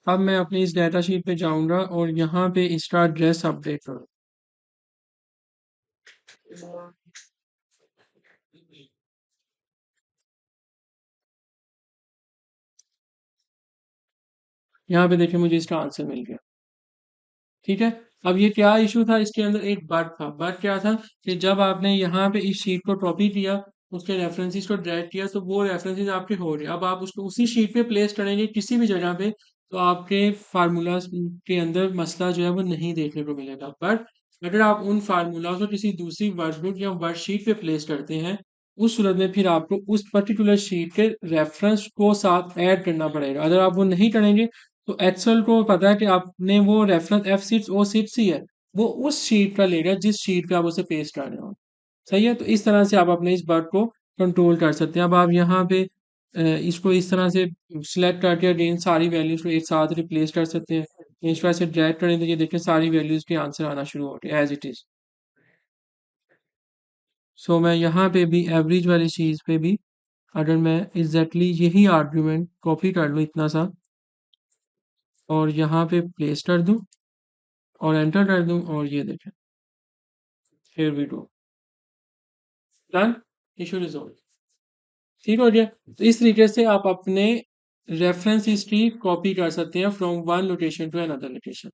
अब मैं अपनी इस डाटा शीट पे जाऊंगा और यहाँ पे इसका एड्रेस अपडेट करूँ। यहाँ पे देखिए मुझे इसका आंसर मिल गया। ठीक है, अब ये क्या इशू था, इसके अंदर एक बग था। बग क्या था कि जब आपने यहाँ पे इस शीट को कॉपी किया, उसके रेफरेंसेस को ड्रैग किया, तो वो रेफरेंसेस आपके हो गए। अब आप उसको उसी शीट पे प्लेस करेंगे किसी भी जगह पे, तो आपके फार्मूलाज के अंदर मसला जो है वो नहीं देखने को मिलेगा। बट अगर आप उन फार्मूला को किसी दूसरी वर्कबुक या वर्कशीट पे प्लेस करते हैं, उस सूरत में फिर आपको उस पर्टिकुलर शीट के रेफरेंस को साथ ऐड करना पड़ेगा। अगर आप वो नहीं करेंगे तो एक्सेल को पता है कि आपने वो रेफरेंस एफ सीट्स ओ सीट्स ही है, वो उस शीट का लेगा जिस शीट पे आप उसे पेस्ट कर रहे हो। सही है, तो इस तरह से आप अपने इस बग को कंट्रोल कर सकते हैं। अब आप यहाँ पे इसको इस तरह से सिलेक्ट करके अगेन सारी वैल्यूज को एक साथ रिप्लेस कर सकते हैं। इस तरह से ड्रैग करें तो ये देखें सारी वैल्यूज के आंसर आना शुरू हो गए एज इट इज। सो मैं यहाँ पे भी एवरेज वाली चीज़ पे भी अगर मैं एग्जैक्टली यही आर्ग्यूमेंट कॉपी कर लूँ इतना सा और यहाँ पे प्लेस कर दूँ और एंटर कर दूँ और ये देखें here we go, done, issue resolve. ठीक हो गया। तो इस तरीके से आप अपने रेफरेंस हिस्ट्री कॉपी कर सकते हैं from one location to another location.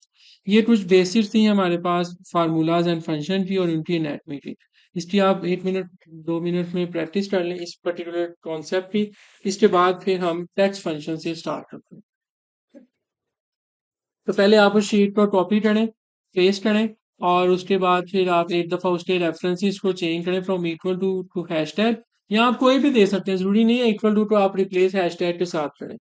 ये कुछ बेसिक्स थी हमारे पास फार्मूलाज एंड फंक्शन की और उनकी एनाटमी की। इसकी आप 1 मिनट 2 मिनट में प्रैक्टिस कर लें इस पर्टिकुलर कॉन्सेप्ट की। इसके बाद फिर हम टेक्स्ट फंक्शन से स्टार्ट करते हैं। तो पहले आप उस शीट को कॉपी करें, पेस्ट करें और उसके बाद फिर आप एक दफ़ा उसके रेफरेंसेस को चेंज करें फ्रॉम इक्वल टू हैशटैग, या आप कोई भी दे सकते हैं, ज़रूरी नहीं है इक्वल टू को आप रिप्लेस हैशटैग के साथ करें।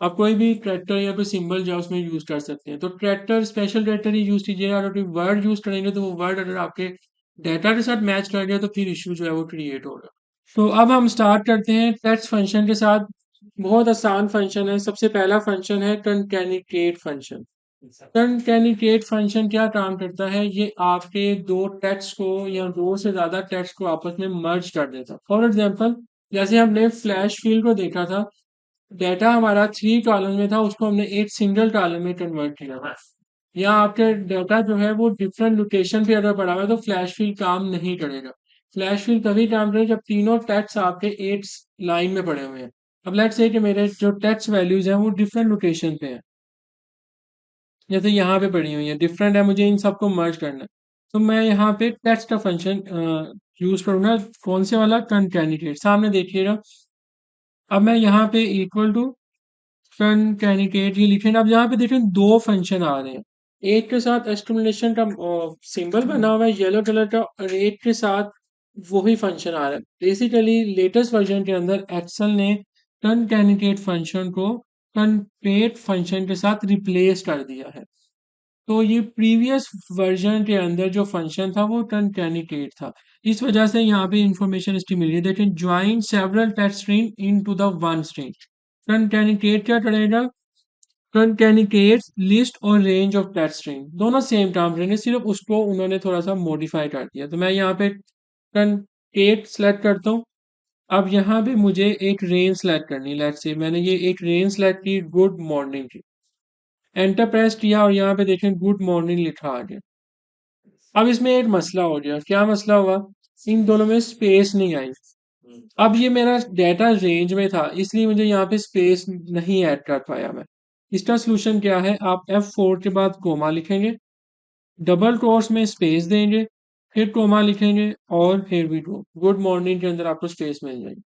आप कोई भी ट्रैक्टर या कोई सिंबल जो है उसमें यूज़ कर सकते हैं। तो ट्रैक्टर स्पेशल ट्रैक्टर ही यूज़ कीजिएगा। अगर कोई वर्ड यूज़ करेंगे तो वो वर्ड अगर आपके डाटा के साथ मैच कर गया तो फिर इश्यू जो है वो क्रिएट होगा। तो अब हम स्टार्ट करते हैं टेक्स्ट फंक्शन के साथ। बहुत आसान फंक्शन है। सबसे पहला फंक्शन है कंकैटिनेट फंक्शन। कंकैटिनेट फंक्शन क्या काम करता है, ये आपके दो टेक्स्ट को या दो से ज्यादा टेक्स्ट को आपस में मर्ज कर देता है। फॉर एग्जांपल जैसे हमने फ्लैश फील्ड को देखा था, डाटा हमारा 3 कॉलम में था, उसको हमने एक सिंगल कॉलम में कन्वर्ट किया था। या आपके डाटा जो है वो डिफरेंट लोकेशन पे अगर पड़ा हुआ है तो फ्लैश फील्ड काम नहीं करेगा। फ्लैश फील्ड तभी काम करेगा जब तीनों टेक्स्ट आपके एक लाइन में पड़े हुए हैं। अब लेट्स से कि मेरे जो टेक्स्ट वैल्यूज हैं वो डिफरेंट लोकेशन पे हैं, जैसे यहाँ पे पड़ी हुई है, डिफरेंट है, मुझे इन सबको मर्ज करना है। तो मैं यहाँ पे टेक्स्ट का फंक्शन यूज करूंगा। कौन से वाला, कंकैटिनेट। सामने देखिएगा, अब मैं यहाँ पे इक्वल टू कंकैटिनेट ये लिखेंगे। अब यहाँ पे देखें दो फंक्शन आ रहे हैं, एक के साथ एक्सक्लेमेशन का सिंबल बना हुआ है येलो कलर का और एक के साथ वही फंक्शन आ रहा है। बेसिकली लेटेस्ट वर्जन के अंदर एक्सेल ने कंकैटिनेट फंक्शन को कंकेट फंक्शन के साथ रिप्लेस कर दिया है। तो ये प्रीवियस वर्जन के अंदर जो फंक्शन था वो कंकैटिनेट था। इस वजह से यहाँ पे इंफॉर्मेशन इसकी मिल रही है। देखें join several text string into the one string. Concatenate क्या करेगा, कंकैटिनेट लिस्ट और रेंज ऑफ टेक्स्ट स्ट्रिंग दोनों सेम काम करेंगे, सिर्फ उसको उन्होंने थोड़ा सा मॉडिफाई कर दिया। तो मैं यहाँ पे कंकेट सेलेक्ट करता हूँ। अब यहाँ पे मुझे एक रेंज सेलेक्ट करनी है। लेट्स से मैंने ये एक रेंज सेलेक्ट की गुड मॉर्निंग की, एंटर प्रेस किया और यहाँ पे देखें गुड मॉर्निंग लिखा आ गया। अब इसमें एक मसला हो गया। क्या मसला हुआ, इन दोनों में स्पेस नहीं आई। अब ये मेरा डाटा रेंज में था इसलिए मुझे यहाँ पे स्पेस नहीं ऐड कर पाया मैं। इसका सोल्यूशन क्या है, आप F4 के बाद कोमा लिखेंगे, डबल कोट्स में स्पेस देंगे, फिर कोमा लिखेंगे और फिर भी गुड मॉर्निंग के अंदर आपको स्पेस मिल जाएगी।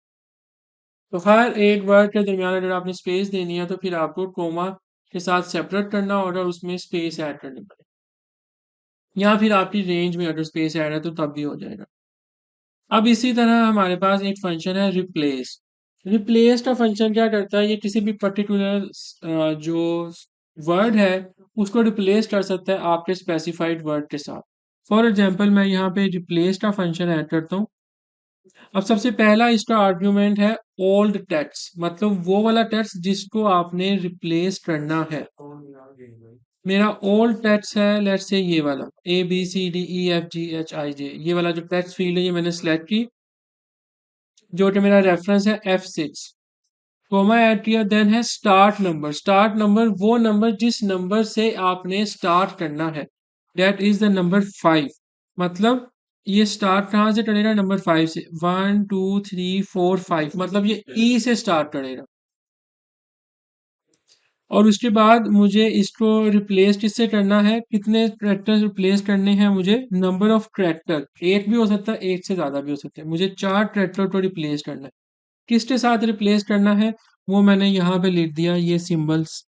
तो हर एक वर्ड के दरमियान अगर आपने स्पेस देनी है तो फिर आपको कोमा के साथ सेपरेट करना होगा और उसमें स्पेस ऐड करनी पड़ेगी, या फिर आपकी रेंज में अगर स्पेस ऐड है तो तब भी हो जाएगा। अब इसी तरह हमारे पास एक फंक्शन है रिप्लेस। रिप्लेस का फंक्शन क्या करता है, ये किसी भी पर्टिकुलर जो वर्ड है उसको रिप्लेस कर सकता है आपके स्पेसिफाइड वर्ड के साथ। फॉर एग्जांपल मैं यहाँ पे रिप्लेस का फंक्शन ऐड करता हूँ। अब सबसे पहला इसका आर्ग्यूमेंट है ओल्ड टेक्स्ट, मतलब वो वाला टेक्स्ट जिसको आपने रिप्लेस करना है। मेरा ओल्ड टेक्स्ट है लेट्स से ये वाला ABCDEFGHIJ, ये वाला जो टेक्स्ट फील्ड है ये मैंने सेलेक्ट की, जो कि मेरा रेफरेंस है F6, कोमा ऐड किया। देन है स्टार्ट नंबर। स्टार्ट नंबर वो नंबर जिस नंबर से आपने स्टार्ट करना है, दैट इज द नंबर 5। मतलब ये स्टार्ट कहाँ से करेगा, नंबर 5 से। 1 2 3 4 5, मतलब ये E से स्टार्ट करेगा। और उसके बाद मुझे इसको रिप्लेस किससे करना है, कितने ट्रैक्टर रिप्लेस करने हैं मुझे, नंबर ऑफ ट्रैक्टर। एक भी हो सकता है, एक से ज्यादा भी हो सकते हैं, मुझे 4 ट्रैक्टर को रिप्लेस करना है। किसके साथ रिप्लेस करना है वो मैंने यहाँ पे लिख दिया, ये सिंबल्स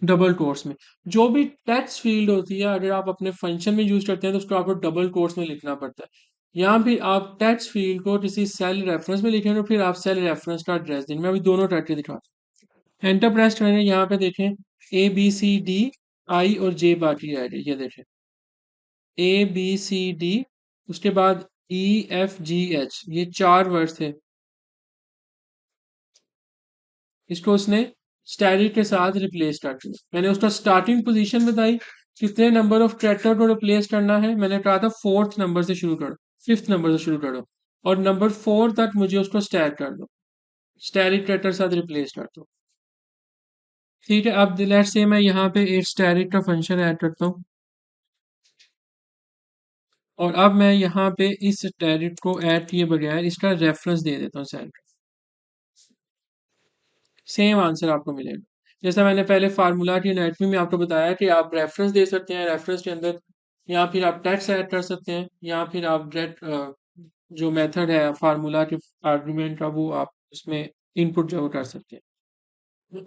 डबल कोट्स में। जो भी टेक्स्ट फील्ड होती है अगर आप अपने फंक्शन में यूज करते हैं तो उसको आपको डबल कोट्स में लिखना पड़ता है। यहाँ भी आप टेक्स्ट फील्ड को किसी सेल रेफरेंस में लिखेंगे फिर आप सेल रेफरेंस का एड्रेस देंगे। मैं अभी दोनों करके दिखाता हूँ। एंटर प्रेस करेंगे, यहाँ पे देखें ABCDI और J बाकी रह गए, ये देखें ABCD, उसके बाद EFGH, ये 4 वर्ड थे। इसको उसने स्टैटिक के साथ रिप्लेस कर दिया। मैंने उसका स्टार्टिंग पोजीशन बताई, कितने नंबर ऑफ कैरेक्टर को रिप्लेस करना है। मैंने कहा था 4th नंबर से शुरू करो, 5th नंबर से शुरू करो, और नंबर 4 तक मुझे उसको स्टैक कर दो, स्टैटिक कैरेक्टर साथ रिप्लेस कर दो। ठीक है, अब लेट्स से मैं यहाँ पे एक स्टैटिक का फंक्शन ऐड करता हूँ, और अब मैं यहाँ पे इस स्टैटिक को ऐड किए बगैर इसका रेफरेंस दे देता हूँ सेल। सेम आंसर आपको मिलेगा। जैसा मैंने पहले फार्मूला की एनाटॉमी में आपको बताया कि आप रेफरेंस दे सकते हैं, रेफरेंस के अंदर या फिर आप टेक्स्ट ऐड कर सकते हैं, या फिर आप डायरेक्ट जो मेथड है फार्मूला के आर्गुमेंट का वो आप उसमें इनपुट जो कर सकते हैं।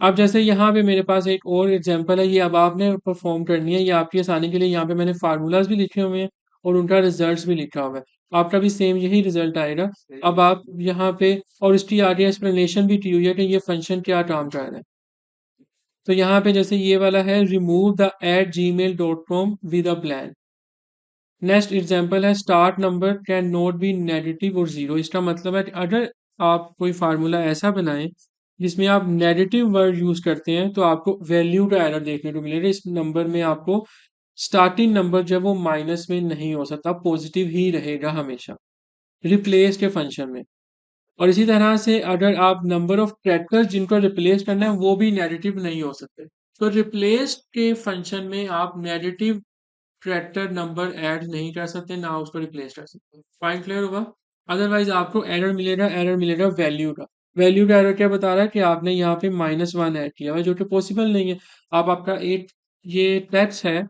अब जैसे यहाँ पे मेरे पास एक और एग्जांपल है, ये अब आपने परफॉर्म करनी है, ये आपकी आसानी के लिए यहाँ पे मैंने फार्मूलाज भी लिखे हुए हैं और उनका रिजल्ट्स भी लिखा हुआ है। आपका भी सेम यही रिजल्ट आएगा। अब आप यहाँ पे, और इसकी आगे एक्सप्लेनेशन भी की हुई है कि ये फंक्शन क्या काम कर रहा है। तो यहाँ पे जैसे ये वाला है, remove the @gmail.com with a plan. Next example है, start number can not be negative और जीरो। इसका मतलब है कि अगर आप कोई फार्मूला ऐसा बनाएं जिसमें आप नेगेटिव वर्ड यूज करते हैं तो आपको वैल्यू का एरर देखने को मिलेगा। इस नंबर में आपको स्टार्टिंग नंबर जब वो माइनस में नहीं हो सकता, पॉजिटिव ही रहेगा हमेशा रिप्लेस के फंक्शन में। और इसी तरह से अगर आप नंबर ऑफ कैरेक्टर्स जिनको रिप्लेस करना है वो भी नेगेटिव नहीं हो सकते, तो रिप्लेस के फंक्शन में आप नेगेटिव कैरेक्टर नंबर ऐड नहीं कर सकते, ना उसको रिप्लेस कर सकते। पॉइंट क्लियर होगा? अदरवाइज आपको एरर मिलेगा, एरर मिलेगा वैल्यू का। वैल्यू का एरर क्या बता रहा है कि आपने यहाँ पे -1 ऐड किया हुआ है, जो कि पॉसिबल नहीं है। आप आपका एक ये टेक्स्ट है,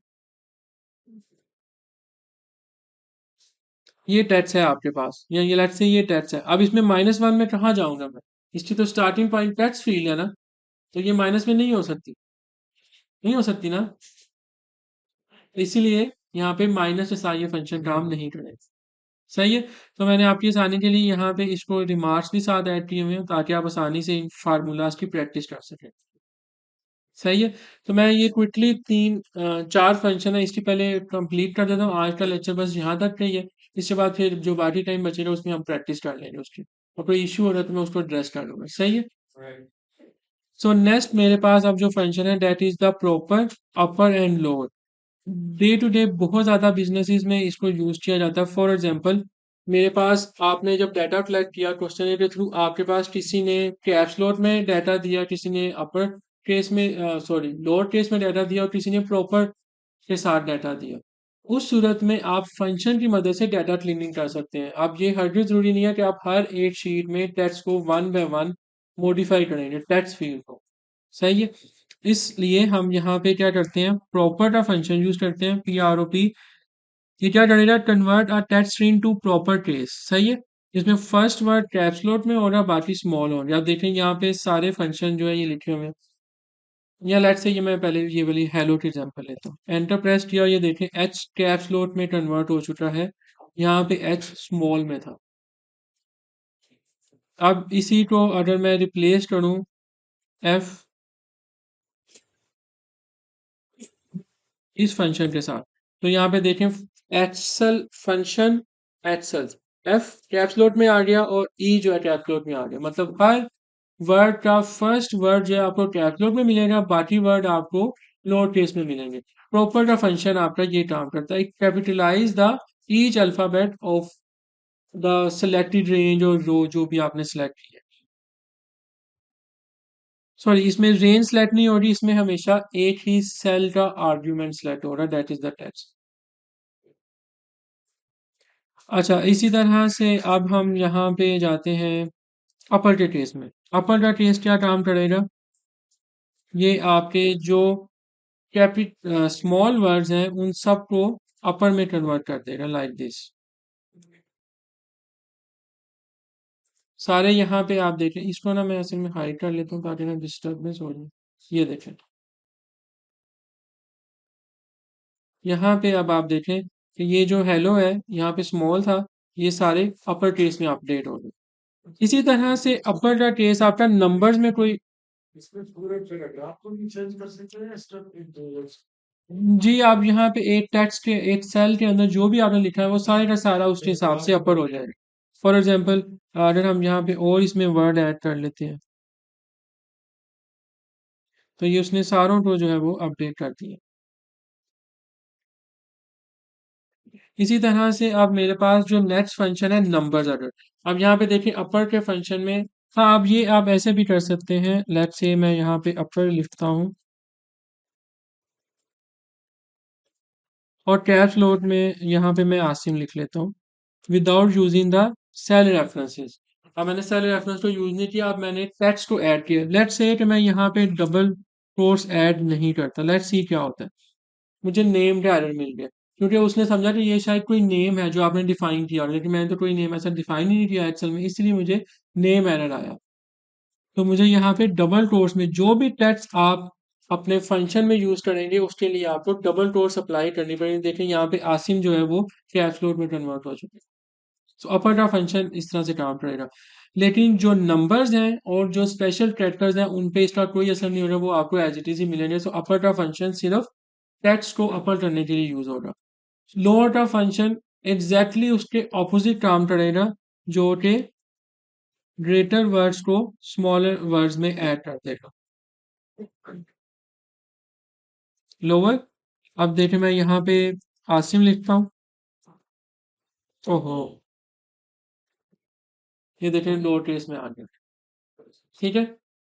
ये टेक्स्ट है आपके पास, या ये लेट्स से ये टेक्स्ट है। अब इसमें -1 में कहाँ जाऊंगा मैं? इसकी तो स्टार्टिंग पॉइंट टेक्स्ट फील्ड है ना, तो ये माइनस में नहीं हो सकती, नहीं हो सकती ना। तो इसीलिए यहाँ पे माइनस के साथ ये फंक्शन काम नहीं करेगा। सही है। तो मैंने आपकी आसानी के लिए यहाँ पे इसको रिमार्क्स भी साथ ऐड किए हुए हैं ताकि आप आसानी से इन फार्मूलाज की प्रैक्टिस कर सकें। सही है। तो मैं ये क्विकली 4 फंक्शन है इसकी पहले कंप्लीट कर देता हूँ। आज का लेक्चर बस यहाँ तक का ही है। इसके बाद फिर जो बाकी टाइम बचेगा उसमें हम प्रैक्टिस कर लेंगे उसकी, और कोई इश्यू हो रहा है तो मैं उसको एड्रेस कर लूँगा। सही है। सो नेक्स्ट मेरे पास अब जो फंक्शन है that is the proper upper and lower. Day to day बहुत ज़्यादा बिजनेसेस में इसको यूज़ किया जाता है। फॉर एग्जांपल, मेरे पास आपने जब डाटा कलेक्ट किया क्वेश्चन के थ्रू, आपके पास किसी ने कैप्स लॉक में डाटा दिया, किसी ने अपर केस में सॉरी लोअर केस में डाटा दिया, और किसी ने प्रॉपर के साथ डाटा दिया। उस सूरत में आप फंक्शन की मदद से डाटा क्लीनिंग कर सकते हैं। अब ये हरगिज़ ज़रूरी नहीं है कि आप हर एक शीट में टेक्स्ट को वन बाय वन मॉडिफाई करेंगे, टेक्स्ट फील्ड को। सही है। इसलिए हम यहाँ पे क्या करते हैं, प्रॉपर का फंक्शन यूज करते हैं, PROP। ये क्या करेगा, convert a text string to proper trace. सही है। इसमें फर्स्ट वर्ड कैप्स लॉक में होगा, बाकी स्मॉल होगा। आप देखें यहाँ पे सारे फंक्शन जो है ये लिखे हुए हैं। या लेट से ये मैं पहले ये वाली हेलो की एग्जांपल लेता हूँ। एंटर प्रेस किया, ये देखें एच कैप्स लॉक में कन्वर्ट हो चुका है, यहाँ पे एच स्मॉल में था। अब इसी को अगर मैं रिप्लेस करूँ एफ इस फंक्शन के साथ, तो यहाँ पे देखें Excel function Excel F caps lock में आ गया और ई जो है कैप्स लॉक में आ गया। मतलब हर वर्ड का फर्स्ट वर्ड जो है आपको कैप्स लॉक में मिलेगा, बाकी वर्ड आपको लोअर केस में मिलेंगे। प्रॉपर का फंक्शन आपका ये काम करता है, capitalize the each alphabet of the selected range और रो जो भी आपने सेलेक्ट किया। सॉरी, इसमें रेंज सेलेक्ट नहीं हो रही, इसमें हमेशा एक ही सेल का आर्ग्यूमेंट सेलेक्ट हो रहा है, दैट इज द टेक्स्ट। अच्छा, इसी तरह से अब हम यहाँ पे जाते हैं अपर के केस में। अपर का केस क्या काम करेगा, ये आपके जो स्मॉल वर्ड्स हैं उन सबको अपर में कन्वर्ट कर देगा, लाइक दिस। सारे यहाँ पे आप देखें, इसको ना मैं ऐसे में हाइड कर लेता हूँ ताकि ना डिस्टर्बेंस हो जाए। ये देखें, यहाँ पे अब आप देखें कि ये जो हेलो है यहाँ पे स्मॉल था, ये सारे अपर केस में अपडेट हो गए। इसी तरह से अपर का केस आपका नंबर्स में कोई, इसमें पूरे पैराग्राफ को भी चेंज कर सकते हैं स्टेप। जी, आप यहाँ पे एक टेक्स्ट के एक सेल के अंदर जो भी आपने लिखा है वो सारे का सारा उसके हिसाब से अपर हो जाएगा। फॉर एग्जांपल, अगर हम यहाँ पे और इसमें वर्ड ऐड कर लेते हैं, तो ये उसने सारों को जो है वो अपडेट कर दिया। इसी तरह से अब मेरे पास जो नेक्स्ट फंक्शन है नंबर्स अगर, अब यहाँ पे देखिए अपर के फंक्शन में, हाँ अब ये आप ऐसे भी कर सकते हैं, लेट्स से मैं यहाँ पे अपर लिखता हूँ और कैप्स लॉक में यहाँ पे मैं आसिम लिख लेता हूँ without using the cell references. अब मैंने सेल रेफरेंस को यूज नहीं किया, अब मैंने टेक्स्ट को ऐड किया। लेट्स से कि मैं यहाँ पे डबल कोर्स ऐड नहीं करता, लेट्स सी क्या होता है। मुझे नेम का एरर मिल गया क्योंकि उसने समझा कि ये शायद कोई नेम है जो आपने डिफाइन किया, लेकिन मैंने तो कोई नेम ऐसा डिफाइन ही नहीं किया एक्सेल में, इसलिए मुझे नेम एरर आया। तो मुझे यहाँ पे डबल कोर्स में जो भी टेक्स्ट आप अपने फंक्शन में यूज करेंगे उसके लिए आपको डबल कोर्स अप्लाई करनी पड़ेगी। देखिए यहाँ पे आसिम जो है वो कैप्स लॉक में कन्वर्ट हो चुके हैं। तो अपर का फंक्शन इस तरह से काम करेगा, लेकिन जो नंबर्स हैं और जो स्पेशल कैरेक्टर्स हैं उन पे इसका कोई असर नहीं होगा, वो आपको एज इट इज ही मिलेंगे। तो अपर का फंक्शन सिर्फ टेक्स्ट को अपर करने के लिए यूज होगा। लोअर का फंक्शन एग्जैक्टली उसके ऑपोजिट काम करेगा, जो कि ग्रेटर वर्ड्स को स्मॉलर वर्ड्स में ऐड कर देगा। लोअर, अब देखिए मैं यहाँ पे आसिम लिखता हूँ, ओहो ये देखें लोअर केस में आ गया। ठीक है,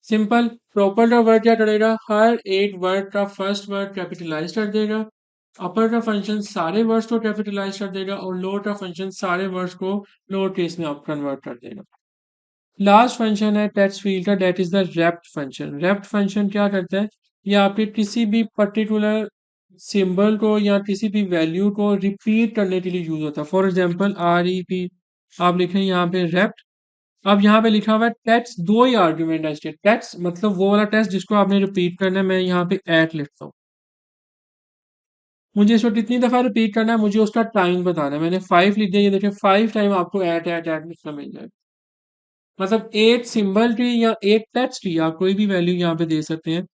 सिंपल। प्रॉपर का वर्ड क्या करेगा, हर एक वर्ड का फर्स्ट वर्ड कैपिटलाइज कर देगा। अपर का फंक्शन सारे वर्ड्स को कैपिटलाइज कर देगा और लोअर का फंक्शन सारे वर्ड्स को लोअर केस में आप कन्वर्ट कर देगा। लास्ट फंक्शन है टेक्स्ट फील्ड का, that is the rept function. Rept function क्या करता है, ये आपके किसी भी पर्टिकुलर सिंबल को या किसी भी वैल्यू को रिपीट करने के लिए यूज होता है। फॉर एग्जाम्पल REP आप लिखें यहाँ पे रेप्ट। अब यहाँ पे लिखा हुआ है टेक्स्ट, दो ही आर्ग्यूमेंट है इसके, टेक्स्ट मतलब वो वाला टेक्स्ट जिसको आपने रिपीट करना है। मैं यहाँ पे एट लिखता हूँ, मुझे इसको कितनी दफा रिपीट करना है, मुझे उसका टाइम बताना है। मैंने 5 लिख दिया, ये देखिए 5 टाइम आपको एट एट एट लिखना मिल जाएगा। मतलब एक सिंबल की या एक टेक्स्ट की आप कोई भी वैल्यू यहाँ पे दे सकते हैं।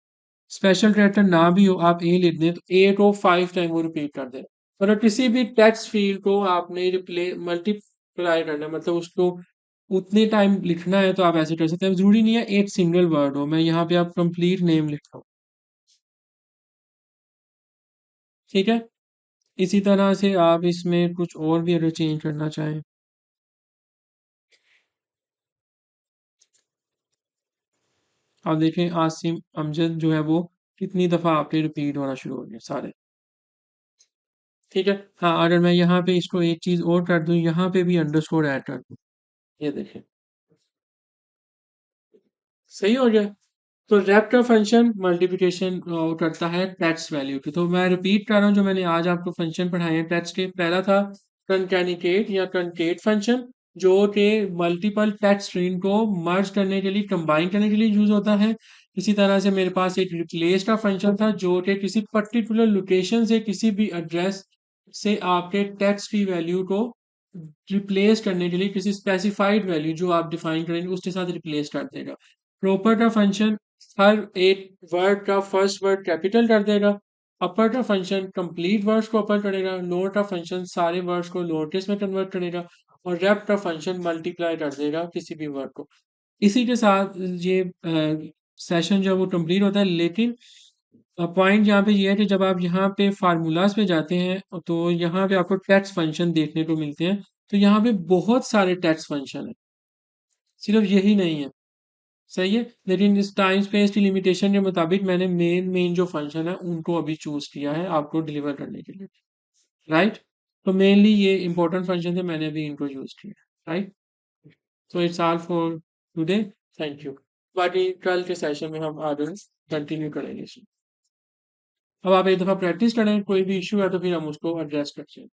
स्पेशल कैरेक्टर ना भी हो, आप ए लिख दें तो ए को 5 टाइम वो रिपीट कर दे। और किसी भी टेक्स्ट फील्ड को आपने रिप्ले मल्टीप्लाई करना है, मतलब उसको उतने टाइम लिखना है, तो आप ऐसे कर सकते हैं। जरूरी नहीं है एक सिंगल वर्ड हो, मैं यहाँ पे आप कंप्लीट नेम लिखता हूँ। ठीक है, इसी तरह से आप इसमें कुछ और भी अगर चेंज करना चाहें, आप देखें आसिम अमजद जो है वो कितनी दफा आपके रिपीट होना शुरू हो गए सारे। ठीक है, हाँ अगर मैं यहाँ पे इसको एक चीज और कर दूं, यहाँ पे भी अंडरस्कोर ऐड कर दूं, ये देखें सही हो गया। तो रैप का फंक्शन मल्टीप्लिकेशन करता है टेक्स्ट वैल्यू की। तो मैं रिपीट कर रहा हूँ, जो मैंने आज आपको फंक्शन पढ़ाए हैं टेक्स्ट के, पहला था कंकैटिनेट या कंकेट फंक्शन, जो कि मल्टीपल टेक्स्ट स्ट्रिंग को मर्ज करने के लिए, कंबाइन करने के लिए यूज होता है। इसी तरह से मेरे पास एक रिप्लेस का फंक्शन था, जो कि किसी पर्टिकुलर लोकेशन से किसी भी एड्रेस से आपके टेक्स्ट की वैल्यू को रिप्लेस करने के लिए किसी स्पेसिफाइड वैल्यू जो आप डिफाइन करेंगे उसके साथ रिप्लेस कर देगा। प्रॉपर का फंक्शन हर एक वर्ड का फर्स्ट वर्ड कैपिटल कर देगा। अपर का फंक्शन कंप्लीट वर्ड्स को अपर करेगा। लोअर का फंक्शन सारे वर्ड्स को लोअर केस में कन्वर्ट करेगा। और रेप का फंक्शन मल्टीप्लाई कर देगा किसी भी वर्ड को। इसी के साथ ये सेशन जो है वो कंप्लीट होता है। लेकिन पॉइंट यहाँ पे ये है कि जब आप यहाँ पे फार्मूलाज पे जाते हैं तो यहाँ पे आपको टेक्स्ट फंक्शन देखने को मिलते हैं। तो यहाँ पे बहुत सारे टेक्स्ट फंक्शन है, सिर्फ यही नहीं है। सही है, लेकिन इस टाइम स्पेस की लिमिटेशन के मुताबिक मैंने मेन मेन जो फंक्शन है उनको अभी चूज किया है आपको डिलीवर करने के लिए। राइट, तो मेनली ये इंपॉर्टेंट फंक्शन थे, मैंने अभी इनको यूज किया। Right, so it's all for today, thank you. बाकी कल के सेशन में हम आगे कंटिन्यू करेंगे इसमें। अब आप एक दफ़ा प्रैक्टिस करें, कोई भी इशू है तो फिर हम उसको एड्रेस करते हैं।